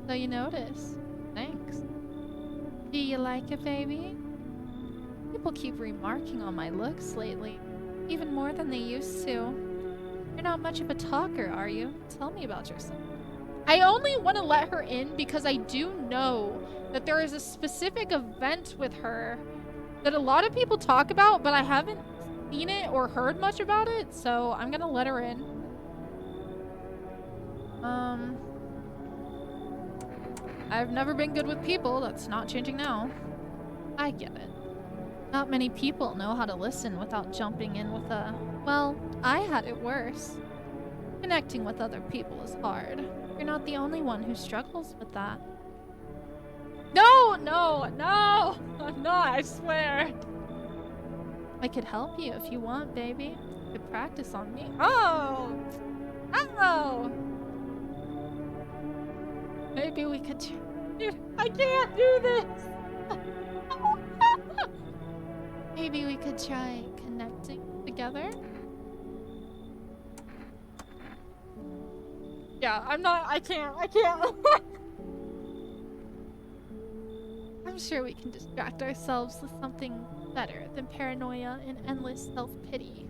A: So you notice. Thanks. Do you like it, baby? People keep remarking on my looks lately. Even more than they used to. You're not much of a talker, are you? Tell me about yourself. I only want to let her in because I do know that there is a specific event with her that a lot of people talk about, but I haven't seen it or heard much about it, so I'm gonna let her in. I've never been good with people. That's not changing now. I get it. Not many people know how to listen without jumping in with a... Well, I had it worse. Connecting with other people is hard. You're not the only one who struggles with that. No, no, no! I'm not, I swear. I could help you if you want, baby. You could practice on me. Oh! Oh! Maybe we could... I can't do this! Maybe we could try connecting together? Yeah, I can't. I'm sure we can distract ourselves with something better than paranoia and endless self-pity.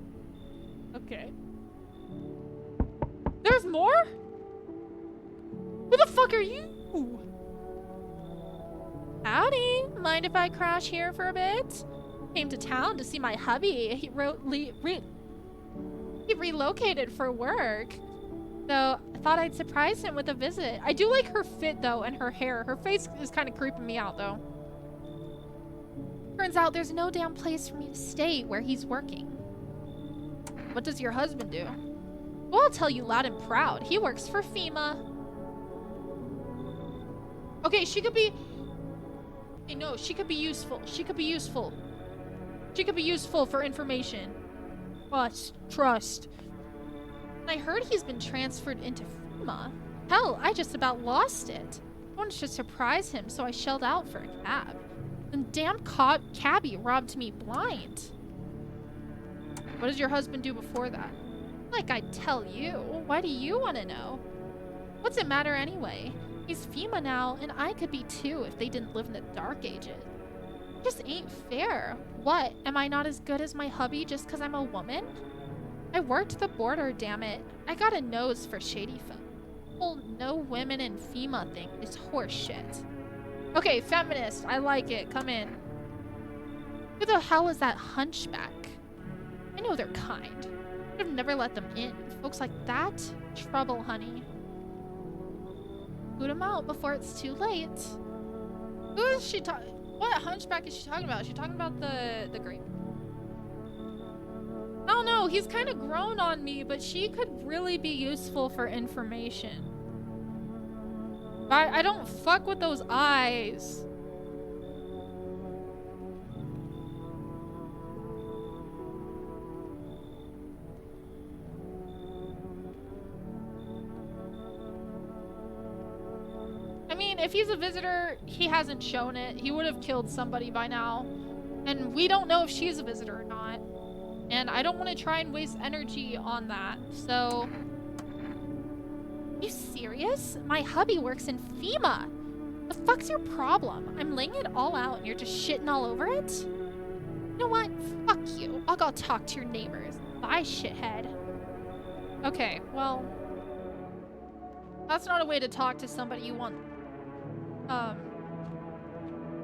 A: Okay. There's more? Who the fuck are you? Howdy. Mind if I crash here for a bit? Came to town to see my hubby. He relocated for work. So I thought I'd surprise him with a visit. I do like her fit though and her hair. Her face is kind of creeping me out though. Turns out there's no damn place for me to stay where he's working. What does your husband do? Well, I'll tell you loud and proud. He works for FEMA. Okay, she could be... Hey, no, she could be useful. She could be useful. She could be useful for information. Trust.
C: I heard he's been transferred into FEMA. Hell, I just about lost it. I wanted to surprise him, so I shelled out for a cab. And damn cabbie robbed me blind. What does your husband do before that? Like I'd tell you. Why do you want to know? What's it matter anyway? He's FEMA now, and I could be too if they didn't live in the Dark Ages. It just ain't fair. What? Am I not as good as my hubby just because I'm a woman? I worked the border, damn it. I got a nose for shady folk. The whole no women in FEMA thing is horseshit. Okay, feminist. I like it. Come in. Who the hell is that hunchback? I know they're kind. I'd have never let them in. Folks like that? Trouble, honey. Boot them out before it's too late. Who is she talking? What hunchback is she talking about? Is she talking about the grape? I don't know. He's kind of grown on me, but she could really be useful for information. I don't fuck with those eyes. I mean, if he's a visitor, he hasn't shown it. He would have killed somebody by now. And we don't know if she's a visitor or not. And I don't want to try and waste energy on that. So... Are you serious? My hubby works in FEMA. The fuck's your problem? I'm laying it all out and you're just shitting all over it? You know what? Fuck you. I'll go talk to your neighbors. Bye, shithead. Okay, well... That's not a way to talk to somebody you want.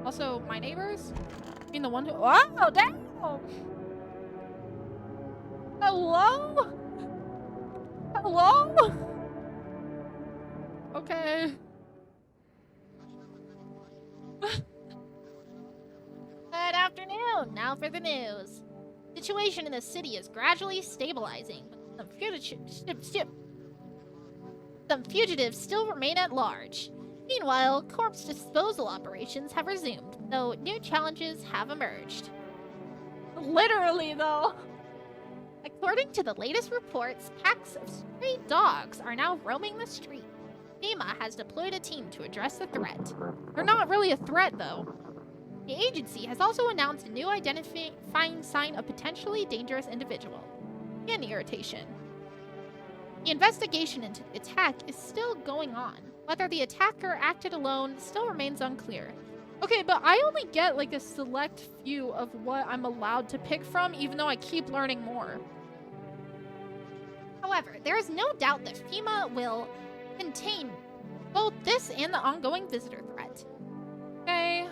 C: Also, my neighbors? I mean the one who- Wow, damn! Hello? Hello? Okay.
B: Good afternoon. Now for the news. Situation in the city is gradually stabilizing. Some fugitives still remain at large. Meanwhile, corpse disposal operations have resumed, though new challenges have emerged.
C: Literally, though.
B: According to the latest reports, packs of stray dogs are now roaming the street. FEMA has deployed a team to address the threat.
C: They're not really a threat, though.
B: The agency has also announced a new identifying sign of potentially dangerous individual. Skin irritation. The investigation into the attack is still going on. Whether the attacker acted alone still remains unclear.
C: Okay, but I only get like a select few of what I'm allowed to pick from, even though I keep learning more.
B: However, there is no doubt that FEMA will contain both this and the ongoing visitor threat.
C: Okay.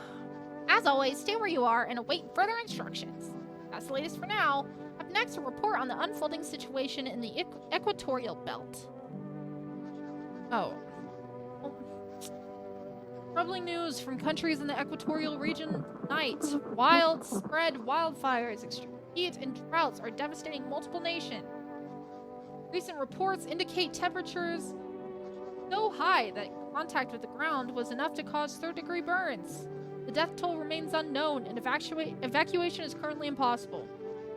B: As always, stay where you are and await further instructions. That's the latest for now. Up next, a report on the unfolding situation in the equatorial belt.
C: Oh. Troubling news from countries in the equatorial region tonight. Widespread wildfires, extreme heat, and droughts are devastating multiple nations. Recent reports indicate temperatures so high that contact with the ground was enough to cause third-degree burns. The death toll remains unknown, and evacuation is currently impossible.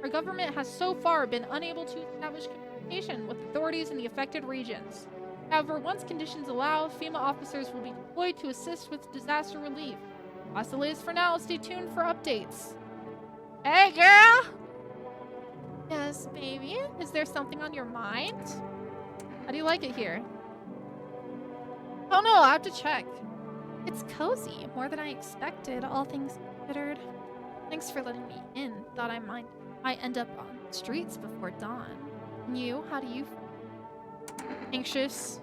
C: Our government has so far been unable to establish communication with authorities in the affected regions. However, once conditions allow, FEMA officers will be deployed to assist with disaster relief. That's the latest for now. Stay tuned for updates. Hey, girl! Yes, baby? Is there something on your mind? How do you like it here? Oh no, I have to check. It's cozy, more than I expected, all things considered. Thanks for letting me in. Thought I might end up on the streets before dawn. And you, how do you feel? Anxious.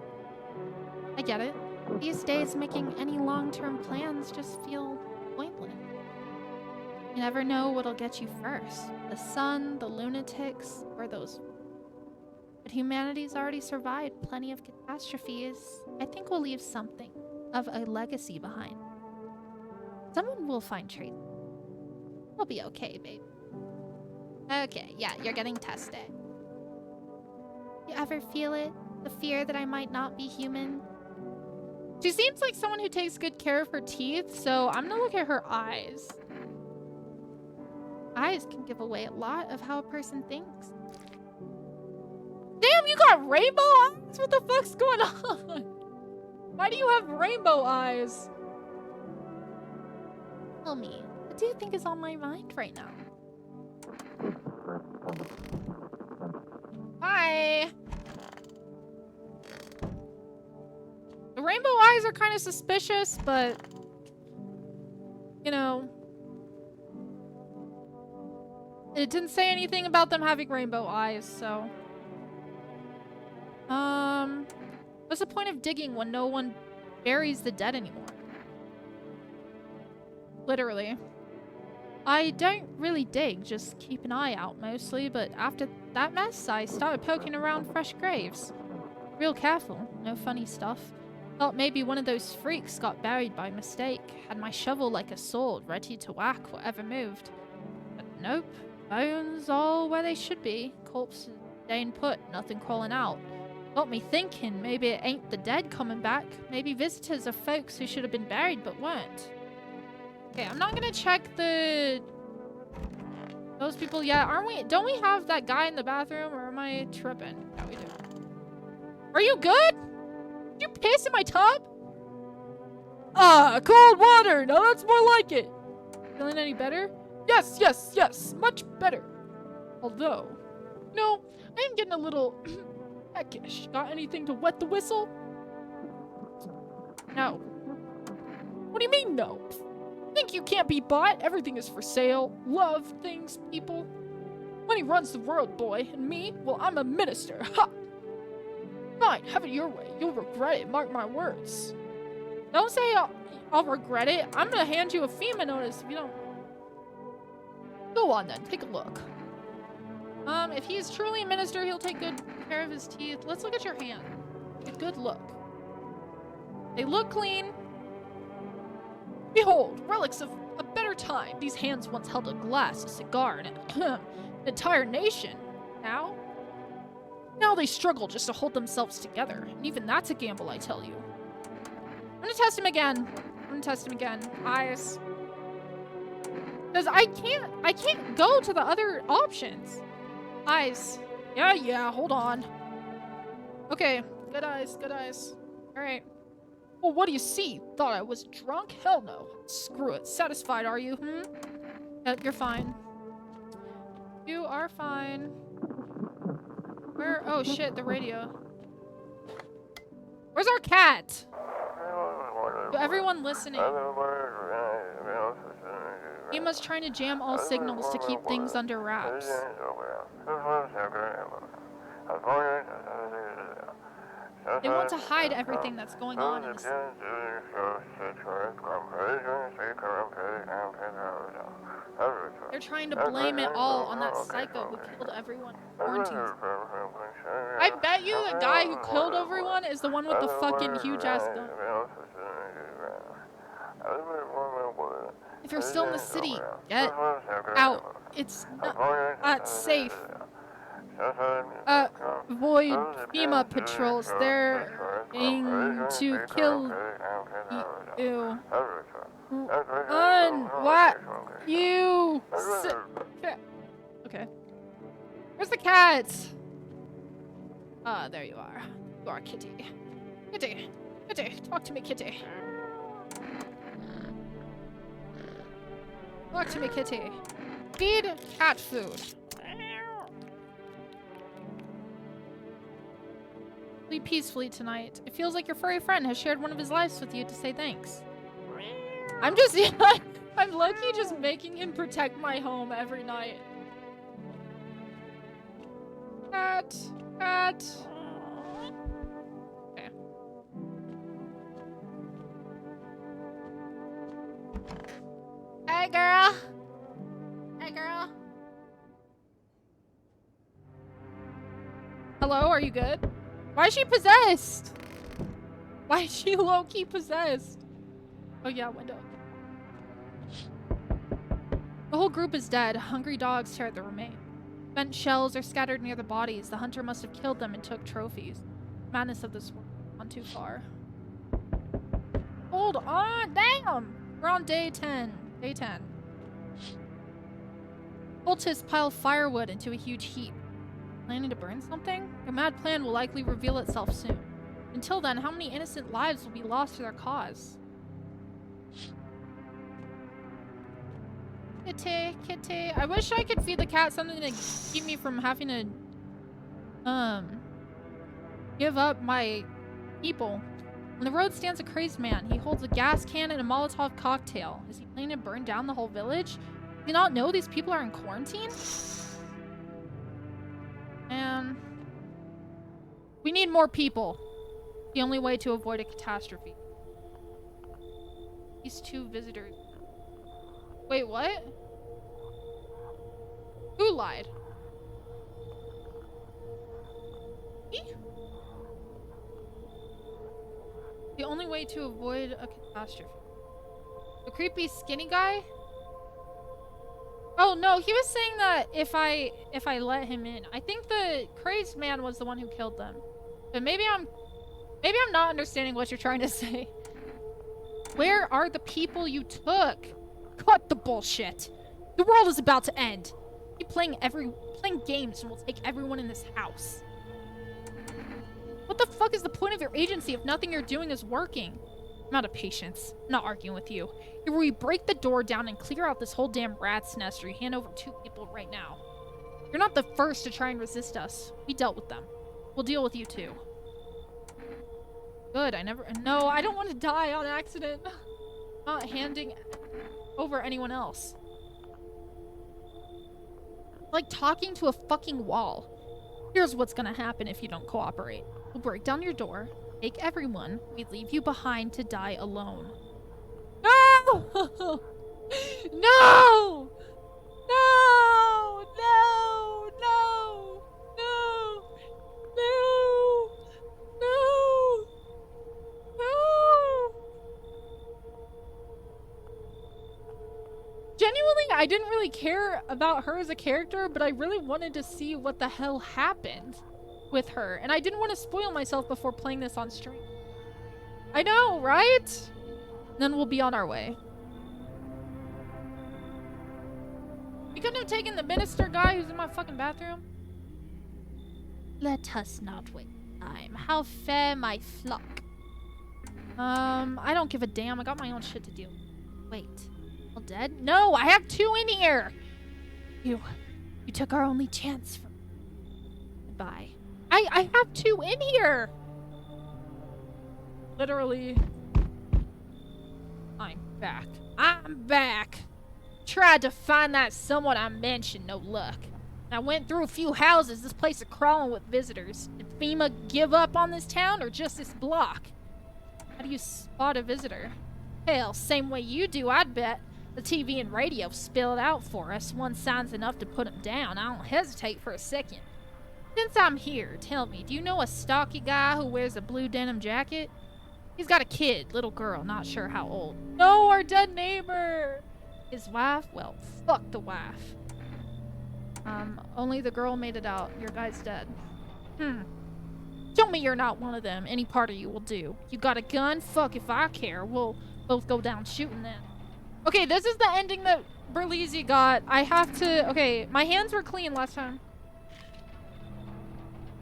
C: I get it. These days, making any long-term plans just feel pointless. You never know what'll get you first. The sun, the lunatics, or those. But humanity's already survived plenty of catastrophes. I think we'll leave something of a legacy behind. Someone will find traces. We'll be okay, babe. Okay, yeah, you're getting tested. You ever feel it? The fear that I might not be human? She seems like someone who takes good care of her teeth, so I'm gonna look at her eyes. Eyes can give away a lot of how a person thinks. Damn, you got rainbow eyes? What the fuck's going on? Why do you have rainbow eyes?
B: Tell me, what do you think is on my mind right now?
C: Hi. The rainbow eyes are kind of suspicious, but you know, it didn't say anything about them having rainbow eyes, so what's the point of digging when no one buries the dead anymore? Literally. I don't really dig, just keep an eye out mostly, but after that mess, I started poking around fresh graves. Real careful, no funny stuff. Thought maybe one of those freaks got buried by mistake. Had my shovel like a sword, ready to whack whatever moved. But nope, bones all where they should be. Corpses staying put, nothing crawling out. Got me thinking, maybe it ain't the dead coming back. Maybe visitors are folks who should have been buried but weren't. Okay, I'm not gonna check those people yet. Don't we have that guy in the bathroom, or am I tripping? Yeah, we do. Are you good? Did you piss in my tub? Ah, cold water. Now that's more like it. Feeling any better? Yes, yes, yes. Much better. Although, no, I am getting a little peckish. Got anything to wet the whistle? No. What do you mean, no? Think you can't be bought? Everything is for sale. Love things, people. Money runs the world, boy. And me? Well, I'm a minister. Ha! Fine, have it your way. You'll regret it, mark my words. Don't say I'll regret it. I'm gonna hand you a FEMA notice if you don't. Go on then, take a look. If he is truly a minister, he'll take good care of his teeth. Let's look at your hand. A good look. They look clean. Behold, relics of a better time. These hands once held a glass, a cigar, and an entire nation. Now they struggle just to hold themselves together. And even that's a gamble, I tell you. I'm gonna test him again. Eyes. Because I can't go to the other options. Eyes. Yeah, hold on. Okay, good eyes. Alright. Well, what do you see? Thought I was drunk? Hell no. Screw it. Satisfied, are you? Yep, you're fine. You are fine. Where? Oh shit, the radio. Where's our cat? Everyone listening. Ema's trying to jam all signals to keep things under wraps. They want to hide everything that's going on in the city. They're trying to blame it all on that psycho who killed everyone in quarantine. I bet you the guy who killed everyone is the one with the fucking huge ass gun. If you're still in the city, get out. It's not safe. Avoid FEMA patrols. They're aiming to kill you. What? You. Okay. Where's the cat? Ah, there you are. You are Kitty. Kitty. Talk to me, Kitty. Talk to me, Kitty. Feed cat food. Sleep peacefully tonight. It feels like your furry friend has shared one of his lives with you to say thanks. I'm low-key just making him protect my home every night. Cat. Okay. Hey, girl. Hello, are you good? Why is she possessed? Why is she low-key possessed? Oh yeah, window. The whole group is dead. Hungry dogs tear at the remains. Bent shells are scattered near the bodies. The hunter must have killed them and took trophies. Madness of this world. Gone too far. Hold on! Damn! We're on day 10. Day 10. Cultists pile firewood into a huge heap. Planning to burn something? Their mad plan will likely reveal itself soon. Until then, how many innocent lives will be lost to their cause? Kitty, kitty. I wish I could feed the cat something to keep me from having to, give up my people. On the road stands a crazed man. He holds a gas can and a Molotov cocktail. Is he planning to burn down the whole village? Do you not know these people are in quarantine? And we need more people. The only way to avoid a catastrophe. These 2 visitors. Wait, what? Who lied? Me? The only way to avoid a catastrophe. The creepy skinny guy? Oh no, he was saying that if I let him in. I think the crazed man was the one who killed them. But maybe I'm not understanding what you're trying to say. Where are the people you took? Cut the bullshit. The world is about to end. Keep playing games and we'll take everyone in this house. What the fuck is the point of your agency if nothing you're doing is working? I'm out of patience. I'm not arguing with you. Either we break the door down and clear out this whole damn rat's nest, or you hand over 2 people right now. You're not the first to try and resist us. We dealt with them. We'll deal with you too. Good, No, I don't want to die on accident. Not handing over anyone else. Like talking to a fucking wall. Here's what's gonna happen if you don't cooperate. We'll break down your door, take everyone, we leave you behind to die alone. No! No! No! No! No! No! No! No! No! Genuinely, I didn't really care about her as a character, but I really wanted to see what the hell happened with her. And I didn't want to spoil myself before playing this on stream. I know, right? Then we'll be on our way. We couldn't have taken the minister guy who's in my fucking bathroom.
B: Let us not waste time. How fair my flock.
C: I don't give a damn. I got my own shit to do. Wait. All dead? No, I have 2 in here. You took our only chance. Goodbye. I have 2 in here. Literally. I'm back. I'm back. Tried to find that someone I mentioned, no luck. I went through a few houses. This place is crawling with visitors. Did FEMA give up on this town or just this block? How do you spot a visitor? Hell, same way you do, I'd bet. The TV and radio spill it out for us. One sign's enough to put them down. I don't hesitate for a second. Since I'm here, tell me, do you know a stocky guy who wears a blue denim jacket? He's got a kid, little girl, not sure how old. No, our dead neighbor! His wife? Well, fuck the wife. Only the girl made it out. Your guy's dead. Tell me you're not one of them. Any part of you will do. You got a gun? Fuck if I care. We'll both go down shooting then. Okay, this is the ending that Berlizzi got. I have to... Okay, my hands were clean last time.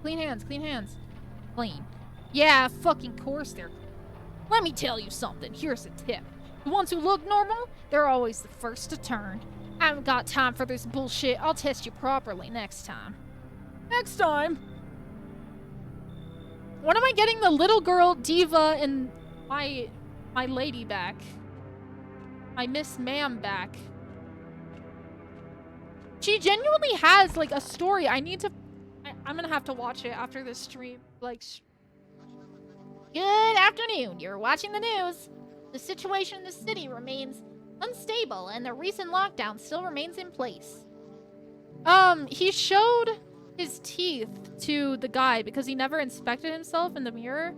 C: Clean hands, clean hands. Clean. Yeah, fucking course they're clean. Let me tell you something. Here's a tip. The ones who look normal, they're always the first to turn. I haven't got time for this bullshit. I'll test you properly next time. Next time? When am I getting the little girl diva and my lady back? My Miss Ma'am back? She genuinely has, like, a story. I'm gonna have to watch it after this stream. Like,
B: Good afternoon. You're watching the news. The situation in the city remains unstable, and the recent lockdown still remains in place.
C: He showed his teeth to the guy because he never inspected himself in the mirror,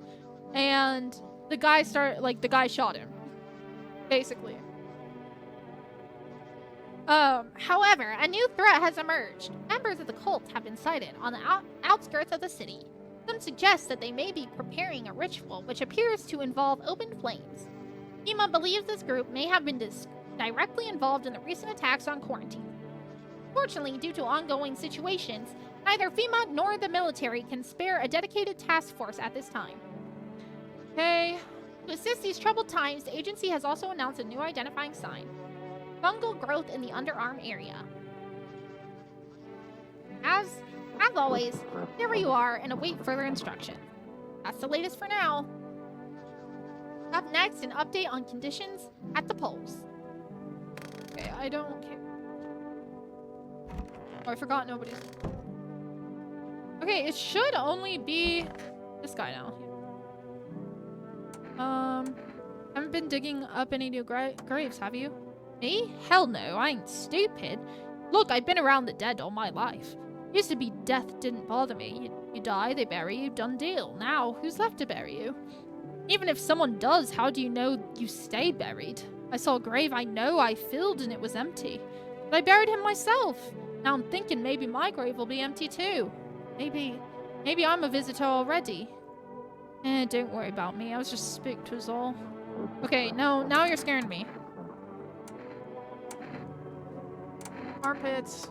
C: and the guy shot him, basically.
B: However, a new threat has emerged. Members of the cult have been sighted on the outskirts of the city. Some suggest that they may be preparing a ritual which appears to involve open flames. FEMA believes this group may have been directly involved in the recent attacks on quarantine. Fortunately, due to ongoing situations,
C: Neither FEMA nor the military can spare a dedicated task force at this time. Okay. To assist these troubled times, the agency has also announced a new identifying sign. Fungal growth in the underarm area. As always, there you are and await further instruction. That's the latest for now. Up next, an update on conditions at the polls. Okay, I don't care. Oh, I forgot nobody's... Okay, it should only be this guy now. Haven't been digging up any new graves, have you? Me? Hell no, I ain't stupid. Look, I've been around the dead all my life. Used to be death didn't bother me. You die, they bury you, done deal. Now, who's left to bury you? Even if someone does, how do you know you stay buried? I saw a grave I know I filled and it was empty. But I buried him myself. Now I'm thinking maybe my grave will be empty too. Maybe I'm a visitor already. Don't worry about me. I was just spooked was all. Okay, no, now you're scaring me. Armpits.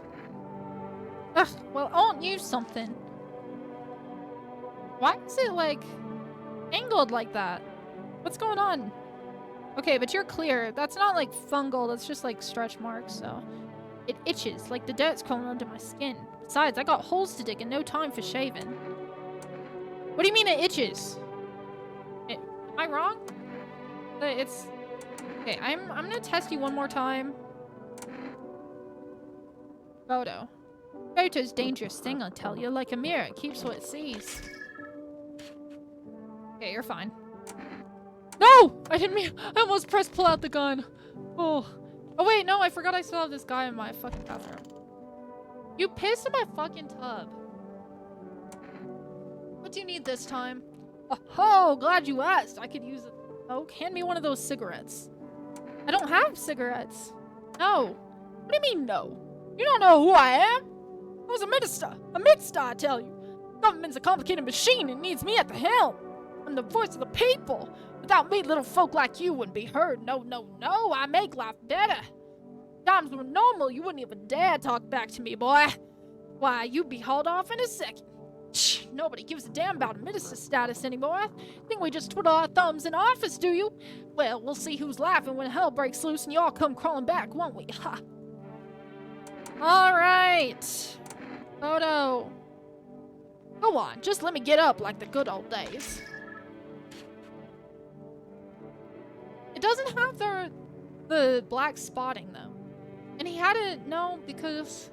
C: Ugh, well, I'll use something. Why is it, like, angled like that? What's going on? Okay, but you're clear. That's not, like, fungal. That's just, like, stretch marks, so... It itches, like the dirt's crawling under my skin. Besides, I got holes to dig and no time for shaving. What do you mean it itches? Am I wrong? It's... Okay, I'm gonna test you one more time. Photo. Photo's dangerous thing, I'll tell you. Like a mirror, it keeps what it sees. Okay, you're fine. No! I didn't mean... I almost pressed pull out the gun. Oh. Oh wait, no, I forgot I still have this guy in my fucking bathroom. You pissed in my fucking tub. What do you need this time? Oh, glad you asked. I could use a smoke. Hand me one of those cigarettes. I don't have cigarettes. No. What do you mean, no? You don't know who I am? I was a minister. A minister, I tell you. Government's a complicated machine and needs me at the helm. I'm the voice of the people. Without me, little folk like you wouldn't be heard. No, no, no. I make life better. Times were normal, you wouldn't even dare talk back to me, boy. Why, you'd be hauled off in a second. Shh, nobody gives a damn about minister status anymore. Think we just twiddle our thumbs in office, do you? Well, we'll see who's laughing when hell breaks loose and y'all come crawling back, won't we? Ha. Alright. Photo. Go on, just let me get up like the good old days. It doesn't have the black spotting, though. And he had it, no, because...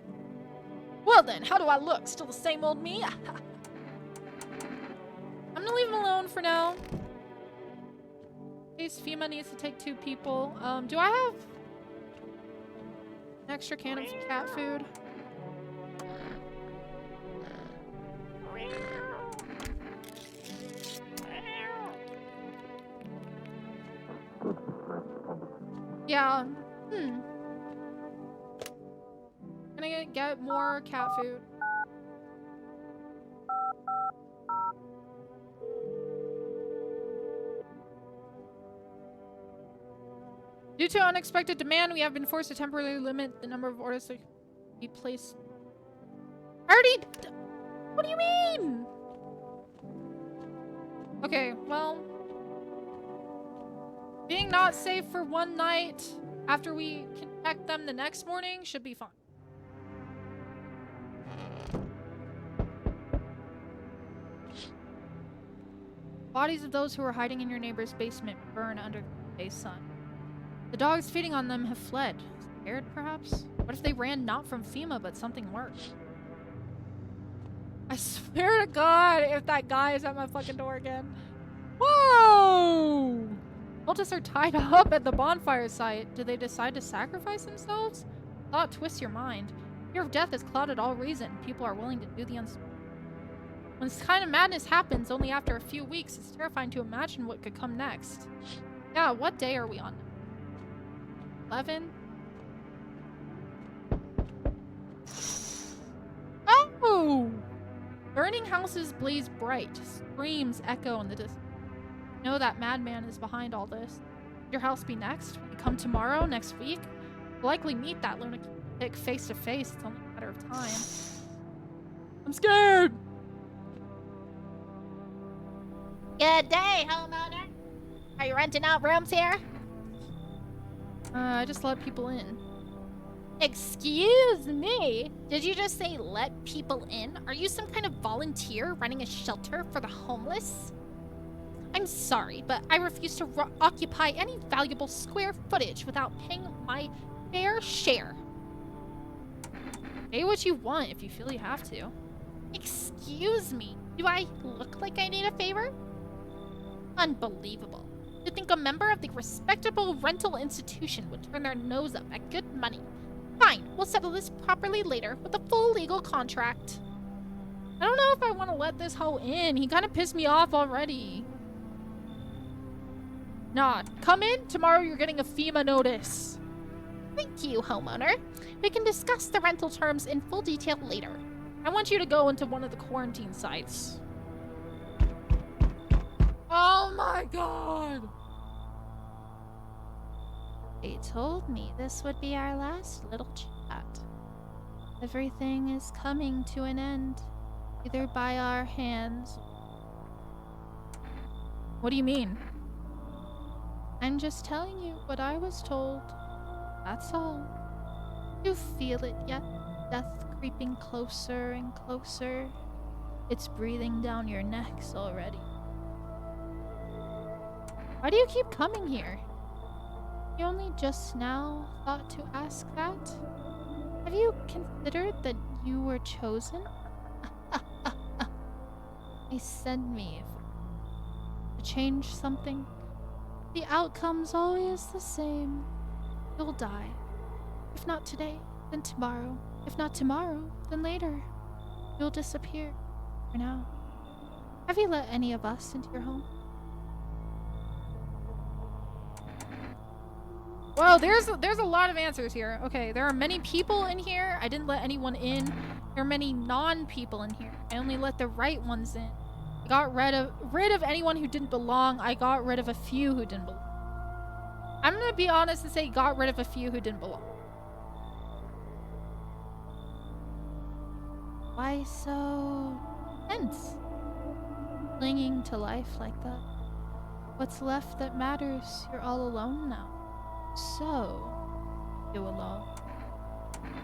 C: Well then, how do I look? Still the same old me? I'm gonna leave him alone for now. In case FEMA needs to take 2 people. Do I have an extra can of cat food? Yeah. Can I get more cat food? Due to unexpected demand, we have been forced to temporarily limit the number of orders that be placed. What do you mean? Okay, well... Being not safe for one night after we connect them the next morning should be fine. Bodies of those who were hiding in your neighbor's basement burn under the day's sun. The dogs feeding on them have fled. Scared, perhaps? What if they ran not from FEMA, but something worse? I swear to God, if that guy is at my fucking door again. Whoa! Cultists are tied up at the bonfire site. Did they decide to sacrifice themselves? Thought twists your mind. Fear of death has clouded all reason. People are willing to do the unspeakable. When this kind of madness happens only after a few weeks, it's terrifying to imagine what could come next. Yeah, what day are we on? 11? Oh! Burning houses blaze bright. Screams echo in the distance. Know that madman is behind all this. Your house be next? Will you come tomorrow? Next week? We'll likely meet that lunatic face to face. It's only a matter of time.
A: I'm scared.
B: Good day, homeowner. Are you renting out rooms here?
C: I just let people in.
B: Excuse me. Did you just say let people in? Are you some kind of volunteer running a shelter for the homeless? I'm sorry, but I refuse to occupy any valuable square footage without paying my fair share.
C: Pay what you want if you feel you have to.
B: Excuse me. Do I look like I need a favor? Unbelievable. To think a member of the respectable rental institution would turn their nose up at good money. Fine, we'll settle this properly later with a full legal contract.
C: I don't know if I want to let this hoe in. He kind of pissed me off already. Nah, come in. Tomorrow you're getting a FEMA notice.
B: Thank you, homeowner. We can discuss the rental terms in full detail later.
C: I want you to go into one of the quarantine sites. Oh my god!
B: They told me this would be our last little chat. Everything is coming to an end, either by our hands.
C: What do you mean?
B: I'm just telling you what I was told. That's all. You feel it yet? Death creeping closer and closer. It's breathing down your necks already.
C: Why do you keep coming here?
B: You only just now thought to ask that? Have you considered that you were chosen? They send me to change something. The outcome's always the same. You'll die. If not today, then tomorrow. If not tomorrow, then later. You'll disappear. For now. Have you let any of us into your home?
C: Whoa, there's a lot of answers here. Okay, there are many people in here. I didn't let anyone in. There are many non-people in here. I only let the right ones in. I got rid of anyone who didn't belong. I got rid of a few who didn't belong. I'm gonna be honest and say got rid of a few who didn't belong.
B: Why so tense? Clinging to life like that. What's left that matters? You're all alone now. So, you alone.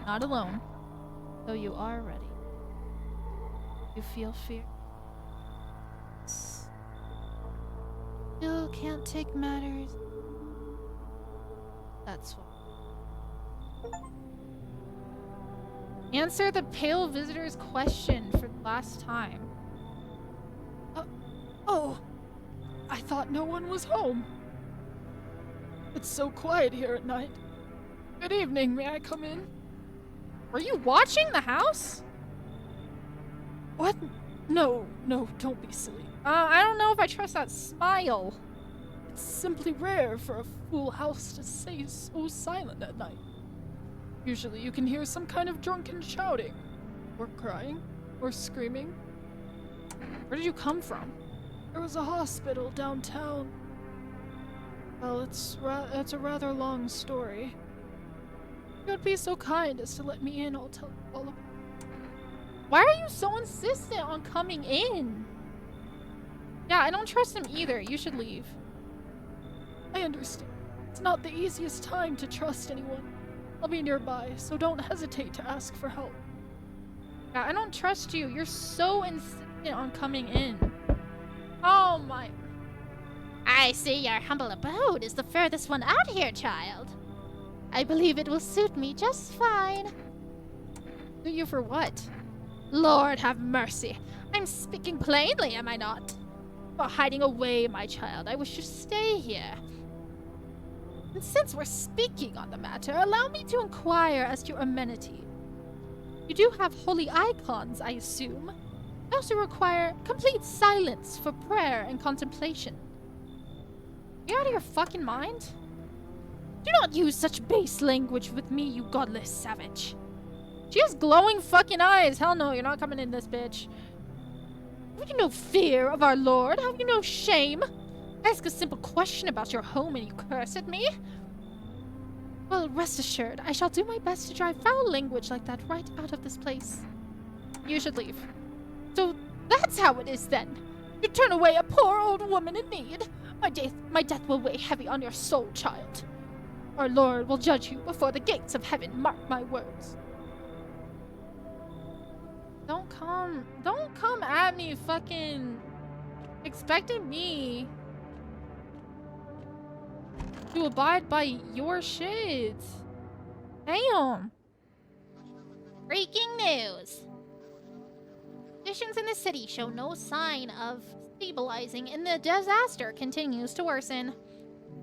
C: Not alone.
B: So you are ready. You feel fear. Still can't take matters. That's why.
C: Answer the pale visitor's question for the last time.
A: Oh, I thought no one was home. It's so quiet here at night. Good evening, may I come in?
C: Were you watching the house?
A: What? No, don't be silly.
C: I don't know if I trust that smile.
A: It's simply rare for a full house to stay so silent at night. Usually you can hear some kind of drunken shouting, or crying, or screaming.
C: Where did you come from?
A: There was a hospital downtown. Well, it's a rather long story. If you would be so kind as to let me in, I'll tell you all about it.
C: Why are you so insistent on coming in? Yeah, I don't trust him either. You should leave.
A: I understand. It's not the easiest time to trust anyone. I'll be nearby, so don't hesitate to ask for help.
C: Yeah, I don't trust you. You're so insistent on coming in. Oh my...
B: I see your humble abode is the furthest one out here, child. I believe it will suit me just fine.
C: Suit you for what?
B: Lord have mercy. I'm speaking plainly, am I not? Not hiding away, my child. I wish to stay here. And since we're speaking on the matter, allow me to inquire as to your amenity. You do have holy icons, I assume. I also require complete silence for prayer and contemplation.
C: You out of your fucking mind?
B: Do not use such base language with me, you godless savage.
C: She has glowing fucking eyes. Hell no, you're not coming in this bitch.
B: Have you no fear of our Lord? Have you no shame? Ask a simple question about your home and you curse at me? Well, rest assured, I shall do my best to drive foul language like that right out of this place.
C: You should leave. So that's how it is then. You turn away a poor old woman in need. My death will weigh heavy on your soul, child. Our Lord will judge you before the gates of heaven, mark my words. Don't come at me fucking expecting me to abide by your shit. Damn.
B: Breaking news. Conditions in the city show no sign of stabilizing, and the disaster continues to worsen.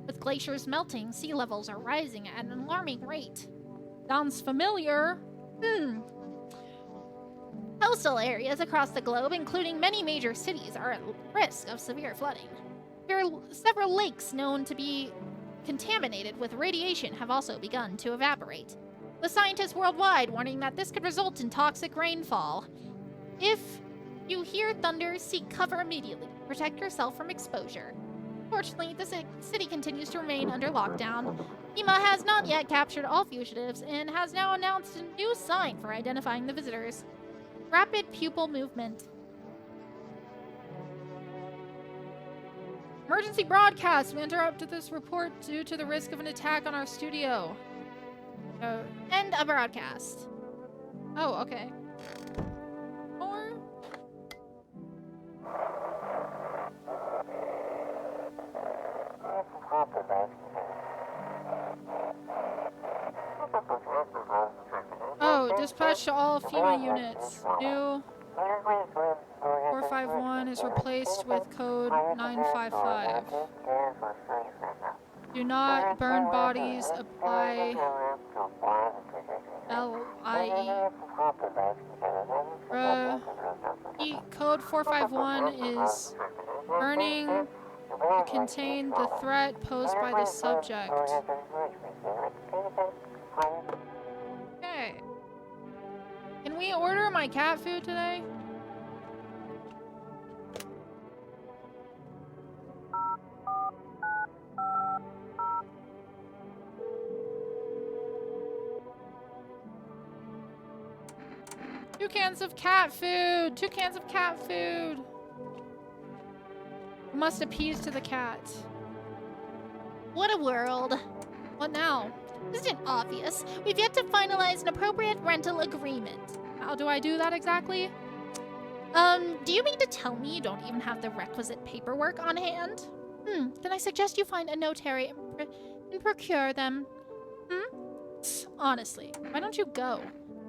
B: With glaciers melting, sea levels are rising at an alarming rate.
C: Sounds familiar.
B: Coastal areas across the globe, including many major cities, are at risk of severe flooding. Several lakes known to be contaminated with radiation have also begun to evaporate. With scientists worldwide warning that this could result in toxic rainfall. If you hear thunder, seek cover immediately. Protect yourself from exposure. Fortunately, the city continues to remain under lockdown. FEMA has not yet captured all fugitives and has now announced a new sign for identifying the visitors. Rapid pupil movement.
C: Emergency broadcast. We interrupted this report due to the risk of an attack on our studio.
B: End of broadcast.
C: Oh, okay. Or... Oh, dispatch to all FEMA units. New 451 is replaced with code 955. Do not burn bodies. Apply LIE. Code 451 is burning to contain the threat posed by the subject. Okay. Can we order my cat food today? Two cans of cat food! 2 cans of cat food! We must appease to the cat.
B: What a world.
C: What now?
B: Isn't it obvious? We've yet to finalize an appropriate rental agreement.
C: How do I do that exactly?
B: Do you mean to tell me you don't even have the requisite paperwork on hand? Then I suggest you find a notary and procure them.
C: Honestly, why don't you go?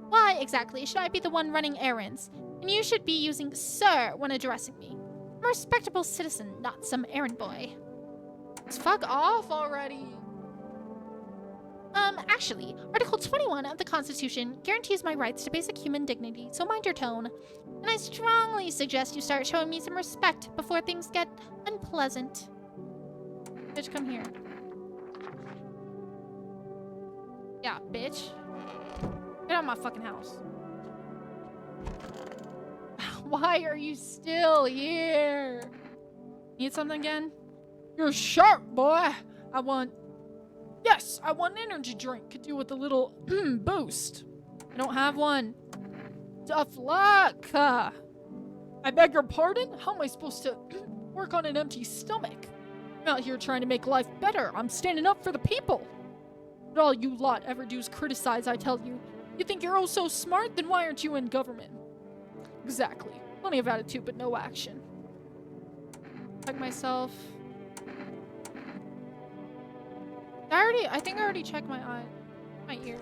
B: Why exactly should I be the one running errands? And you should be using sir when addressing me. I'm a respectable citizen, not some errand boy.
C: Just fuck off already.
B: Actually, Article 21 of the Constitution guarantees my rights to basic human dignity, so mind your tone. And I strongly suggest you start showing me some respect before things get unpleasant.
C: Bitch, come here. Yeah, bitch. Get out of my fucking house. Why are you still here? Need something again? You're sharp, boy. I want an energy drink. Could do with a little boost. I don't have one. Tough luck. I beg your pardon? How am I supposed to work on an empty stomach? I'm out here trying to make life better. I'm standing up for the people. But all you lot ever do is criticize, I tell you. You think you're oh so smart? Then why aren't you in government? Exactly. Plenty of attitude, but no action. Check myself. I think I already checked my eye. My ear.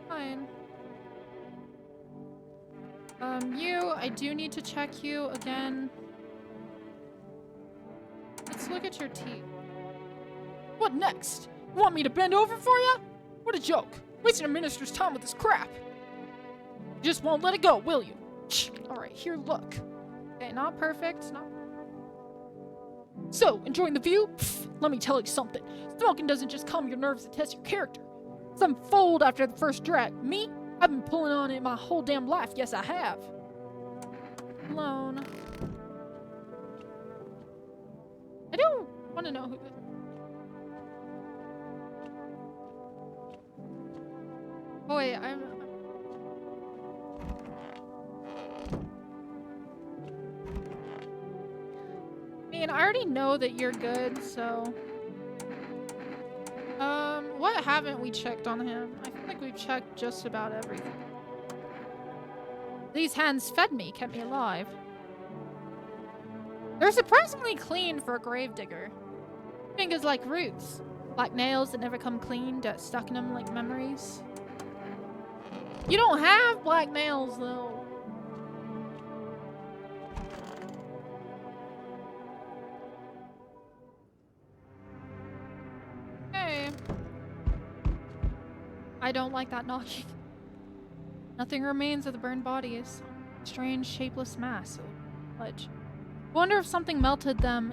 C: Fine. I do need to check you again. Let's look at your teeth. What next? You want me to bend over for you? What a joke. Wasting a minister's time with this crap. You just won't let it go, will you? Shh. Alright, here, look. Okay, not perfect. So, enjoying the view? Pfft, let me tell you something. Smoking doesn't just calm your nerves, it tests your character. Some fold after the first drag. Me? I've been pulling on it my whole damn life. Yes, I have. Alone. I don't want to know who this... Boy, mean, I already know that you're good, so... What haven't we checked on him? I feel like we've checked just about everything. These hands fed me, kept me alive. They're surprisingly clean for a gravedigger. Fingers like roots. Black nails that never come clean, stuck in them like memories. You don't have black nails, though. Okay. I don't like that knocking. Nothing remains of the burned bodies. Strange, shapeless mass. Ledge. Wonder if something melted, then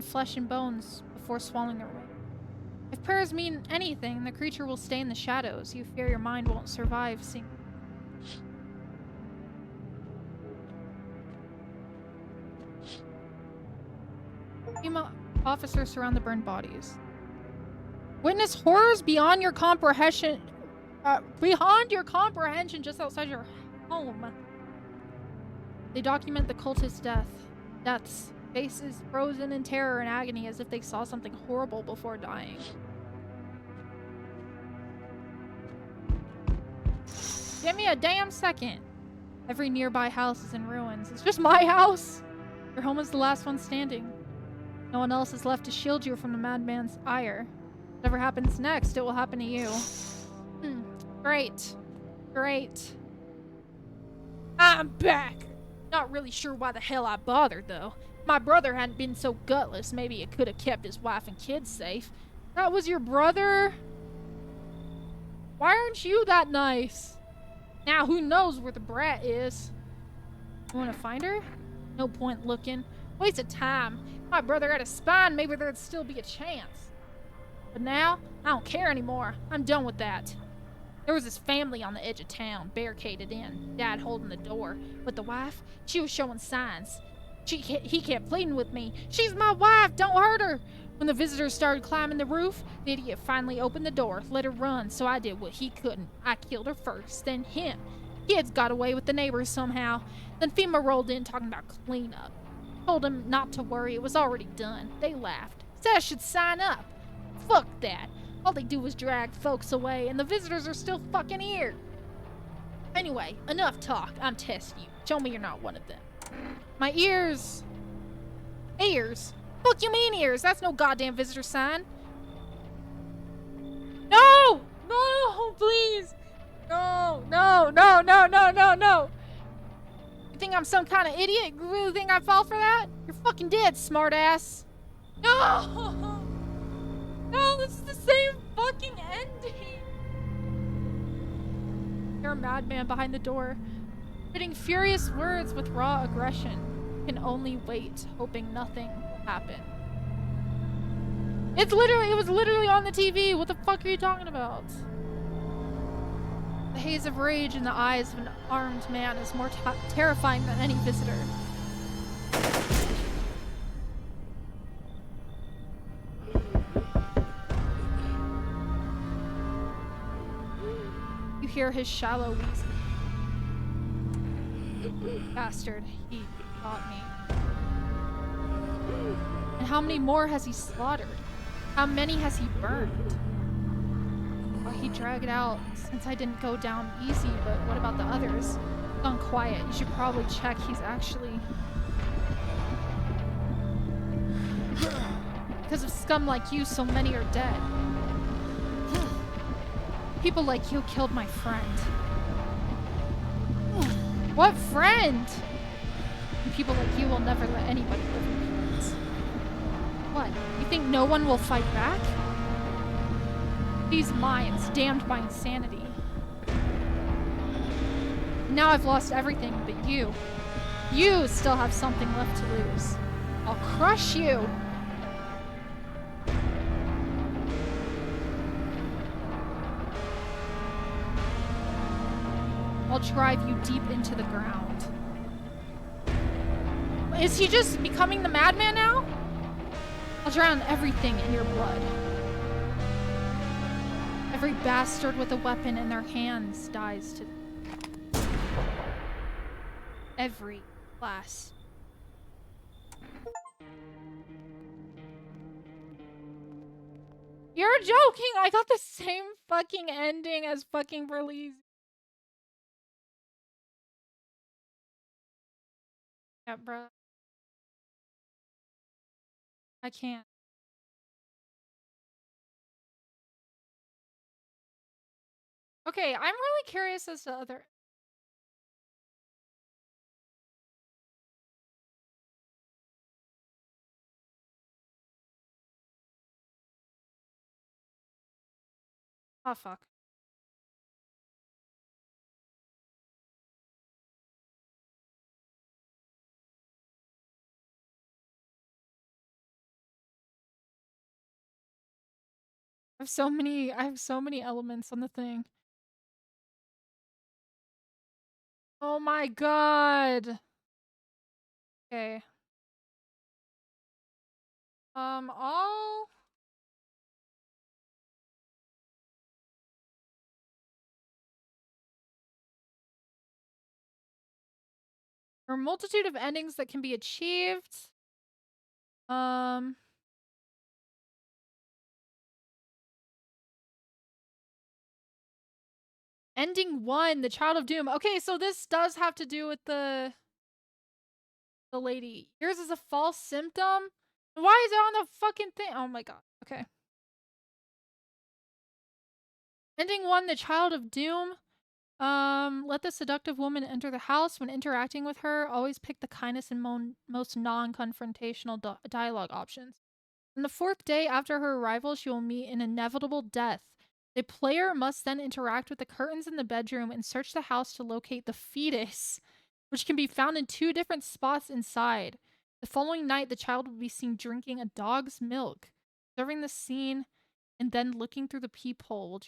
C: flesh and bones before swallowing their way. If prayers mean anything, the creature will stay in the shadows. You fear your mind won't survive seeing. FEMA officers surround the burned bodies. Witness horrors beyond your comprehension. Beyond your comprehension, just outside your home. They document the cultist's deaths. Faces frozen in terror and agony as if they saw something horrible before dying. Give me a damn second. Every nearby house is in ruins. It's just my house. Your home is the last one standing. No one else is left to shield you from the madman's ire. Whatever happens next, it will happen to you. Great. Great. I'm back. Not really sure why the hell I bothered, though. If my brother hadn't been so gutless, maybe it could have kept his wife and kids safe. That was your brother? Why aren't you that nice? Now who knows where the brat is? You want to find her? No point looking. Waste of time. If my brother had a spine, maybe there'd still be a chance. But now, I don't care anymore. I'm done with that. There was this family on the edge of town, barricaded in, Dad holding the door. But the wife, she was showing signs. He kept pleading with me. She's my wife, don't hurt her. When the visitors started climbing the roof, the idiot finally opened the door, let her run, so I did what he couldn't. I killed her first, then him. Kids got away with the neighbors somehow. Then FEMA rolled in talking about cleanup. Told them not to worry, it was already done. They laughed. Said I should sign up. Fuck that. All they do is drag folks away, and the visitors are still fucking here. Anyway, enough talk. I'm testing you. Show me you're not one of them. My ears. Ears? Fuck you mean ears? That's no goddamn visitor sign. No! No, please! No, no, no, no, no, no, no! You think I'm some kind of idiot? You really think I fall for that? You're fucking dead, smartass. No! No, this is the same fucking ending. You're a madman behind the door, spitting furious words with raw aggression. You can only wait, hoping nothing will happen. It was literally on the TV. What the fuck are you talking about? The haze of rage in the eyes of an armed man is more terrifying than any visitor. You hear his shallow wheezing. Bastard, he got me. And how many more has he slaughtered? How many has he burned? Well, he dragged out since I didn't go down easy, but what about the others? He's gone quiet. You should probably check he's actually... Because of scum like you, so many are dead. People like you killed my friend. What friend? And people like you will never let anybody live in peace. What? You think no one will fight back? These minds, damned by insanity. Now I've lost everything but you. You still have something left to lose. I'll crush you. I'll drive you deep into the ground. Is he just becoming the madman now? I'll drown everything in your blood. Every bastard with a weapon in their hands dies to... Every last. You're joking! I got the same fucking ending as fucking Verlies. Yeah, bro. I can't. Okay, I'm really curious as to other. Oh, fuck. I have so many elements on the thing. Oh my god. Okay. All there are a multitude of endings that can be achieved. Ending 1, the Child of Doom. Okay, so this does have to do with the lady. Yours is a false symptom? Why is it on the fucking thing? Oh my god. Okay. Ending 1, the Child of Doom. Let the seductive woman enter the house. When interacting with her, always pick the kindest and most non-confrontational dialogue options. On the 4th day after her arrival, she will meet an inevitable death. The player must then interact with the curtains in the bedroom and search the house to locate the fetus, which can be found in 2 different spots inside. The following night, the child will be seen drinking a dog's milk. Observing the scene and then looking through the peephole will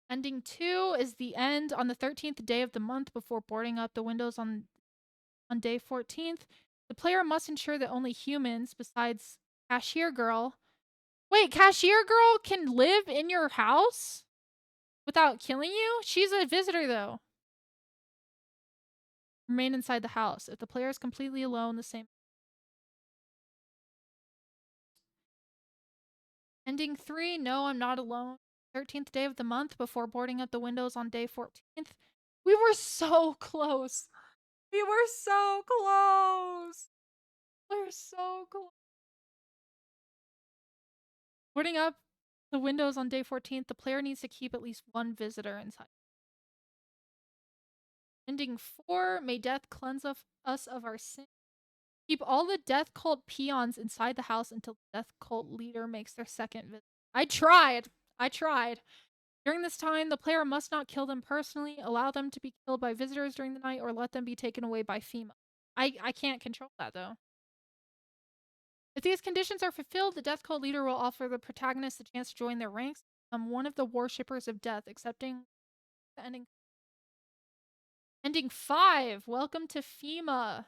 C: Ending 2 is the end on the 13th day of the month before boarding up the windows on day 14th. The player must ensure that only humans, besides Cashier Girl. Wait, Cashier Girl can live in your house without killing you? She's a visitor, though. Remain inside the house. If the player is completely alone, the same. Ending 3, no, I'm not alone. 13th day of the month before boarding up the windows on day 14th. We were so close. We were so close. We're so close. Boarding up the windows on day 14th, the player needs to keep at least 1 visitor inside. Ending 4, may death cleanse us of our sin. Keep all the death cult peons inside the house until the death cult leader makes their 2nd visit. I tried. During this time, the player must not kill them personally, allow them to be killed by visitors during the night, or let them be taken away by FEMA. I can't control that, though. If these conditions are fulfilled, the death cult leader will offer the protagonist the chance to join their ranks, become one of the worshippers of death, accepting the ending. Ending 5, welcome to FEMA.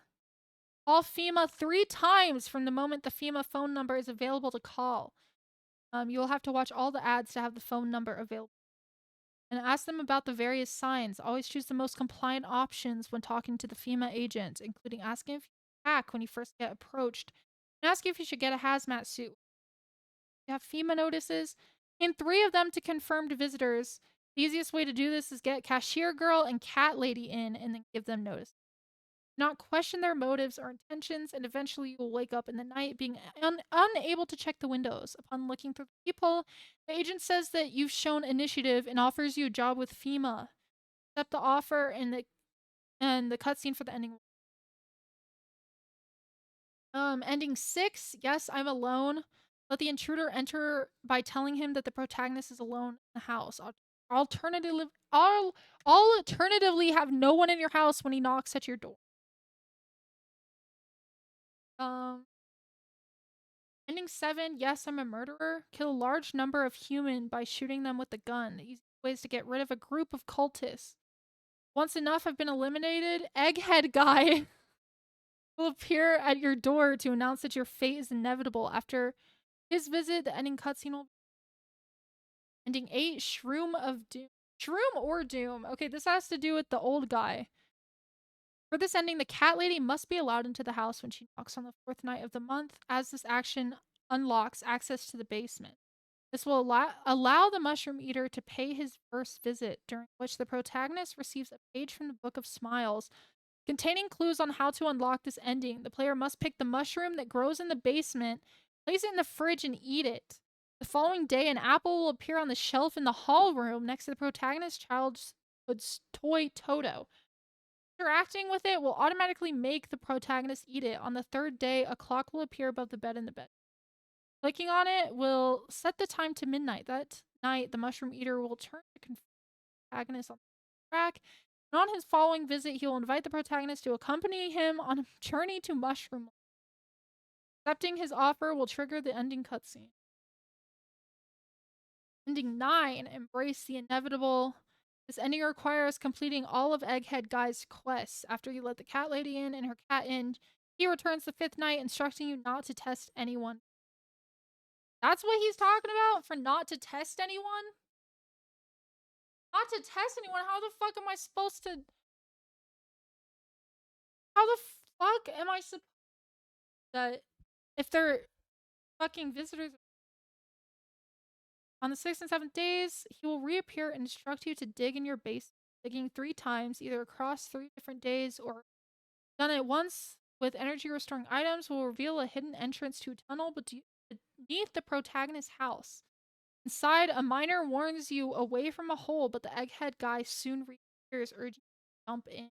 C: Call FEMA 3 times from the moment the FEMA phone number is available to call. You will have to watch all the ads to have the phone number available. And ask them about the various signs. Always choose the most compliant options when talking to the FEMA agent, including asking if you hack when you first get approached, and ask if you should get a hazmat suit. You have FEMA notices, and 3 of them to confirmed visitors. The easiest way to do this is get Cashier Girl and Cat Lady in and then give them notice. Not question their motives or intentions, and eventually you will wake up in the night being unable to check the windows. Upon looking through the people, the agent says that you've shown initiative and offers you a job with FEMA. Accept the offer and the cutscene for the ending. Ending 6, yes, I'm alone. Let the intruder enter by telling him that the protagonist is alone in the house. Alternatively, have no one in your house when he knocks at your door. Ending 7, yes, I'm a murderer. Kill a large number of human by shooting them with a gun. Easy ways to get rid of a group of cultists. Once enough have been eliminated, Egghead Guy will appear at your door to announce that your fate is inevitable. After his visit, the ending cutscene will. Ending 8, Shroom of Doom. Shroom or Doom? Okay, this has to do with the old guy. For this ending, the cat lady must be allowed into the house when she knocks on the 4th night of the month, as this action unlocks access to the basement. This will allow the mushroom eater to pay his first visit, during which the protagonist receives a page from the Book of Smiles containing clues on how to unlock this ending. The player must pick the mushroom that grows in the basement, place it in the fridge, and eat it. The following day, an apple will appear on the shelf in the hall room next to the protagonist's childhood's toy Toto. Interacting with it will automatically make the protagonist eat it. On the 3rd day, a clock will appear above the bed in the bed. Clicking on it will set the time to midnight. That night, the mushroom eater will turn to confront the protagonist on the track. And on his following visit, he will invite the protagonist to accompany him on a journey to Mushroom. Accepting his offer will trigger the ending cutscene. Ending 9, Embrace the Inevitable. This ending requires completing all of Egghead Guy's quests. After you let the cat lady in and her cat in, he returns the 5th night, instructing you not to test anyone. That's what he's talking about? For not to test anyone? Not to test anyone? How the fuck am I supposed to... How the fuck am I supposed... That if they're fucking visitors... On the 6th and 7th days, he will reappear and instruct you to dig in your base, digging 3 times, either across 3 different days or done it once with energy restoring items will reveal a hidden entrance to a tunnel beneath the protagonist's house. Inside, a miner warns you away from a hole, but the egghead guy soon reappears, urging you to jump in.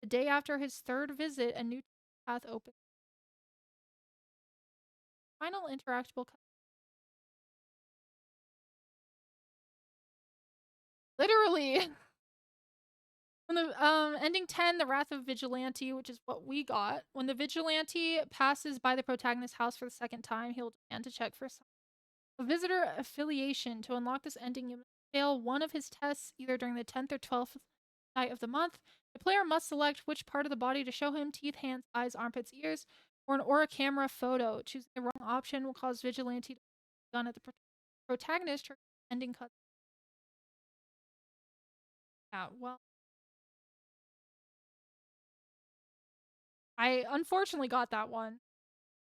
C: The day after his 3rd visit, a new path opens. Final interactable cut. Literally! When the ending 10, the Wrath of Vigilante, which is what we got. When the Vigilante passes by the protagonist's house for the 2nd time, he'll demand to check for a visitor affiliation. To unlock this ending, you must fail one of his tests either during the 10th or 12th night of the month. The player must select which part of the body to show him: teeth, hands, eyes, armpits, ears, or an aura camera photo. Choosing the wrong option will cause Vigilante to gun at the protagonist. Ending cut. Yeah, well, I unfortunately got that one.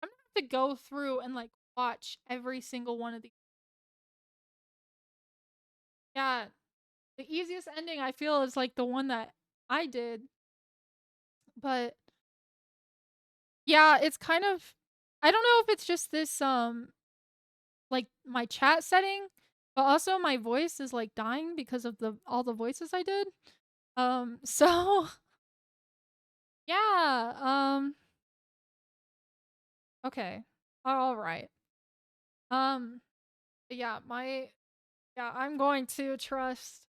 C: I'm gonna have to go through and like watch every single one of these. Yeah, the easiest ending I feel is like the one that I did. But yeah, it's kind of, I don't know if it's just this like my chat setting, but also my voice is like dying because of all the voices I did. So yeah, okay. All right. Yeah, I'm going to trust.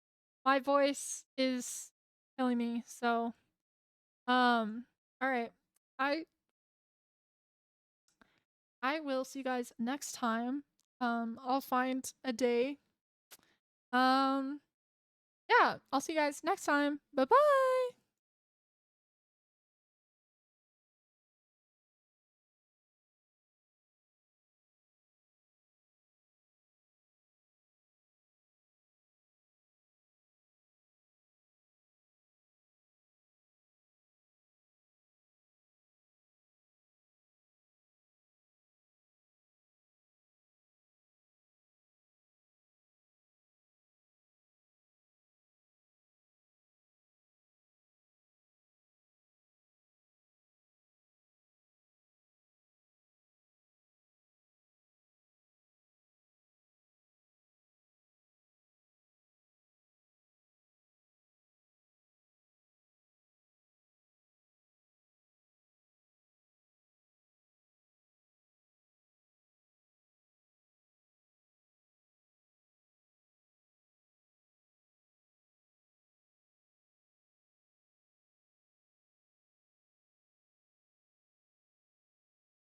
C: My voice is killing me, so all right. I I will see you guys next time. I'll find a day. Yeah, I'll see you guys next time. Bye-bye.